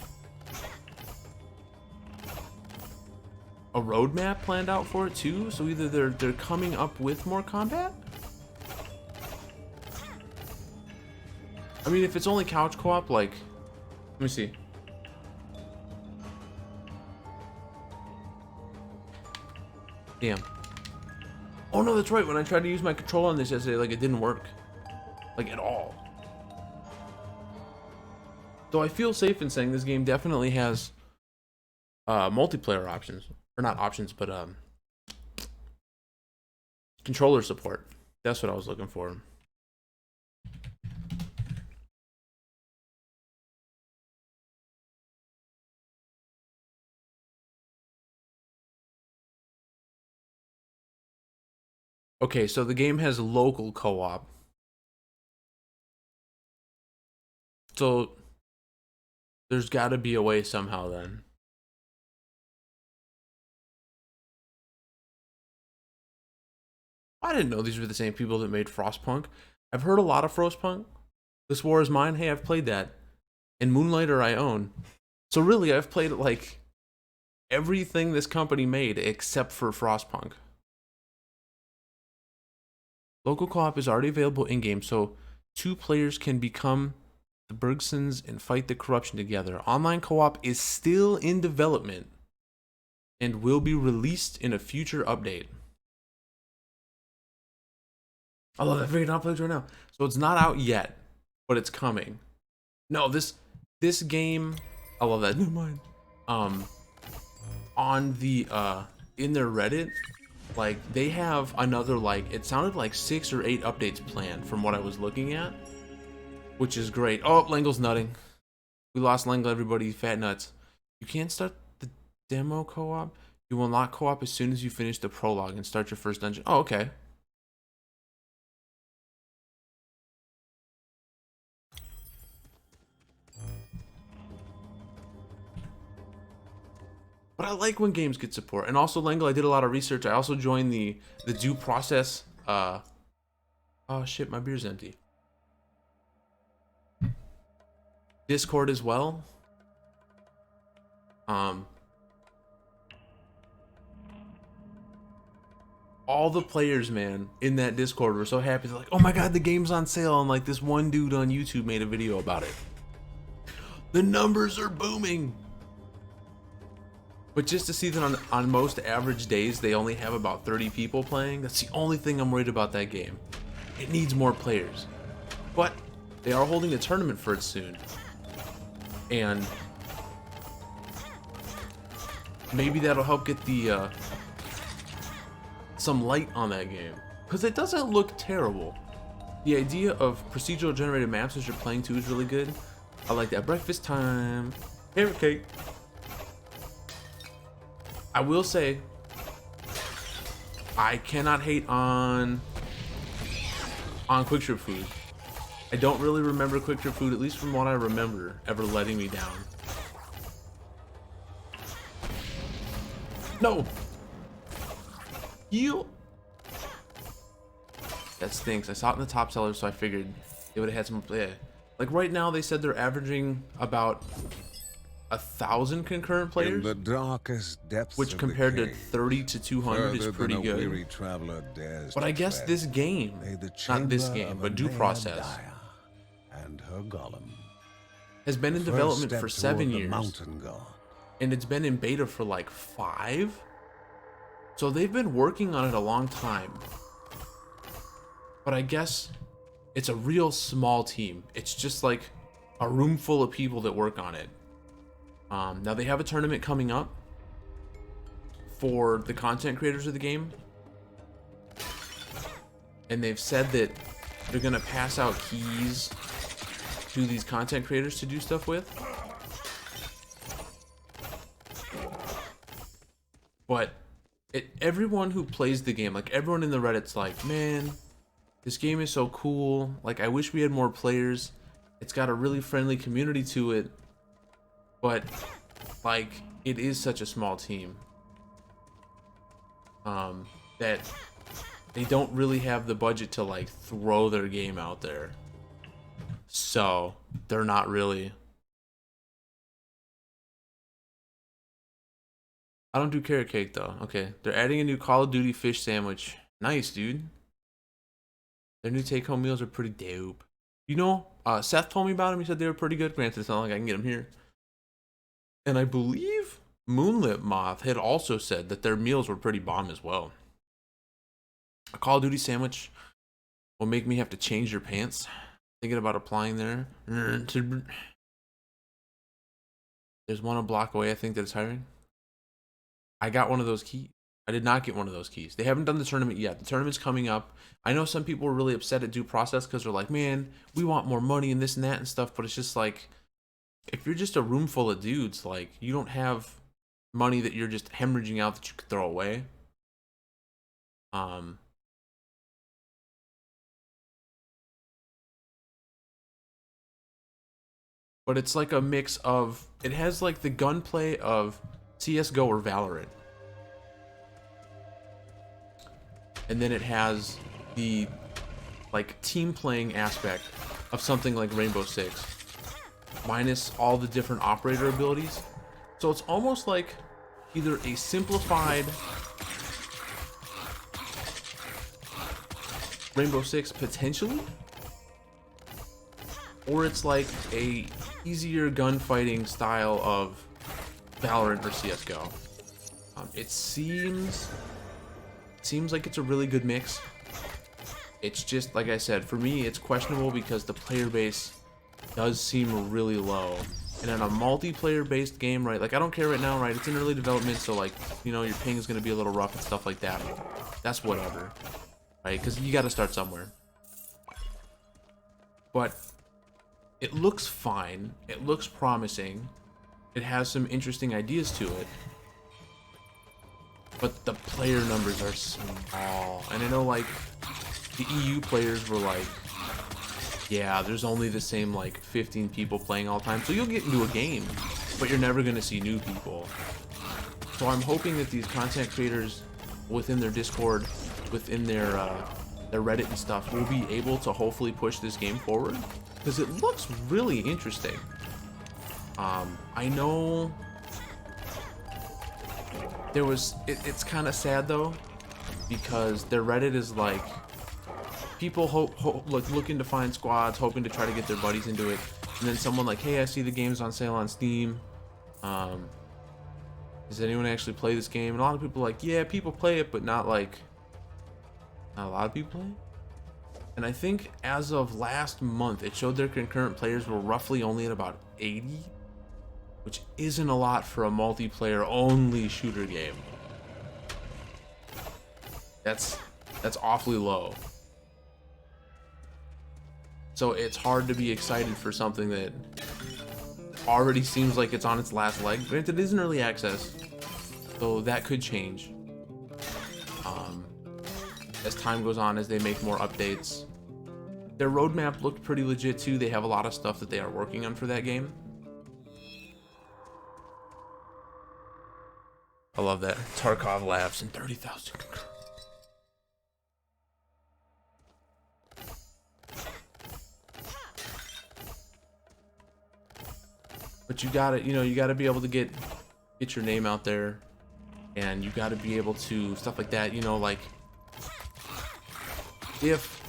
a roadmap planned out for it too. So either they're coming up with more combat. I mean, if it's only couch co-op, like, let me see. Damn. Oh no, that's right. When I tried to use my controller on this yesterday, like, it didn't work, like, at all. Though I feel safe in saying this game definitely has multiplayer options, or not options, but controller support. That's what I was looking for. Okay, so the game has local co-op. So there's got to be a way somehow then. I didn't know these were the same people that made Frostpunk. I've heard a lot of Frostpunk. This War Is Mine, hey, I've played that. And Moonlighter I own. So really, I've played like everything this company made except for Frostpunk. Local co-op is already available in-game, so 2 players can become the Bergsons and fight the corruption together. Online co-op is still in development and will be released in a future update. I love that freaking outplays right now. So it's not out yet, but it's coming. No, this game, I love that. Never mind. On the in their Reddit, like, they have another, like, it sounded like 6 or 8 updates planned from what I was looking at, which is great. Oh, Langle's nutting. We lost Langle, everybody. Fat nuts. You can't start the demo co-op. You will not co-op as soon as you finish the prologue and start your first dungeon. Oh, okay. But I like when games get support. And also, Langle, I did a lot of research. I also joined the due process. Oh shit, my beer's empty. Discord as well. All the players, man, in that Discord were so happy. They're like, oh my god, the game's on sale. And like, this one dude on YouTube made a video about it. The numbers are booming. But just to see that on most average days, they only have about 30 people playing, that's the only thing I'm worried about that game. It needs more players. But they are holding a tournament for it soon. And maybe that'll help get the some light on that game. Because it doesn't look terrible. The idea of procedural generated maps as you're playing too is really good. I like that. Breakfast time. Carrot cake. I will say, I cannot hate on Quick Trip Food. I don't really remember Quick Trip Food, at least from what I remember, ever letting me down. No! You! That stinks. I saw it in the top seller, so I figured they would have had some. Yeah. Like right now, they said they're averaging about 1,000 concurrent In players, the darkest depths which of compared the to cave, 30 to 200 is further pretty than a good. weary traveler dares But to I guess tread, this game, lay the not this chamber game, of but Due Anea Process, Daya and her golem. has been The in first development step for toward 7 the years, mountain god. and it's been in beta for like 5. So they've been working on it a long time. But I guess it's a real small team. It's just like a room full of people that work on it. Now they have a tournament coming up for the content creators of the game, and they've said that they're gonna pass out keys to these content creators to do stuff with. But everyone who plays the game, like everyone in the Reddit's like, man, this game is so cool. Like, I wish we had more players. It's got a really friendly community to it. But, like, it is such a small team. That they don't really have the budget to, like, throw their game out there. So, they're not really. I don't do carrot cake, though. Okay, they're adding a new Call of Duty fish sandwich. Nice, dude. Their new take-home meals are pretty dope. You know, Seth told me about them. He said they were pretty good. Granted, it's not like I can get them here. And I believe Moonlit Moth had also said that their meals were pretty bomb as well. A Call of Duty sandwich will make me have to change your pants. Thinking about applying there. There's one a block away, I think, that is hiring. I got one of those keys. I did not get one of those keys. They haven't done the tournament yet. The tournament's coming up. I know some people were really upset at Due Process because they're like, man, we want more money and this and that and stuff. But it's just like, if you're just a room full of dudes, like, you don't have money that you're just hemorrhaging out that you could throw away. But it's like a mix of, it has like the gunplay of CSGO or Valorant. And then it has the like team playing aspect of something like Rainbow Six, minus all the different operator abilities. So it's almost like either a simplified Rainbow Six potentially, or it's like a easier gunfighting style of Valorant or CSGO. It seems like it's a really good mix. It's just, like I said, for me, it's questionable because the player base does seem really low. And in a multiplayer based game, right, like I don't care right now, right, it's in early development, so like, you know, your ping is going to be a little rough and stuff like that. That's whatever, right, because you got to start somewhere. But it looks fine. It looks promising. It has some interesting ideas to it. But the player numbers are small. And I know, like, the EU players were like, yeah, there's only the same, like, 15 people playing all the time. So you'll get into a game, but you're never going to see new people. So I'm hoping that these content creators within their Discord, within their Reddit and stuff, will be able to hopefully push this game forward. Because it looks really interesting. I know there was, it's kind of sad though, because their Reddit is like, people looking to find squads, hoping to try to get their buddies into it, and then someone like, hey, I see the game's on sale on Steam. Does anyone actually play this game? And a lot of people are like, yeah, people play it, but not a lot of people play it. And I think as of last month, it showed their concurrent players were roughly only at about 80, which isn't a lot for a multiplayer only shooter game. That's awfully low. So it's hard to be excited for something that already seems like it's on its last leg. Granted, it isn't early access, so that could change. As time goes on, as they make more updates. Their roadmap looked pretty legit too. They have a lot of stuff that they are working on for that game. I love that. Tarkov laughs and 30,000. But you gotta, you gotta be able to get your name out there, and you gotta be able to stuff like that. Like if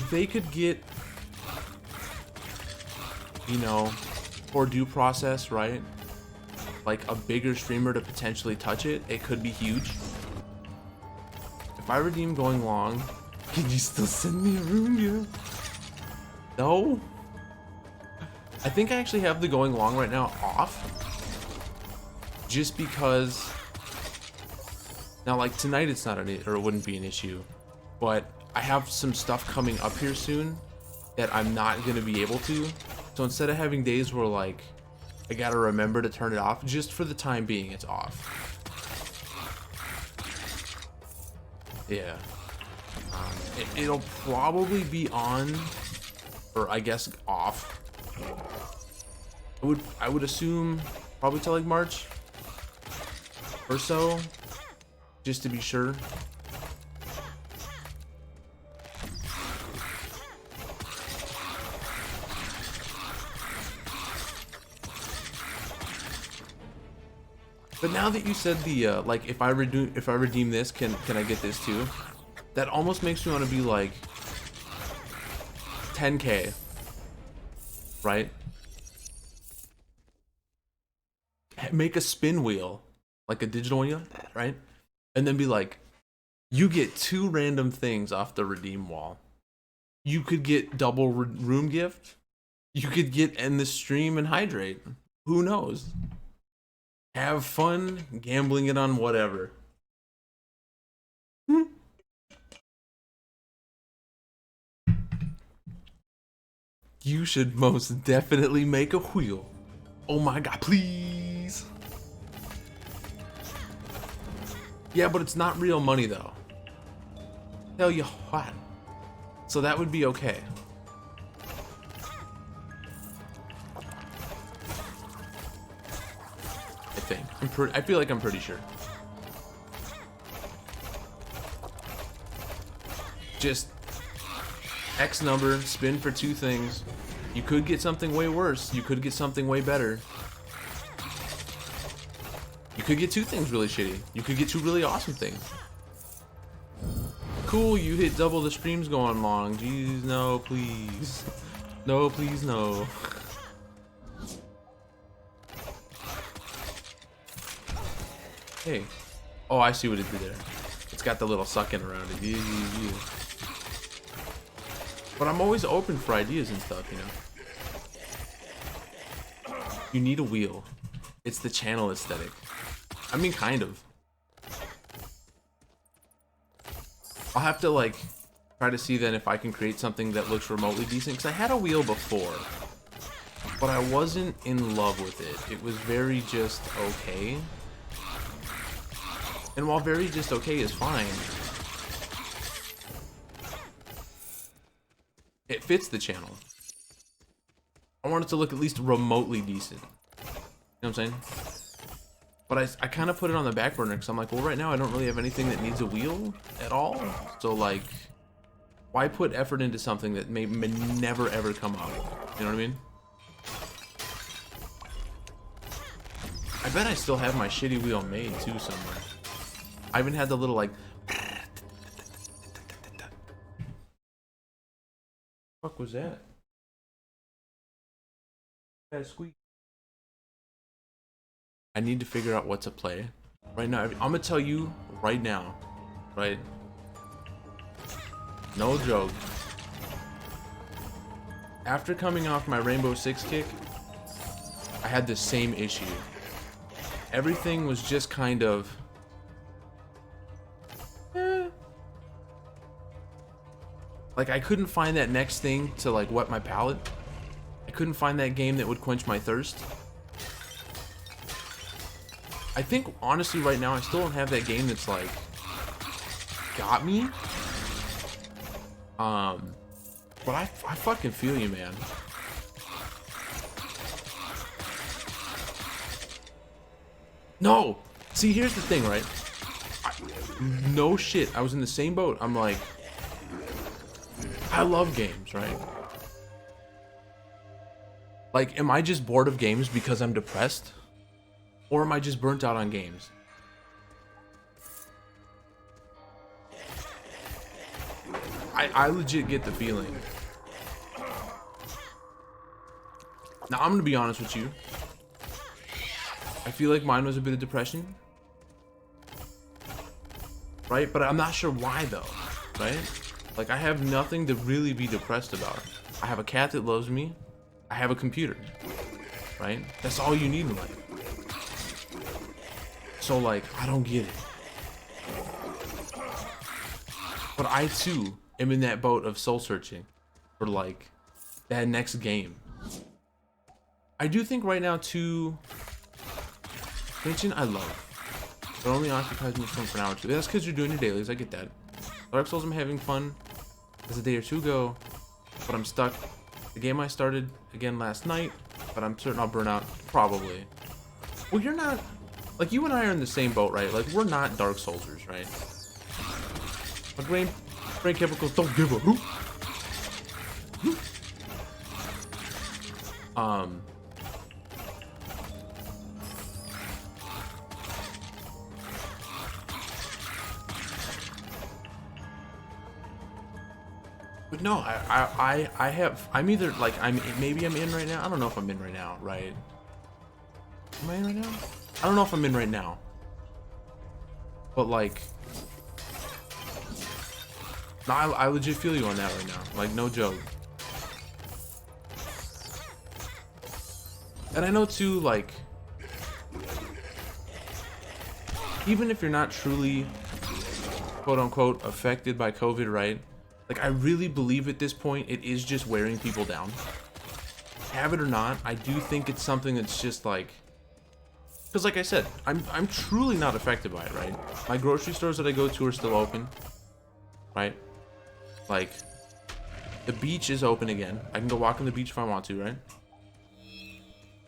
they could get, for due process, right? Like a bigger streamer to potentially touch it, it could be huge. If I redeem going long, can you still send me a room? Yeah. No? I think I actually have the going long right now off. Just because, now like tonight it's not or it wouldn't be an issue, but I have some stuff coming up here soon that I'm not gonna be able to. So instead of having days where like I gotta remember to turn it off, just for the time being, it's off. Yeah. It'll probably be on, or I guess off. I would assume probably till like March or so, just to be sure. But now that you said the like if I redeem this, can I get this too? That almost makes me want to be like 10K, right? Make a spin wheel, like a digital one, right? And then be like, you get 2 random things off the redeem wall. You could get double room gift. You could get end the stream and hydrate. Who knows? Have fun gambling it on whatever. You should most definitely make a wheel. Oh my god, please. Yeah, but it's not real money though. Tell you what. So that would be okay. I feel like I'm pretty sure. Just X number, spin for 2 things. You could get something way worse. You could get something way better. You could get 2 things really shitty. You could get 2 really awesome things. Cool, you hit double the streams going long. Jeez, no, please. No, please, no. Hey. Oh, I see what it did there. It's got the little sucking around it. Yeah. But I'm always open for ideas and stuff, You need a wheel. It's the channel aesthetic. I mean, kind of. I'll have to, like, try to see then if I can create something that looks remotely decent. Because I had a wheel before. But I wasn't in love with it. It was very just okay. And while very just okay is fine, it fits the channel. I want it to look at least remotely decent. You know what I'm saying? But I kind of put it on the back burner because I'm like, well, right now I don't really have anything that needs a wheel at all. So, like, why put effort into something that may never ever come out? You know what I mean? I bet I still have my shitty wheel made too somewhere. I even had the little like. What the fuck was that? That squeak. I need to figure out what to play right now. I'm gonna tell you right now, right? No joke. After coming off my Rainbow Six kick, I had the same issue. Everything was just kind of. Like, I couldn't find that next thing to, like, wet my palate. I couldn't find that game that would quench my thirst. I think, honestly, right now, I still don't have that game that's, like, got me. But I fucking feel you, man. No! See, here's the thing, right? No shit. I was in the same boat. I'm like, I love games, right? Like, am I just bored of games because I'm depressed? Or am I just burnt out on games? I legit get the feeling. Now, I'm gonna be honest with you. I feel like mine was a bit of depression. Right? But I'm not sure why though. Right? Like, I have nothing to really be depressed about. I have a cat that loves me. I have a computer. Right? That's all you need in life. So, like, I don't get it. But I too am in that boat of soul searching for, like, that next game. I do think right now too, Genshin I love. It only occupies me for an hour or two. That's because you're doing your dailies, I get that. Dark Souls I'm having fun as a day or two ago, but I'm stuck. The game I started again last night, but I'm certain I'll burn out, probably. Well, you're not, like, you and I are in the same boat, right? Like, we're not Dark Soulsers, right? But brain chemicals don't give a hoot. But no, I'm either, like, maybe I'm in right now. I don't know if I'm in right now, right? Am I in right now? I don't know if I'm in right now. But, like, no, I legit feel you on that right now. Like, no joke. And I know too, like, even if you're not truly, quote unquote, affected by COVID, right? Like, I really believe at this point it is just wearing people down. Have it or not, I do think it's something that's just like, because like I said, I'm truly not affected by it, right? My grocery stores that I go to are still open, right? Like, the beach is open again. I can go walk on the beach if I want to, right?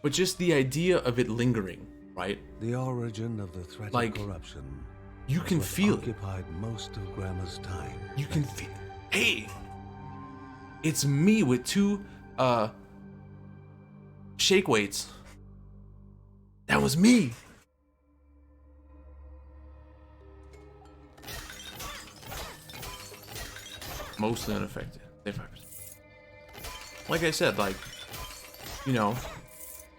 But just the idea of it lingering, right? The origin of the threat Like, of corruption. You can feel it. Occupied most of Grandma's time. You can feel. Hey, it's me with two shake weights. That was me. Mostly unaffected. 5%. Like I said, like, you know,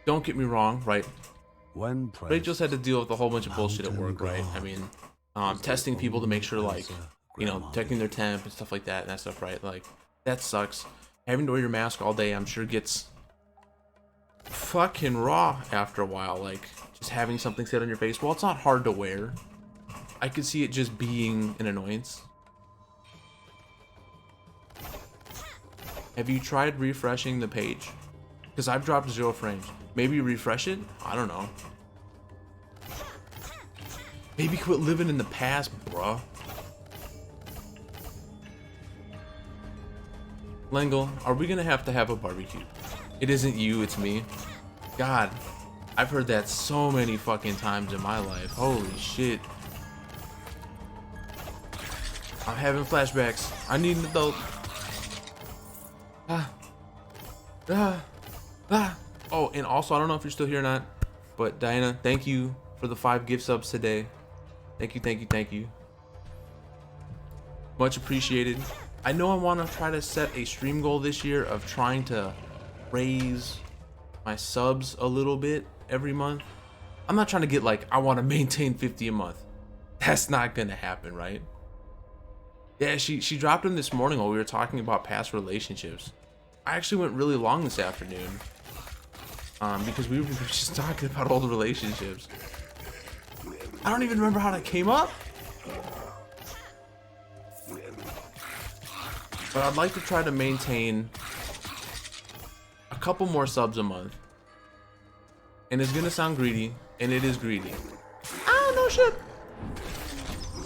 don't get me wrong, right? When Rachel's had to deal with a whole bunch of bullshit at work, right? I mean, testing people to make sure, like, you know, checking their temp and stuff like that, and that stuff, right? Like, that sucks. Having to wear your mask all day, I'm sure gets fucking raw after a while. Like, just having something sit on your face. Well, it's not hard to wear. I could see it just being an annoyance. Have you tried refreshing the page? Because I've dropped 0 frames. Maybe refresh it? I don't know. Maybe quit living in the past, bruh. Lengle, are we gonna have to have a barbecue? It isn't you, it's me. God, I've heard that so many fucking times in my life. Holy shit. I'm having flashbacks. I need an adult. Oh, and also, I don't know if you're still here or not, but Diana, thank you for the 5 gift subs today. Thank you, thank you, thank you. Much appreciated. I know I want to try to set a stream goal this year of trying to raise my subs a little bit every month. I'm not trying to get, like, I want to maintain 50 a month. That's not gonna happen, right? Yeah, she dropped them this morning while we were talking about past relationships. I actually went really long this afternoon because we were just talking about old relationships. I don't even remember how that came up. But I'd like to try to maintain a couple more subs a month. And it's gonna sound greedy, and it is greedy. Ah, no shit.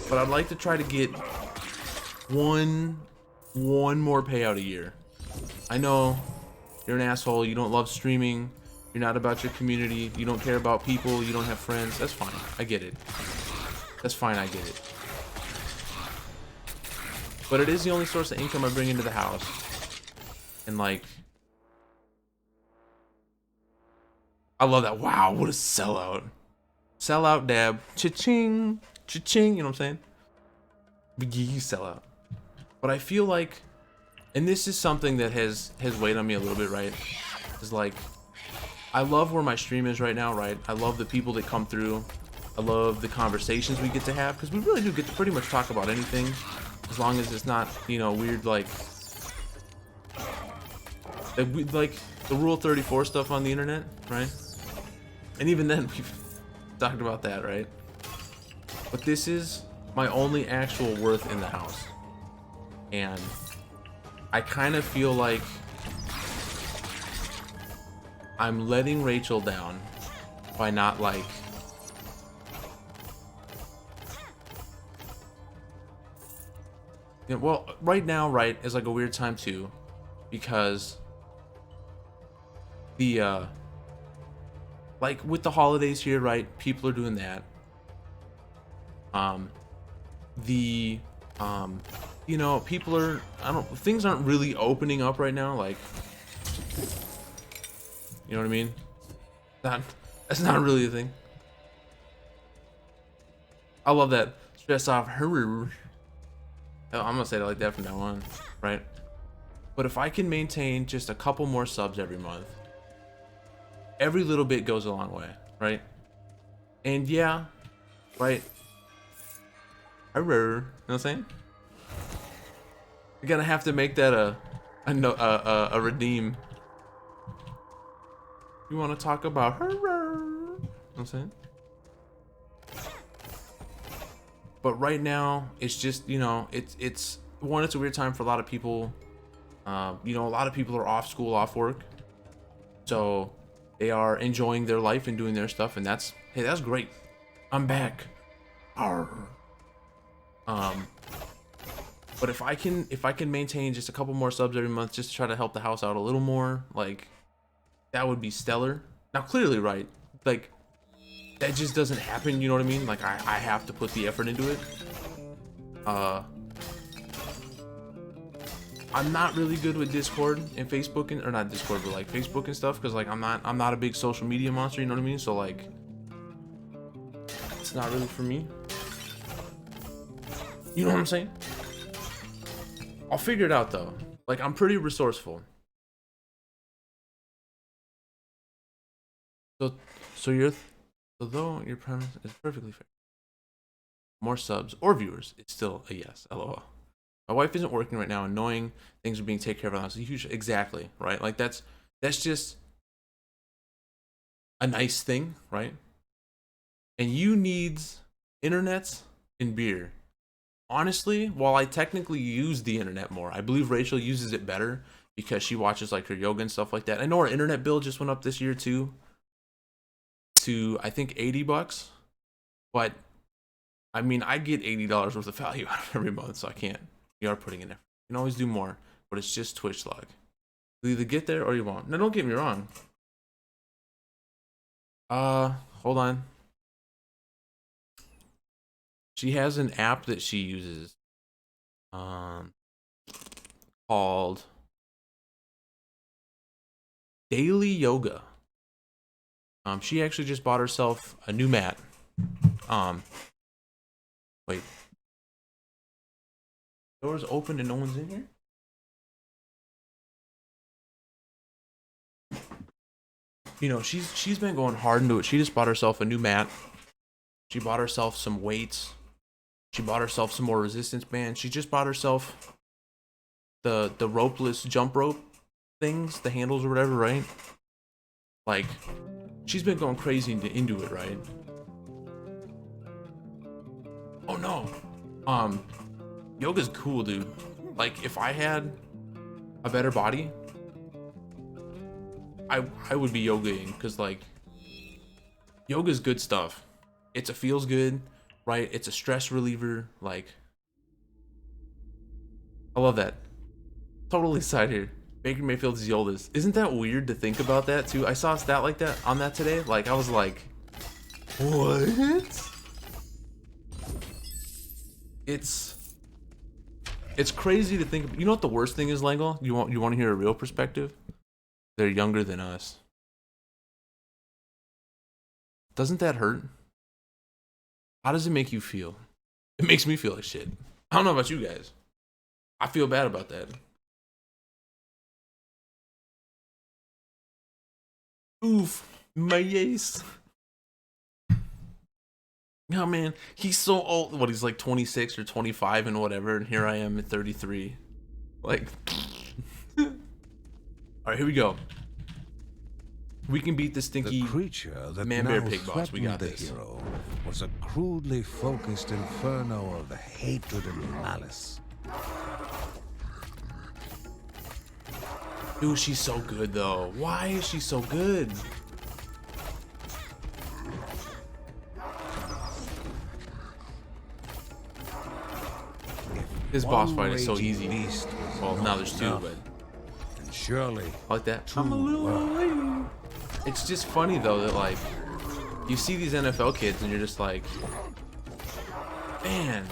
But I'd like to try to get one more payout a year. I know you're an asshole, you don't love streaming, you're not about your community, you don't care about people, you don't have friends. That's fine, I get it. That's fine, I get it. but it is the only source of income I bring into the house. And like, I love that. Wow, what a sellout. Sellout dab. Cha-ching. Cha-ching. You know what I'm saying? You sell out. But I feel like, and this is something that has weighed on me a little bit, right? Is like, I love where my stream is right now, right? I love the people that come through. I love the conversations we get to have, because we really do get to pretty much talk about anything, as long as it's not, you know, weird like the Rule 34 stuff on the internet, right? And even then, we've talked about that, right? But this is my only actual worth in the house. And I kind of feel like I'm letting Rachel down by not like... Yeah, well, right now, right, is like a weird time too, because the like with the holidays here, right, people are doing that. You know, people are, things aren't really opening up right now, like, you know what I mean? That's not really a thing. I love that. Stress off her. I'm gonna say it like that from now on, right? But if I can maintain just a couple more subs every month, every little bit goes a long way, right? And yeah, right? You know what I'm saying? You're gonna have to make that a redeem. You want to talk about her? You know what I'm saying? But right now, it's just, you know, it's a weird time for a lot of people. You know, a lot of people are off school, off work, so they are enjoying their life and doing their stuff, and that's, hey, that's great. I'm back. Arr. But if I can maintain just a couple more subs every month, just to try to help the house out a little more, like, that would be stellar. Now, clearly, right, like, that just doesn't happen, you know what I mean? Like, I have to put the effort into it. I'm not really good with Discord and Facebook, or not Discord, but like Facebook and stuff, because like I'm not a big social media monster, you know what I mean? So like, it's not really for me. You know what I'm saying? I'll figure it out though. Like, I'm pretty resourceful. Although your premise is perfectly fair, more subs or viewers, it's still a yes. LOL. My wife isn't working right now. Annoying things are being taken care of. That's a huge, exactly, right? Like that's just a nice thing, right? And you needs internets and beer. Honestly, while I technically use the internet more, I believe Rachel uses it better because she watches like her yoga and stuff like that. I know our internet bill just went up this year too, to I think $80, but I mean, I get $80 worth of value out of every month, so I can't. You are putting in effort. You can always do more, but it's just Twitch log. You either get there or you won't. Now, don't get me wrong. Hold on. She has an app that she uses, called Daily Yoga. She actually just bought herself a new mat. Wait. Doors open and no one's in here? You know, she's been going hard into it. She just bought herself a new mat. She bought herself some weights. She bought herself some more resistance bands. She just bought herself the ropeless jump rope things, the handles or whatever, right? Like, she's been going crazy into it, right? Oh no. Yoga's cool, dude. Like, if I had a better body, I would be yogaing, because like, yoga's good stuff. It feels good, right? It's a stress reliever. Like, I love that. Totally side here. Baker Mayfield's the oldest. Isn't that weird to think about that too? I saw a stat like that on that today. Like, I was like, what? It's It's crazy to think. You know what the worst thing is, Lego? You want to hear a real perspective? They're younger than us. Doesn't that hurt? How does it make you feel? It makes me feel like shit. I don't know about you guys. I feel bad about that. Oof, my ace. No, man, he's so old. What, he's like 26 or 25 and whatever, and here I am at 33. Like, all right, here we go. We can beat the stinky creature that man bear pig boss. We got the this. hero was a crudely focused inferno of hatred and malice. Dude, she's so good though. Why is she so good? This boss fight is so easy. Well, now there's two, but and surely I like that. I'm a little late. It's just funny though that like you see these NFL kids and you're just like, man.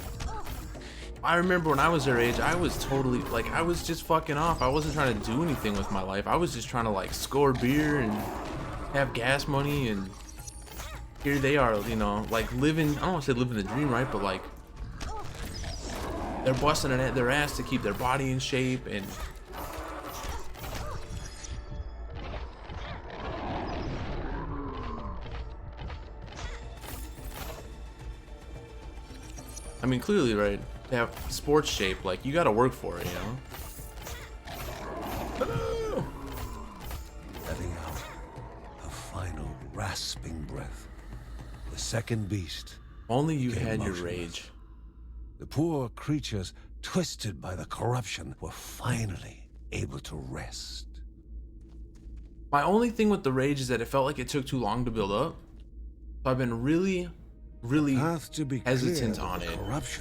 I remember when I was their age, I was totally like, I was just fucking off. I wasn't trying to do anything with my life. I was just trying to like score beer and have gas money, and here they are, you know, like living. I don't want to say living the dream, right? But like they're busting their ass to keep their body in shape and. I mean, clearly, right? To have sports shape, like, you gotta work for it, you know? letting out a final rasping breath, the second beast. Only you became had your motionless. rage. The poor creatures, twisted by the corruption, were finally able to rest. My only thing with the rage is that it felt like it took too long to build up. So I've been really hesitant on it.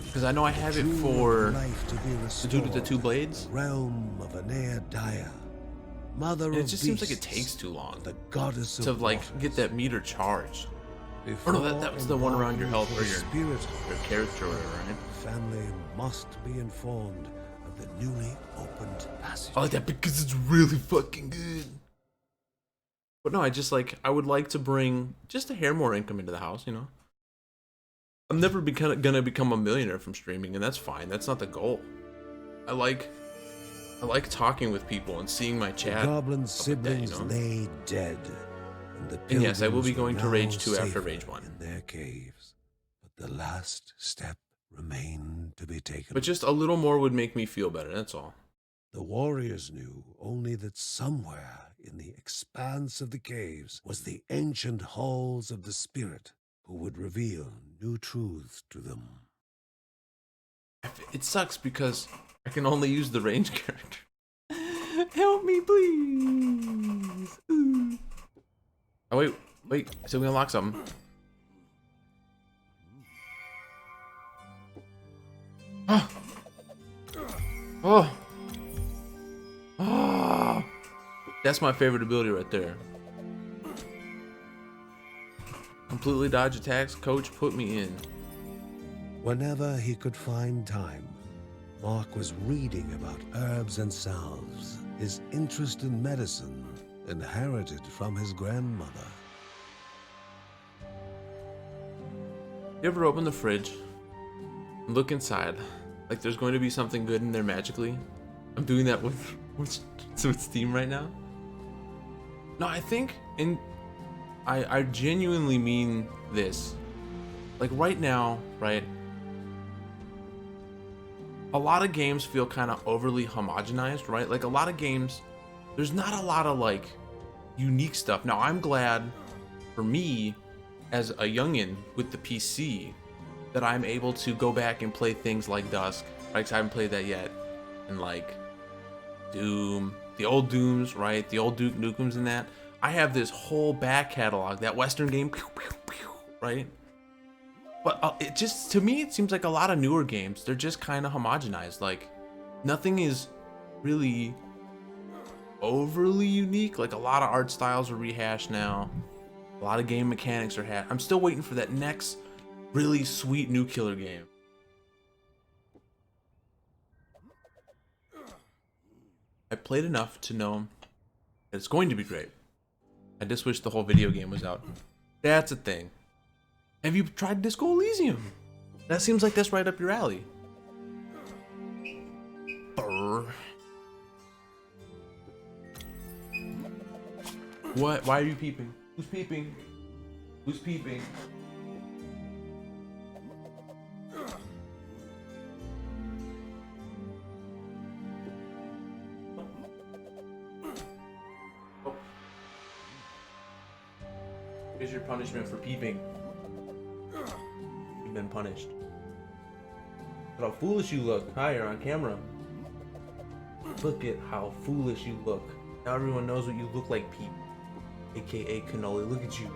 Because I know I have it for the dude with the two blades. Realm of Anea Dia, mother And of it just seems like it beasts, takes too long the goddess to of like waters. get that meter charged. Or Before no, that's the one around your health or embarking your spirit, character or whatever, right? the family must be informed of the newly opened passage. I like that because it's really fucking good. But no, I just like, I would like to bring just a hair more income into the house, you know? I'm never gonna become a millionaire from streaming, and that's fine. That's not the goal. I like talking with people and seeing my chat. The goblin stuff like that, siblings you know? lay dead, And yes, I will be pilgrims going were to Rage now 2 after safer Rage 1. in their caves, but the last step remained to be taken. But just a little more would make me feel better, that's all. The warriors knew only that somewhere in the expanse of the caves was the ancient halls of the spirit who would reveal new truths to them. It sucks because I can only use the range character. Help me, please. Ooh. Oh, wait. So we unlock something. Oh. Oh. Oh. That's my favorite ability right there. Completely dodge attacks. Coach, put me in. Whenever he could find time, Mark was reading about herbs and salves, his interest in medicine inherited from his grandmother. You ever open the fridge and look inside like there's going to be something good in there magically? I'm doing that with Steam right now. No, I think, and I genuinely mean this. Like right now, right? A lot of games feel kind of overly homogenized, right? Like a lot of games, there's not a lot of like unique stuff. Now I'm glad for me as a youngin with the PC that I'm able to go back and play things like Dusk, right? 'Cause I haven't played that yet. And like Doom, the old Dooms, right? The old Duke Nukems and that. I have this whole back catalog, that Western game, pew, pew, pew, right? But it just, to me, it seems like a lot of newer games, they're just kind of homogenized. Like, nothing is really overly unique. Like, a lot of art styles are rehashed now. A lot of game mechanics are I'm still waiting for that next really sweet new killer game. I played enough to know that it's going to be great. I just wish the whole video game was out. That's a thing. Have you tried Disco Elysium? That seems like that's right up your alley. Brr. What? Why are you peeping? Who's peeping? Who's peeping? Oh. Here's your punishment for peeping. You've been punished. Look how foolish you look. Hi, you're on camera. Look at how foolish you look. Now everyone knows what you look like, Peep. AKA Cannoli. Look at you.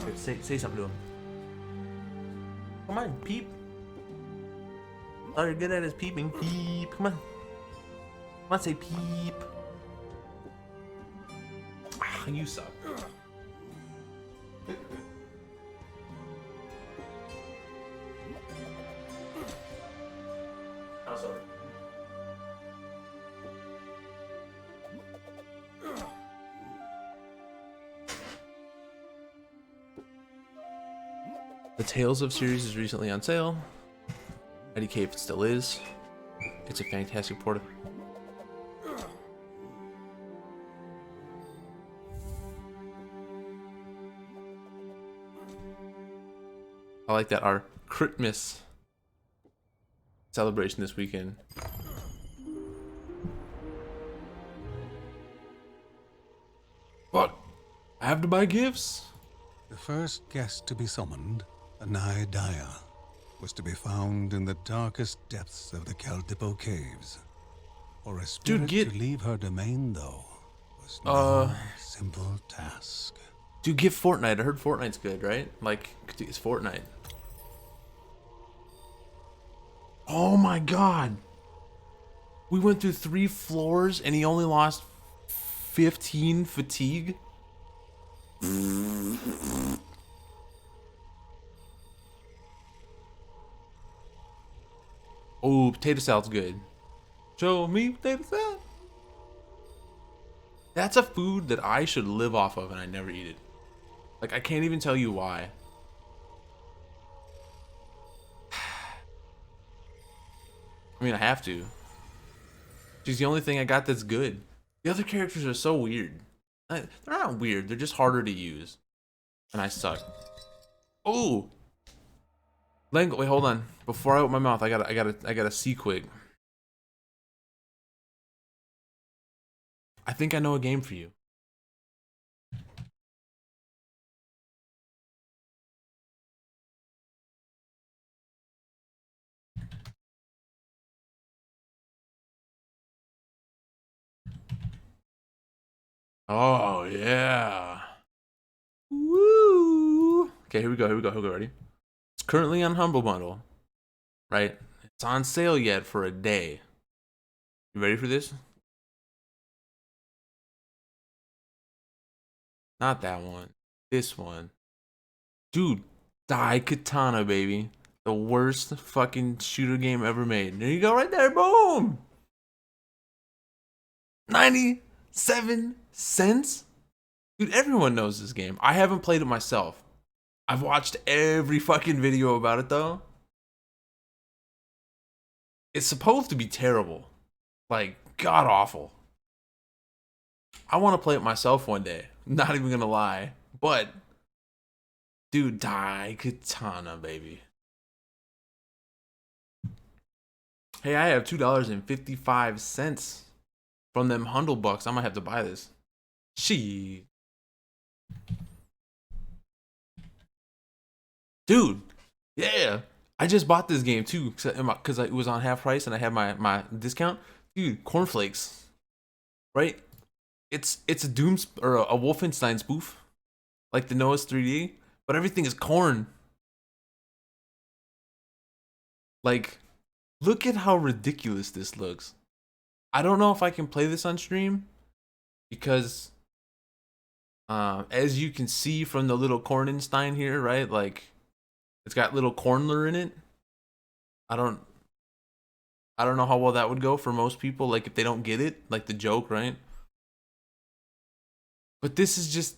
Here, say something to him. Come on, Peep. All you're good at is peeping. Peep. Come on. Come on, say Peep. Ah, you suck. Oh, sorry. The Tales of series is recently on sale. IDK if it still is. It's a fantastic port of. I like that our Christmas celebration this weekend. What? I have to buy gifts? The first guest to be summoned, Anaidia, was to be found in the darkest depths of the Caldipo caves. For a spirit to leave her domain, though, was no simple task. Dude, get Fortnite. I heard Fortnite's good, right? Like, it's Fortnite. Oh my god. We went through 3 floors and he only lost 15 fatigue? Oh, potato salad's good. Show me potato salad. That's a food that I should live off of and I never eat it. Like, I can't even tell you why. I mean, I have to. She's the only thing I got that's good. The other characters are so weird. They're not weird, they're just harder to use. And I suck. Oh! Wait, hold on. Before I open my mouth, I gotta see quick. I think I know a game for you. Oh yeah. Woo! Okay, here we go. Ready? It's currently on Humble Bundle. Right? It's on sale yet for a day. You ready for this? Not that one. This one. Dude, Daikatana, baby. The worst fucking shooter game ever made. There you go, right there. Boom! 97 cents? Dude, everyone knows this game. I haven't played it myself. I've watched every fucking video about it, though. It's supposed to be terrible. Like, god-awful. I want to play it myself one day. Not even gonna lie. But, dude, Daikatana, baby. Hey, I have $2.55 from them Hundle Bucks. I might have to buy this. She. Dude, yeah. I just bought this game too because it was on half price and I had my discount. Dude, cornflakes. Right? It's a Doom or a Wolfenstein spoof. Like the Noah's 3D, but everything is corn. Like, look at how ridiculous this looks. I don't know if I can play this on stream because as you can see from the little Cornenstein here, right? Like, it's got little corn lure in it. I don't I don't know how well that would go for most people, like if they don't get it, like the joke, right? But this is just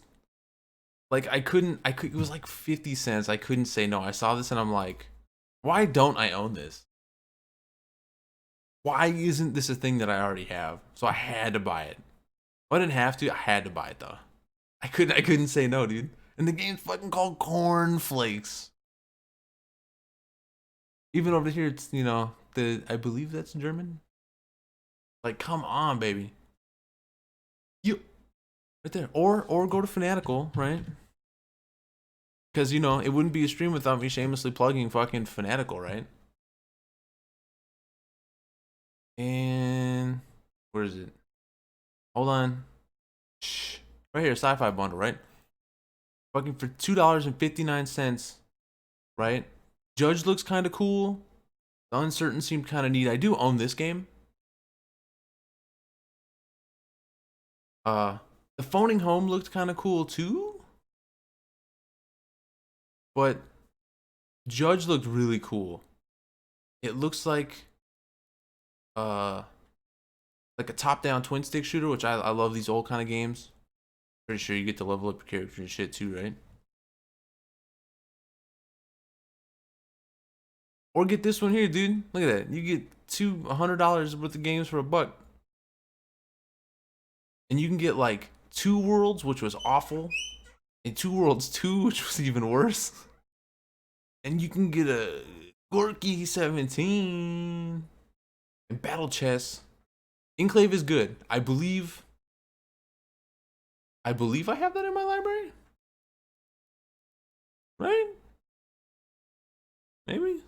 like it was like 50 cents. I couldn't say no. I saw this and I'm like, why don't I own this? Why isn't this a thing that I already have? So I had to buy it. I didn't have to, I had to buy it though. I couldn't say no, dude. And the game's fucking called Cornflakes. Even over here, it's, you know, I believe that's German. Like, come on, baby. You right there. Or go to Fanatical, right? Because, you know, it wouldn't be a stream without me shamelessly plugging fucking Fanatical, right? And where is it? Hold on. Shh. Right here, sci-fi bundle, right? Fucking for $2.59, right? Judge looks kind of cool. The Uncertain seemed kind of neat. I do own this game. The Phoning Home looked kind of cool too. But Judge looked really cool. It looks like a top-down twin stick shooter, which I love these old kind of games. Pretty sure you get to level up your character and shit too, right? Or get this one here, dude. Look at that. You get $100 worth of games for $1. And you can get like 2 Worlds, which was awful, and 2 Worlds 2, which was even worse. And you can get a Gorky 17 and Battle Chess. Enclave is good. I believe I have that in my library. Right? Maybe?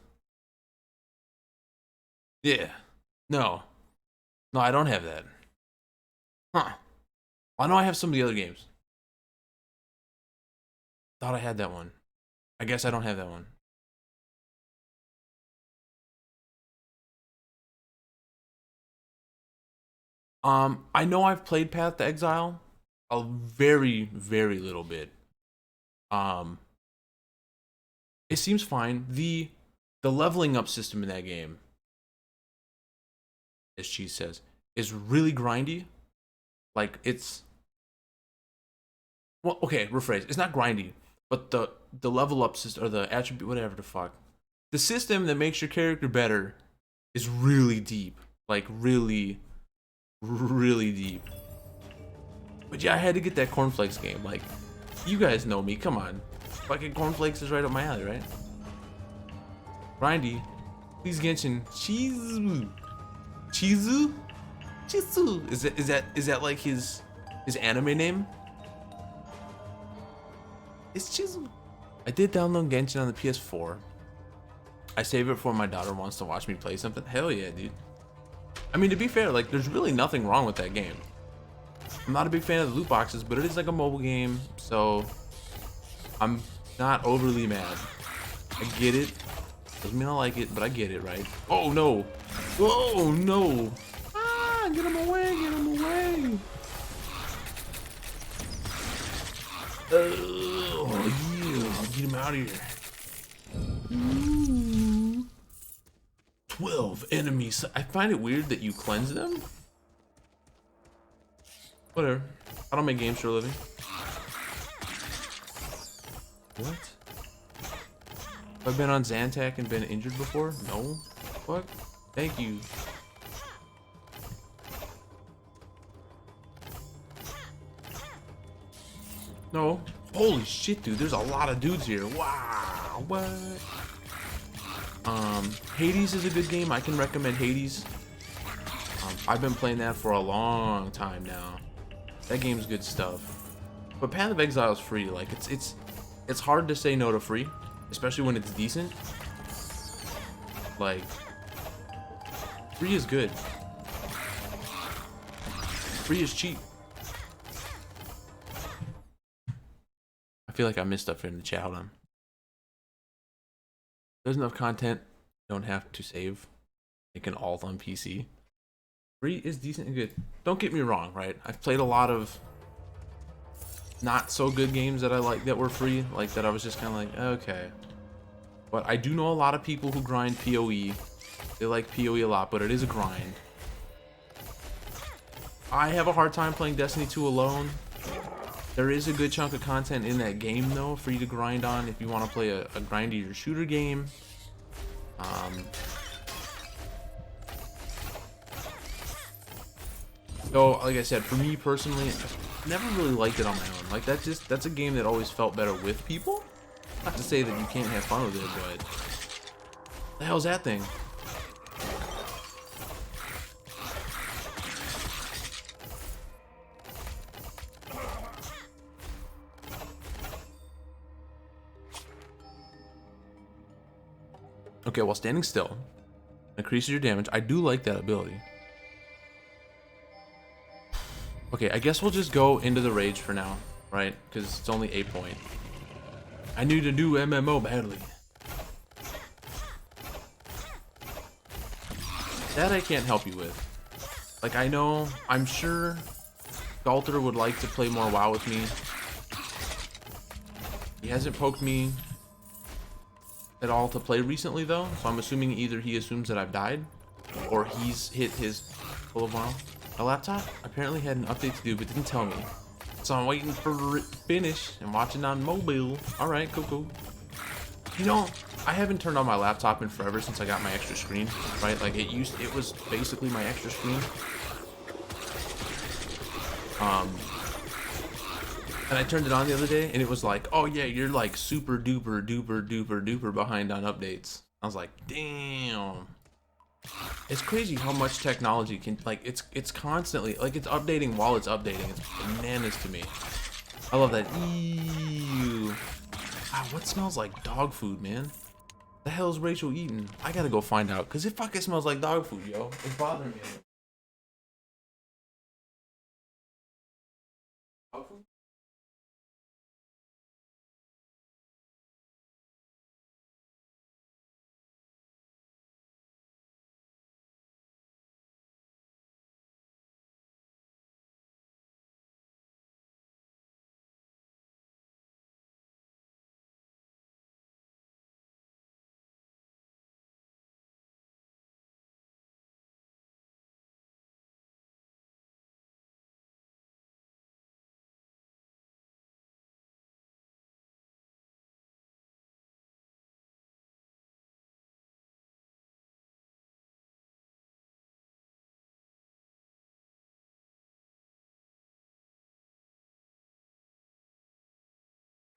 Yeah. No, I don't have that. Huh. I know I have some of the other games. Thought I had that one. I guess I don't have that one. I know I've played Path to Exile a very, very little bit. It seems fine. The leveling up system in that game, as Cheese says, is really grindy. Like, it's, well, okay, rephrase. It's not grindy, but the level up system, or the attribute, whatever the fuck, the system that makes your character better is really deep. Like, really, really deep. But yeah, I had to get that Cornflakes game. Like, you guys know me. Come on, fucking Cornflakes is right up my alley, right? Grindy. Please Genshin. Chizu. Is that like his anime name? It's Chizu. I did download Genshin on the PS4. I save it for when my daughter wants to watch me play something. Hell yeah, dude. I mean, to be fair, like, there's really nothing wrong with that game. I'm not a big fan of the loot boxes, but it is like a mobile game, so I'm not overly mad. I get it. Doesn't mean I like it, but I get it, right? Oh no! Oh no! Ah! Get him away! Get him away! Oh yeah! Get him out of here! Ooh. 12 enemies. I find it weird that you cleanse them. Whatever. I don't make games for a living. What? Have I been on Zantac and been injured before? No. Fuck. Thank you. No. Holy shit, dude. There's a lot of dudes here. Wow. What? Hades is a good game. I can recommend Hades. I've been playing that for a long time now. That game's good stuff. But Path of Exile is free. Like, it's hard to say no to free, especially when it's decent. Like, free is good. Free is cheap. I feel like I missed stuff in the chat. Hold on. There's enough content. Don't have to save. It can alt on PC. Free is decent and good. Don't get me wrong, right? I've played a lot of not so good games that I like that were free, like that I was just kind of like, okay. But I do know a lot of people who grind PoE They like PoE a lot, but it is a grind. I have a hard time playing Destiny 2 alone. There is a good chunk of content in that game, though, for you to grind on if you want to play a grindier shooter game. So, like I said, for me personally, I never really liked it on my own. Like, that's a game that always felt better with people. Not to say that you can't have fun with it, but the hell's that thing? Okay, while standing still, increases your damage. I do like that ability. Okay, I guess we'll just go into the rage for now, right? Because it's only 8 point. I need a new MMO badly. That I can't help you with. Like, I know, I'm sure Galter would like to play more WoW with me. He hasn't poked me at all to play recently, though, so I'm assuming either he assumes that I've died or he's hit his full of WoW. My laptop apparently had an update to do but didn't tell me, so I'm waiting for it to finish and watching on mobile. Alright, cool. You know, I haven't turned on my laptop in forever since I got my extra screen, right? Like, it was basically my extra screen. And I turned it on the other day and it was like, oh yeah, you're like super duper behind on updates. I was like, damn. It's crazy how much technology can, like, it's constantly, like, it's updating while it's updating. It's bananas to me. I love that. Ew. Ah, what smells like dog food, man? The hell is Rachel eating? I gotta go find out, because it fucking smells like dog food, yo. It's bothering me. Dog food?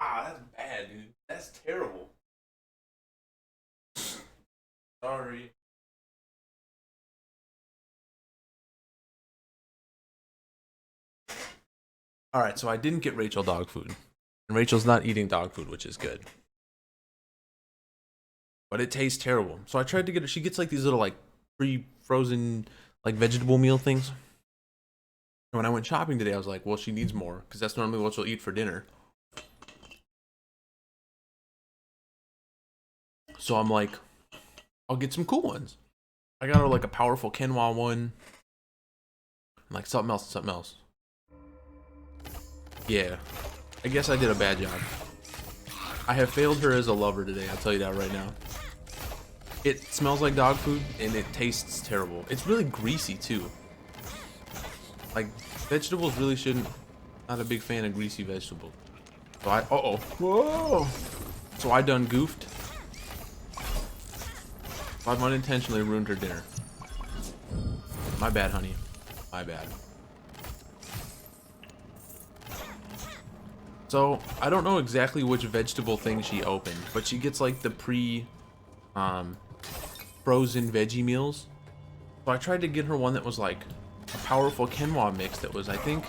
Ah, that's bad, dude. That's terrible. Sorry. Alright, so I didn't get Rachel dog food. And Rachel's not eating dog food, which is good. But it tastes terrible. So I tried to get her, she gets like these little like pre-frozen like vegetable meal things. And when I went shopping today, I was like, well, she needs more, because that's normally what she'll eat for dinner. So I'm like, I'll get some cool ones. I got her like a powerful quinoa one. And like something else. Yeah, I guess I did a bad job. I have failed her as a lover today, I'll tell you that right now. It smells like dog food and it tastes terrible. It's really greasy too. Like, vegetables really shouldn't, not a big fan of greasy vegetables. So whoa. So I done goofed. I've unintentionally ruined her dinner. My bad, honey. My bad. So, I don't know exactly which vegetable thing she opened, but she gets like the frozen veggie meals. So I tried to get her one that was like a powerful quinoa mix that was, I think,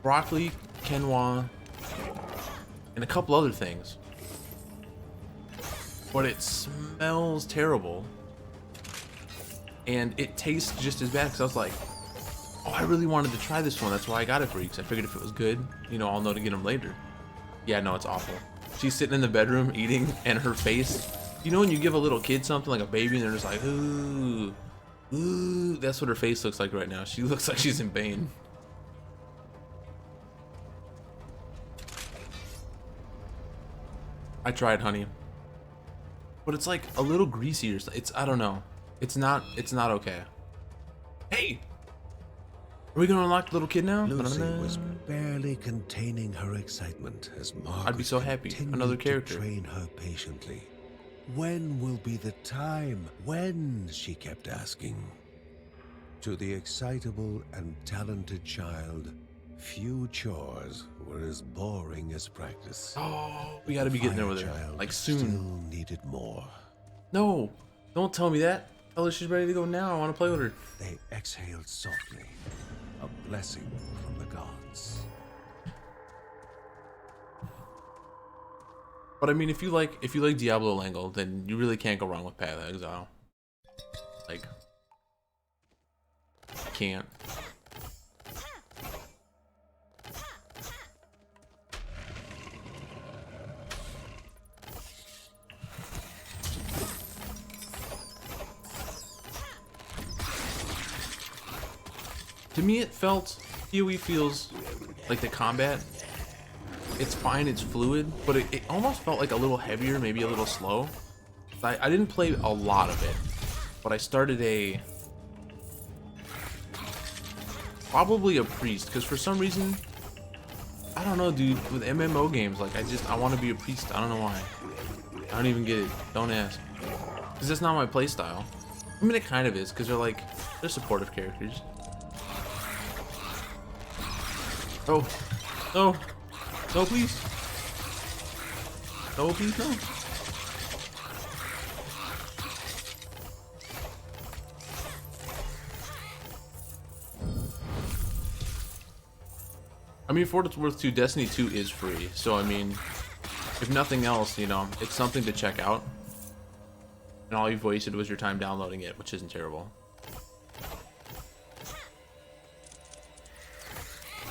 broccoli, quinoa, and a couple other things. But it smells terrible. And it tastes just as bad, because I was like, oh, I really wanted to try this one. That's why I got it for you, because I figured if it was good, you know, I'll know to get them later. Yeah, no, it's awful. She's sitting in the bedroom eating, and her face, you know when you give a little kid something, like a baby, and they're just like, ooh, ooh, that's what her face looks like right now. She looks like she's in pain. I tried, honey. But it's like a little greasier. It's, I don't know. It's not okay. Hey! Are we gonna unlock the little kid now? Lucy was barely containing her excitement as Margaret I'd be so happy. continued Another character. to train her patiently. When will be the time? When? She kept asking. To the excitable and talented child, few chores were as boring as practice. Oh, we gotta be getting over there. Child Like soon. still needed more. No, don't tell me that. Tell her she's ready to go now. I want to play with her. They exhaled softly, a blessing from the gods. But I mean, if you like Diablo Langle, then you really can't go wrong with Path of Exile. Like, can't. To me, it felt, PoE feels like the combat. It's fine, it's fluid, but it almost felt like a little heavier, maybe a little slow. I didn't play a lot of it, but I started probably a priest, because for some reason, I don't know, dude, with MMO games, like, I want to be a priest. I don't know why. I don't even get it. Don't ask. Because that's not my playstyle. I mean, it kind of is, because they're supportive characters. Oh, no, no, please. No, please, no. I mean, for what it's worth, too, Destiny 2 is free. So, I mean, if nothing else, you know, it's something to check out. And all you've wasted was your time downloading it, which isn't terrible.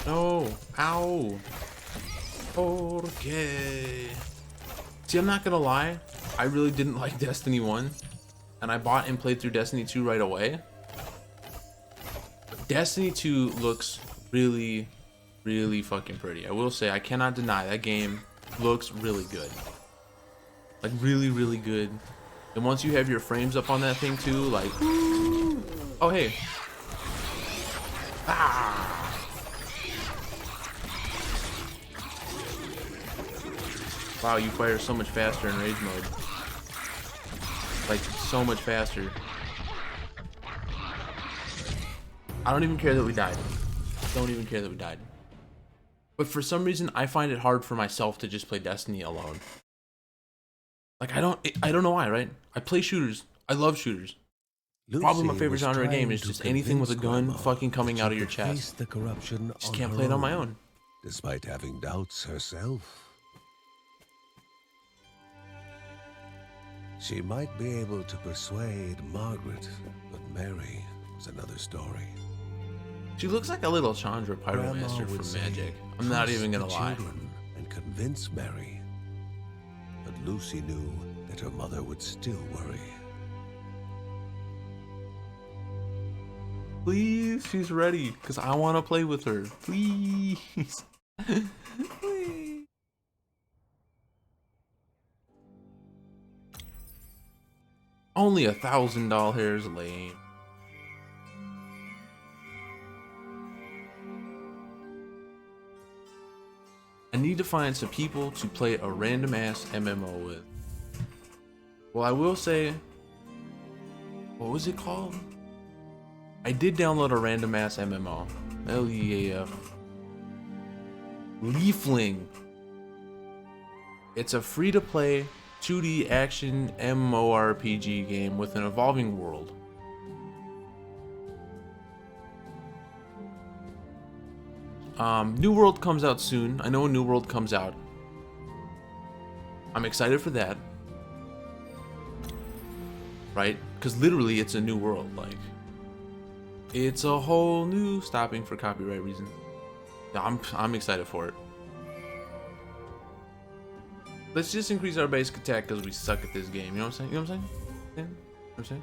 No. Ow. Okay. See, I'm not gonna lie. I really didn't like Destiny 1. And I bought and played through Destiny 2 right away. But Destiny 2 looks really, really fucking pretty. I will say, I cannot deny that game looks really good. Like, really, really good. And once you have your frames up on that thing too, like... Oh, hey. Ah! Wow, you fire so much faster in rage mode. Like, so much faster. I don't even care that we died. Don't even care that we died. But for some reason, I find it hard for myself to just play Destiny alone. Like, I don't know why, right? I play shooters. I love shooters. Probably my favorite genre of game is just anything with a gun fucking coming out of your chest. Just can't play it on my own. Despite having doubts herself. She might be able to persuade Margaret, but Mary was another story. She looks like a little Chandra Pyromancer Grandma would from say, Magic. I'm not even gonna "Trust the lie. children," and convince Mary. But Lucy knew that her mother would still worry. Please, she's ready, because I want to play with her. Please. Please. Only $1,000 lame. I need to find some people to play a random ass MMO with. Well, I will say, what was it called? I did download a random ass MMO. LEAF. Leafling. It's a free to play 2D action MMORPG game with an evolving world. New World comes out soon. I know a New World comes out. I'm excited for that. Right? Because literally it's a new world. Like, it's a whole new... Stopping for copyright reasons. Yeah, I'm excited for it. Let's just increase our basic attack because we suck at this game. You know what I'm saying? You know what I'm saying? Yeah, you know what I'm saying?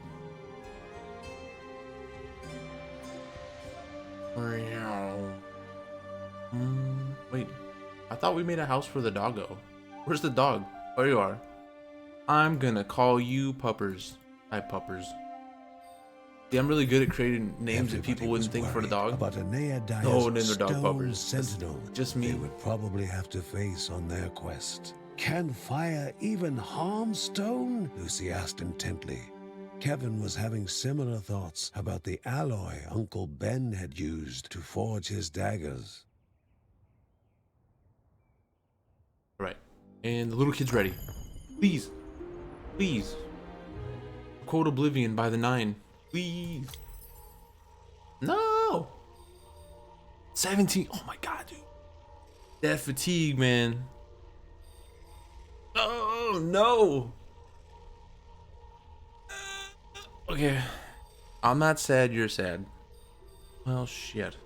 Wait, I thought we made a house for the doggo. Where's the dog? There you are. I'm gonna call you Puppers. Hi, Puppers. See, I'm really good at creating names that Everybody people wouldn't was think for the worried dog. about Anea No, name their dog stone puppers. sentinel Just me. they would probably have to face on their quest. Can fire even harm stone? Lucy asked intently. Kevin was having similar thoughts about the alloy Uncle Ben had used to forge his daggers. Right. And the little kid's ready. Please. Please. Quote Oblivion by the 9. Please. No. 17. Oh my god, dude. That fatigue, man. Oh no. Okay. I'm not sad, you're sad. Well, shit.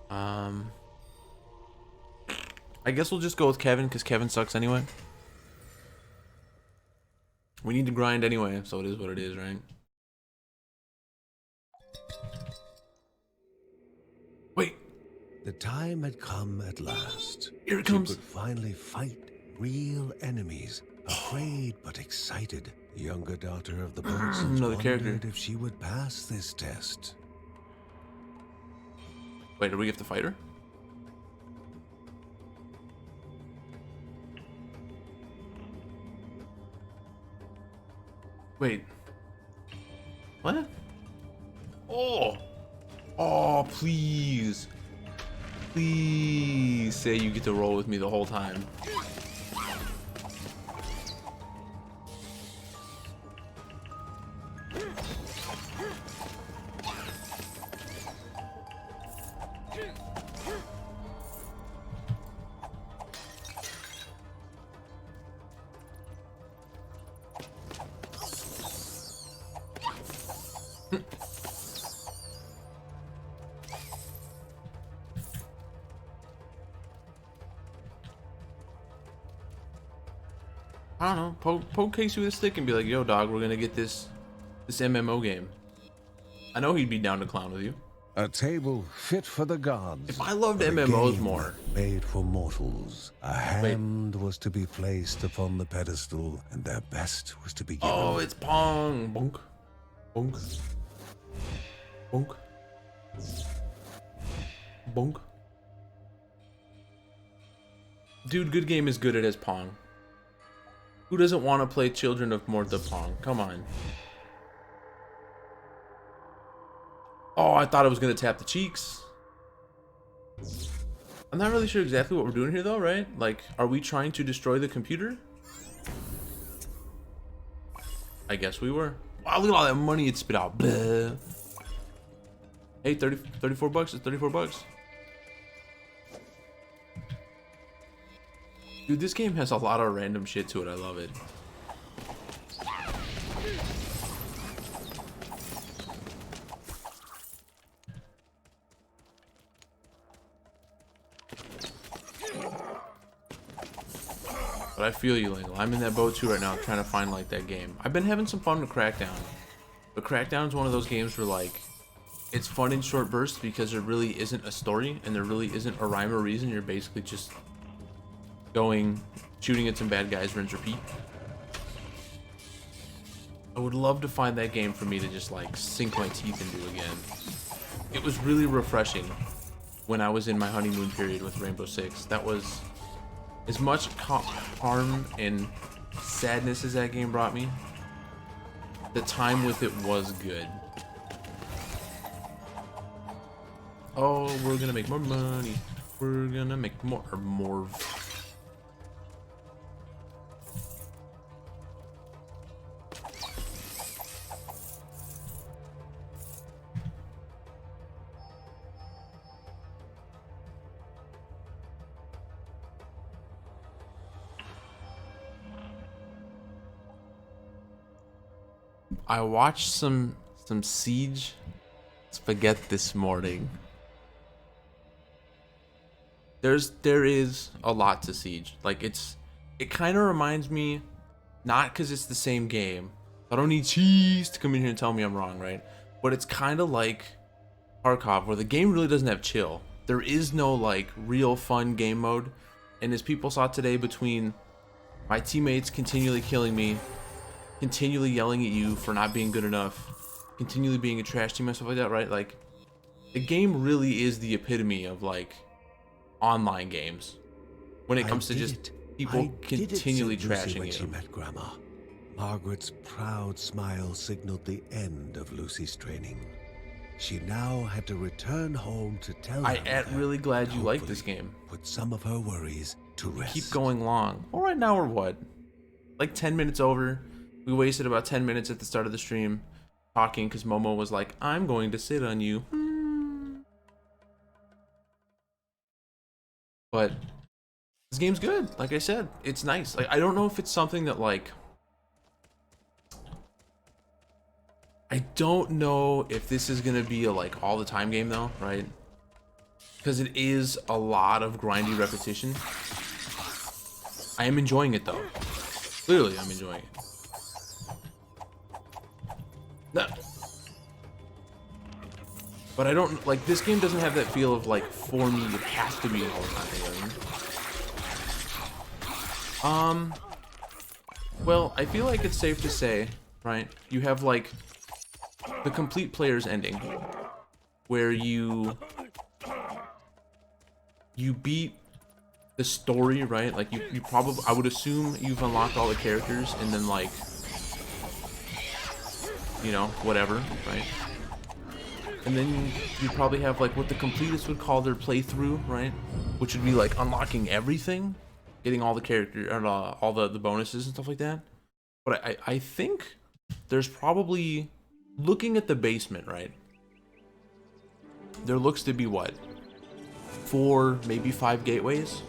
I guess we'll just go with Kevin because Kevin sucks anyway. We need to grind anyway, so it is what it is, right? Wait. The time had come at last. Here it comes. She could finally fight real enemies, afraid but excited. The younger daughter of the Bolsons Another wondered character. if she would pass this test. Wait, do we have to fight her? Wait. What? Oh! Oh, please. Please say you get to roll with me the whole time. I don't know. Poke Casey with a stick and be like, "Yo, dog, we're gonna get this MMO game." I know he'd be down to clown with you. A table fit for the gods. If I loved but a MMOs game more. made for mortals. A hand was to be placed upon the pedestal, and their best was to be given. Oh, it's Pong. Bonk. Bonk. Bonk. Bonk. Dude, good game is good at his Pong. Who doesn't want to play Children of Morta Pong? Come on. Oh, I thought I was going to tap the cheeks. I'm not really sure exactly what we're doing here though, right? Like, are we trying to destroy the computer? I guess we were. Wow, look at all that money it spit out. Blah. Hey, 34 bucks. It's 34 bucks. Dude, this game has a lot of random shit to it. I love it. But I feel you, Lingle. I'm in that boat too right now, trying to find like that game. I've been having some fun with Crackdown. But Crackdown's one of those games where like, it's fun in short bursts because there really isn't a story and there really isn't a rhyme or reason. You're basically just going, shooting at some bad guys, rinse, repeat. I would love to find that game for me to just like sink my teeth into again. It was really refreshing when I was in my honeymoon period with Rainbow Six. That was as much harm and sadness as that game brought me. The time with it was good. Oh, we're gonna make more money. We're gonna make more. I watched some Siege spaghetti this morning. There is a lot to Siege. Like it kind of reminds me, not because it's the same game. I don't need cheese to come in here and tell me I'm wrong, right? But it's kind of like Tarkov, where the game really doesn't have chill. There is no like real fun game mode. And as people saw today, between my teammates continually killing me, continually yelling at you for not being good enough, continually being a trash team and stuff like that, right? Like, the game really is the epitome of like online games when it comes to just people continually trashing when you. she met Grandma. Margaret's proud smile signaled the end of Lucy's training. She now had to return home to tell I her am mother, really glad and you like this hopefully game. put some of her worries to rest. Keep going long. Well, right now we're what? Like 10 minutes over. We wasted about 10 minutes at the start of the stream talking because Momo was like, I'm going to sit on you. But this game's good. Like I said, it's nice. Like, I don't know if it's something that like, I don't know if this is gonna be a like all the time game though, right? Because it is a lot of grindy repetition. I am enjoying it though. Clearly, I'm enjoying it. No. But I don't like this game doesn't have that feel of like for me it has to be an all the time thing. Well, I feel like it's safe to say, right? You have like the complete player's ending, where you beat the story, right? Like you probably, I would assume you've unlocked all the characters, and then like, you know, whatever, right? And then you probably have like what the completists would call their playthrough, right? Which would be like unlocking everything, getting all the character, all the bonuses and stuff like that. But I think there's probably, looking at the basement, right? There looks to be what? 4, maybe 5 gateways?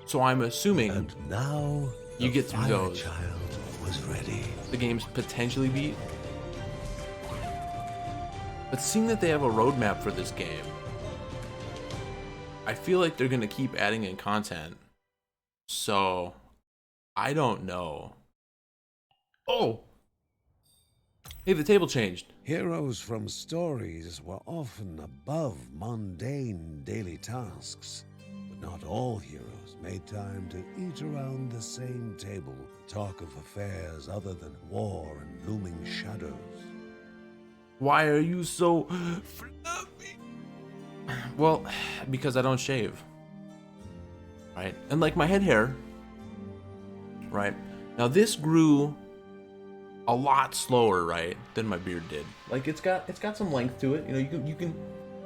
So I'm assuming And now you get through those. Child was ready. The game's potentially beat. But seeing that they have a roadmap for this game, I feel like they're gonna keep adding in content. So I don't know. Oh! Hey, the table changed. Heroes from stories were often above mundane daily tasks, but not all heroes made time to eat around the same table, talk of affairs other than war and looming shadows. Why are you so fluffy? Well, because I don't shave. Right? And like my head hair, right? Now this grew a lot slower, right, than my beard did. Like it's got some length to it. You know, you can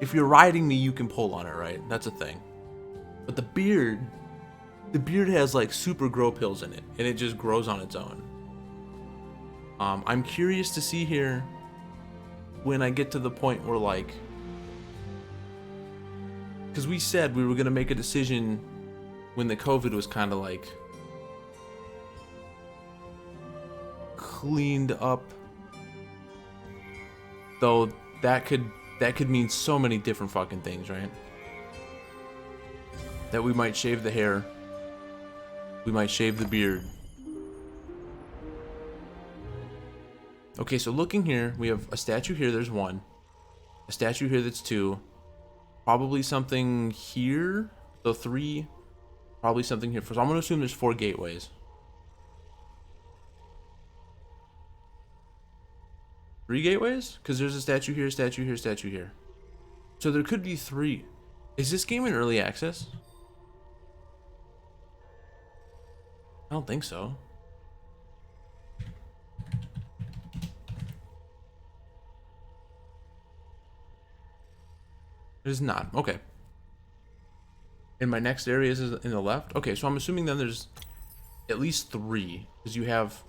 if you're riding me, you can pull on it, right? That's a thing. But the beard has like super grow pills in it, and it just grows on its own. I'm curious to see here when I get to the point where like, because we said we were gonna make a decision when the COVID was kind of like cleaned up, though that could mean so many different fucking things, right? That we might shave the hair, we might shave the beard. Okay, so looking here, we have a statue here, there's 1. A statue here, that's 2. Probably something here, so 3. Probably something here. So I'm gonna assume there's 4 gateways. 3 gateways? Because there's a statue here, statue here, statue here. So there could be 3. Is this game in early access? I don't think so. It is not. Okay. And my next area is in the left. Okay, so I'm assuming then there's at least 3, because you have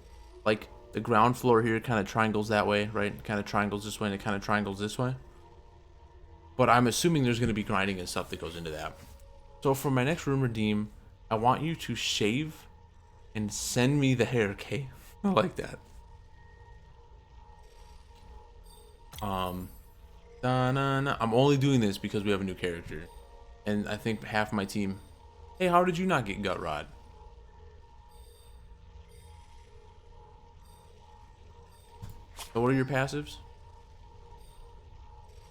like the ground floor here kind of triangles that way, right? Kind of triangles this way, and it kind of triangles this way. But I'm assuming there's going to be grinding and stuff that goes into that. So for my next room redeem, I want you to shave and send me the hair, okay? I like that. I'm only doing this because we have a new character, and I think half my team. Hey, how did you not get gut rod? So what are your passives?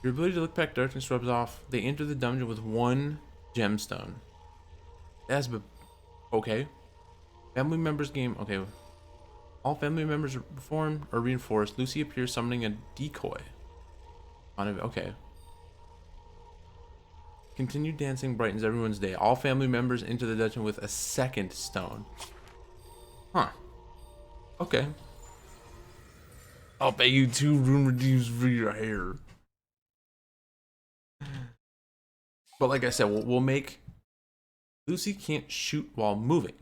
Your ability to look back darkness rubs off. They enter the dungeon with 1 gemstone. That's okay. Family members game. Okay. All family members are reformed or reinforced. Lucy appears summoning a decoy. Okay. Continued dancing brightens everyone's day. All family members enter the dungeon with a second stone. Huh. Okay. I'll pay you 2 rune redeems for your hair. But like I said, we'll make... Lucy can't shoot while moving.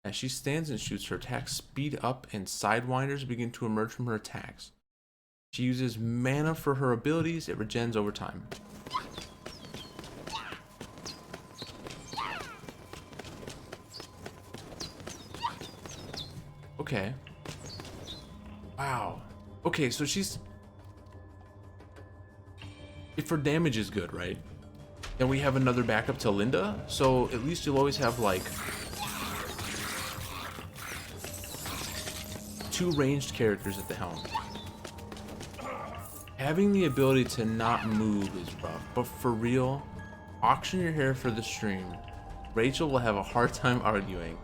As she stands and shoots, her attacks speed up and sidewinders begin to emerge from her attacks. She uses mana for her abilities. It regens over time. Okay. Wow. Okay, so she's... If her damage is good, right? Then we have another backup to Linda. So at least you'll always have like 2 ranged characters at the helm. Having the ability to not move is rough, but for real, auction your hair for the stream. Rachel will have a hard time arguing.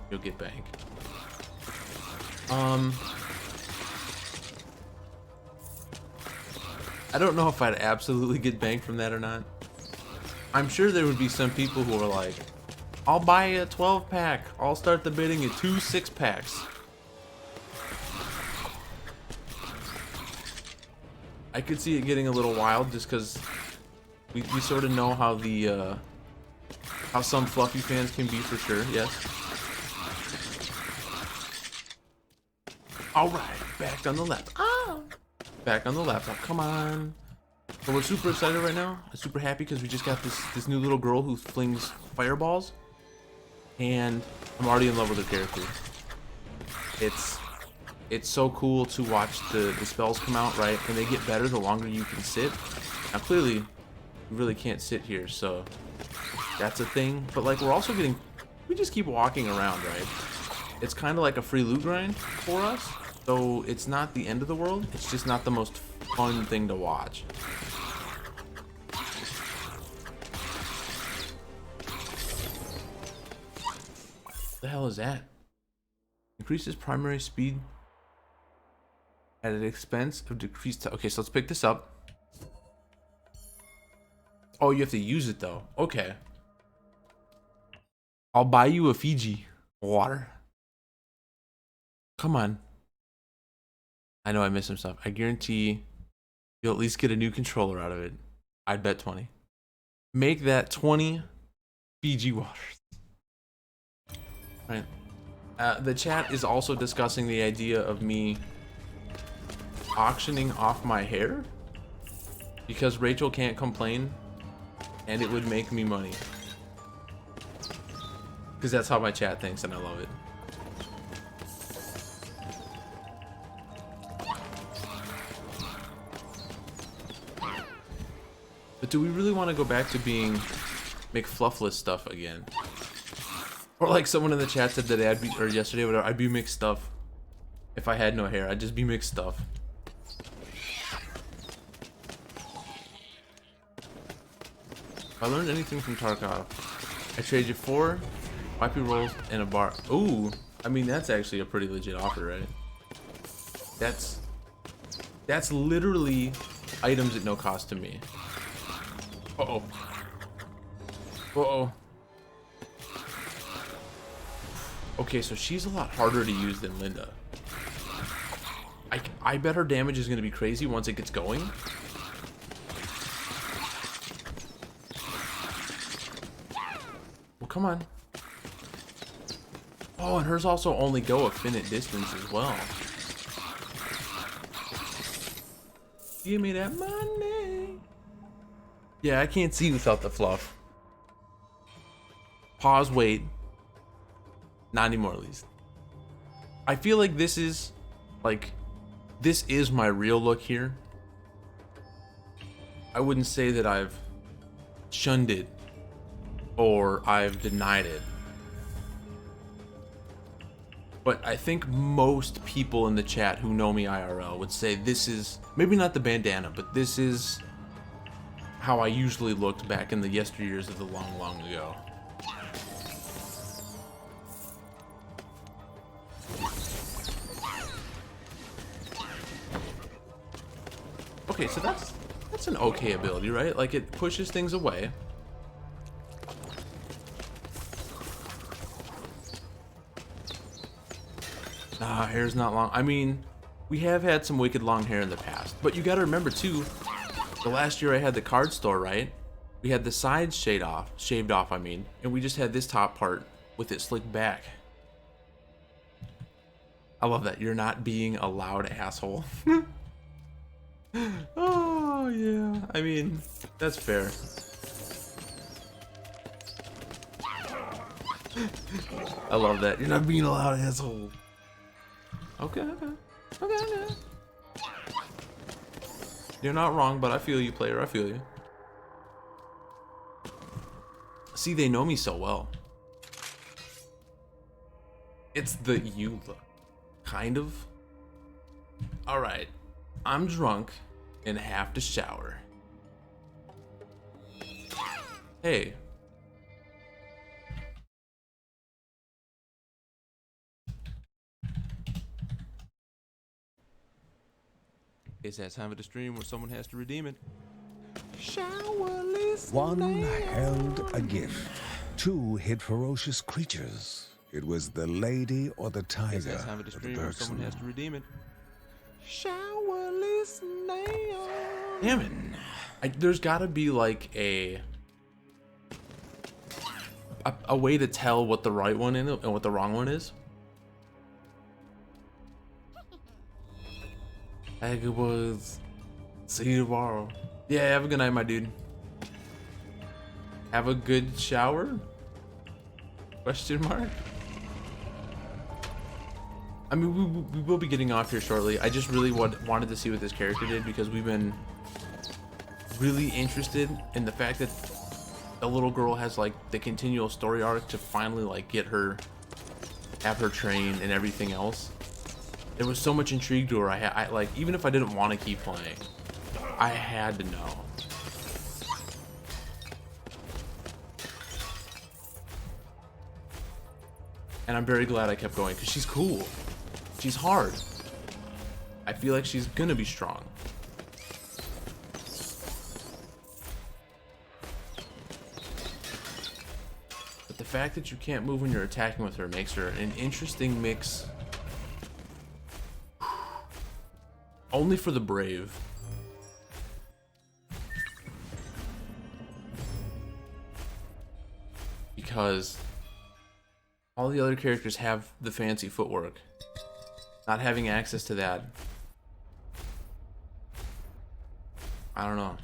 You'll get bank. I don't know if I'd absolutely get bank from that or not. I'm sure there would be some people who are like, I'll buy a 12-pack. I'll start the bidding at 2 6-packs. I could see it getting a little wild just because we sort of know how the how some Fluffy fans can be for sure. Yes. All right, back on the laptop. Ah, back on the laptop. Come on. So we're super excited right now. I'm super happy because we just got this new little girl who flings fireballs, and I'm already in love with her character. It's so cool to watch the spells come out, right? And they get better the longer you can sit. Now clearly, you really can't sit here, so that's a thing. But like we're also getting, we just keep walking around, right? It's kind of like a free loot grind for us. So it's not the end of the world. It's just not the most fun thing to watch. What the hell is that? Increases primary speed at an expense of decreased time. Okay, so let's pick this up. Oh, you have to use it though. Okay. I'll buy you a Fiji water. Come on. I know I missed some stuff. I guarantee you'll at least get a new controller out of it. I'd bet 20. Make that 20 Fiji waters. Right. The chat is also discussing the idea of me auctioning off my hair because Rachel can't complain and it would make me money. Because that's how my chat thinks and I love it. But do we really want to go back to being McFluffless again? Or like someone in the chat said today, or yesterday, whatever, I'd be McStuff. If I had no hair, I'd just be McStuff. If I learned anything from Tarkov, I trade you 4 YP rolls and a bar. Ooh, I mean that's actually a pretty legit offer, right? That's literally items at no cost to me. Uh-oh. Uh-oh. Okay, so she's a lot harder to use than Linda. I bet her damage is going to be crazy once it gets going. Well, come on. Oh, and hers also only go a finite distance as well. Give me that money. Yeah, I can't see without the fluff. Pause, wait. Not anymore, at least. I feel like this is my real look here. I wouldn't say that I've shunned it or I've denied it. But I think most people in the chat who know me IRL would say this is, maybe not the bandana, but this is how I usually looked back in the yesteryears of the long, long ago. Okay, so that's an okay ability, right? Like, it pushes things away. Nah, hair's not long. I mean, we have had some wicked long hair in the past, but you gotta remember too, the last year I had the card store, right? We had the sides shaved off, I mean, and we just had this top part with it slicked back. I love that. You're not being a loud asshole. Oh, yeah. I mean, that's fair. I love that. You're not being a loud asshole. Okay. You're not wrong, but I feel you, player. I feel you. See, they know me so well. It's the you look. Kind of. Alright. I'm drunk and have to shower. Hey. It's that time of the stream where someone has to redeem it. One held a gift. Two hid ferocious creatures. It was the lady or the tiger. It's that time of the stream where someone has to redeem it. Damn it. There's gotta be like a way to tell what the right one is and what the wrong one is. Like it was. See you tomorrow. Yeah, have a good night, my dude. Have a good shower? Question mark? I mean, we will be getting off here shortly. I just really wanted to see what this character did because we've been really interested in the fact that the little girl has like the continual story arc to finally like have her trained and everything else. There was so much intrigue to her. I like, even if I didn't want to keep playing, I had to know. And I'm very glad I kept going because she's cool. She's hard. I feel like she's gonna be strong. But the fact that you can't move when you're attacking with her makes her an interesting mix. Only for the brave. Because all the other characters have the fancy footwork. Not having access to that, I don't know.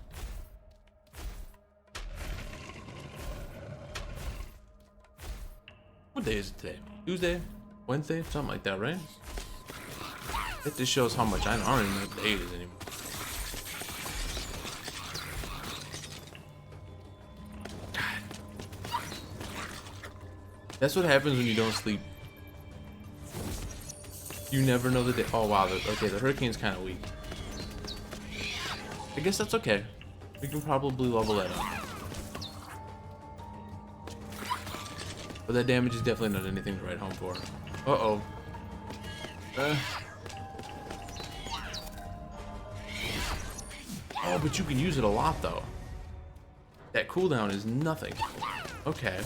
What day is it today? Tuesday? Wednesday? Something like that, right? It just shows how much I don't even know what day it is anymore. God. That's what happens when you don't sleep. You never know the day. Oh wow, okay, the hurricane's kind of weak. I guess that's okay. We can probably level that up. But that damage is definitely not anything to write home for. Uh-oh. Oh, but you can use it a lot though. That cooldown is nothing. Okay.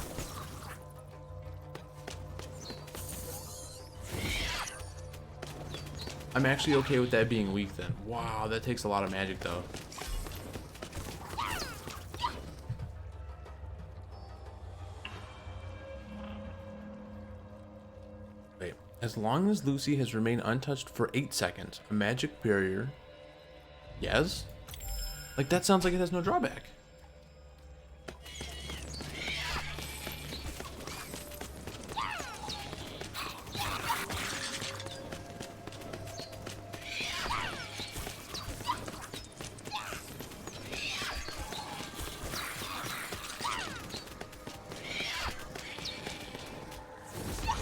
I'm actually okay with that being weak then. Wow, that takes a lot of magic though. Wait, as long as Lucy has remained untouched for 8 seconds, a magic barrier. Yes? Like that sounds like it has no drawback.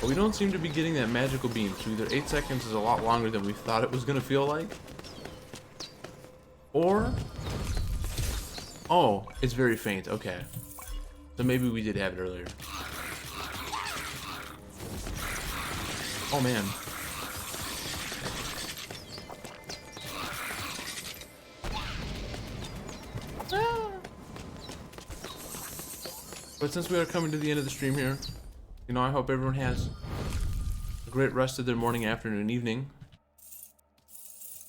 We don't seem to be getting that magical beam through there. 8 seconds is a lot longer than we thought it was gonna feel like. Or, oh, it's very faint. Okay, so maybe we did have it earlier. Oh man. But since we are coming to the end of the stream here, you know, I hope everyone has a great rest of their morning, afternoon, evening.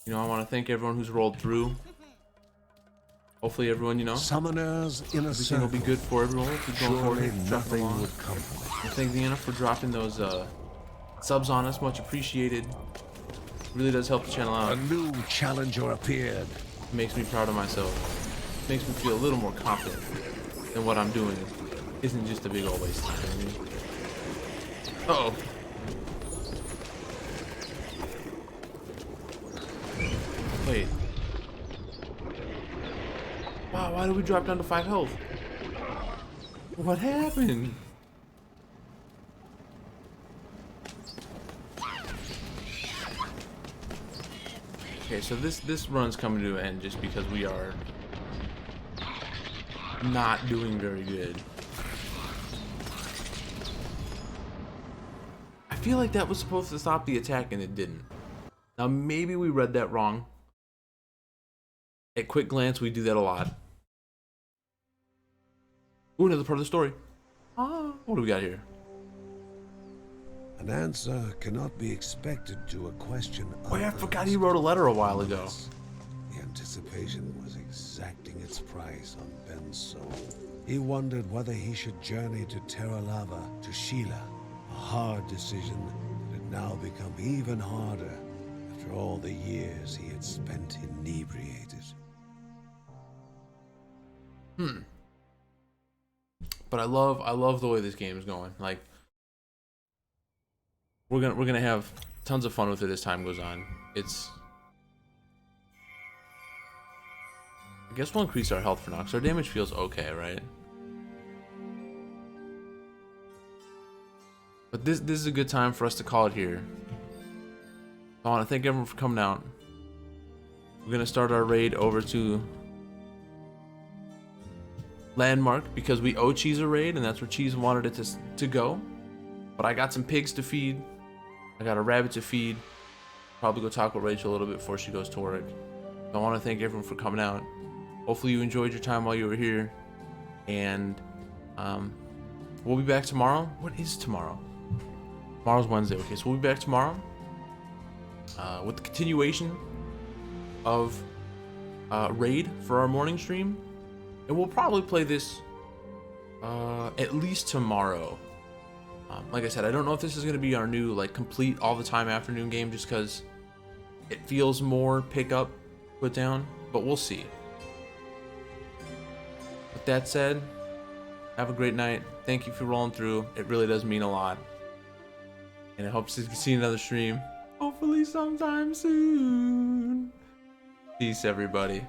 You know, I want to thank everyone who's rolled through. Hopefully everyone, you know, Summoners in a everything will be good for everyone. Keep going forward, Surely dropping nothing along. would come from it. And thank Deanna for dropping those subs on us. Much appreciated. Really does help the channel out. A new challenger appeared. It makes me proud of myself. It makes me feel a little more confident in what I'm doing isn't just a big old waste of time. You know what I mean? Uh-oh. Wait. Wow, why did we drop down to 5 health? What happened? Okay, so this run's coming to an end just because we are not doing very good. I feel like that was supposed to stop the attack and it didn't. Now maybe we read that wrong. At quick glance, we do that a lot. Ooh, another part of the story. What do we got here? An answer cannot be expected to a question. Oh yeah, I forgot he wrote a letter a while ago. The anticipation was exacting its price on Ben's soul. He wondered whether he should journey to Terra Lava, to Sheila. A hard decision that had now become even harder after all the years he had spent inebriated. But I love the way this game is going. Like, we're gonna have tons of fun with it as time goes on. It's, I guess we'll increase our health for now because our damage feels okay, right? But this is a good time for us to call it here. I want to thank everyone for coming out. We're gonna start our raid over to Landmark because we owe Cheese a raid and that's where Cheese wanted it to go. But I got some pigs to feed. I got a rabbit to feed. Probably go talk with Rachel a little bit before she goes to work. So I want to thank everyone for coming out. Hopefully you enjoyed your time while you were here. And we'll be back tomorrow. What is tomorrow? Tomorrow's Wednesday. Okay, so we'll be back tomorrow with the continuation of raid for our morning stream. And we'll probably play this at least tomorrow. Like I said, I don't know if this is going to be our new like complete all the time afternoon game just because it feels more pick up, put down, but we'll see. With that said, have a great night. Thank you for rolling through. It really does mean a lot. And I hope to see another stream. Hopefully sometime soon. Peace, everybody.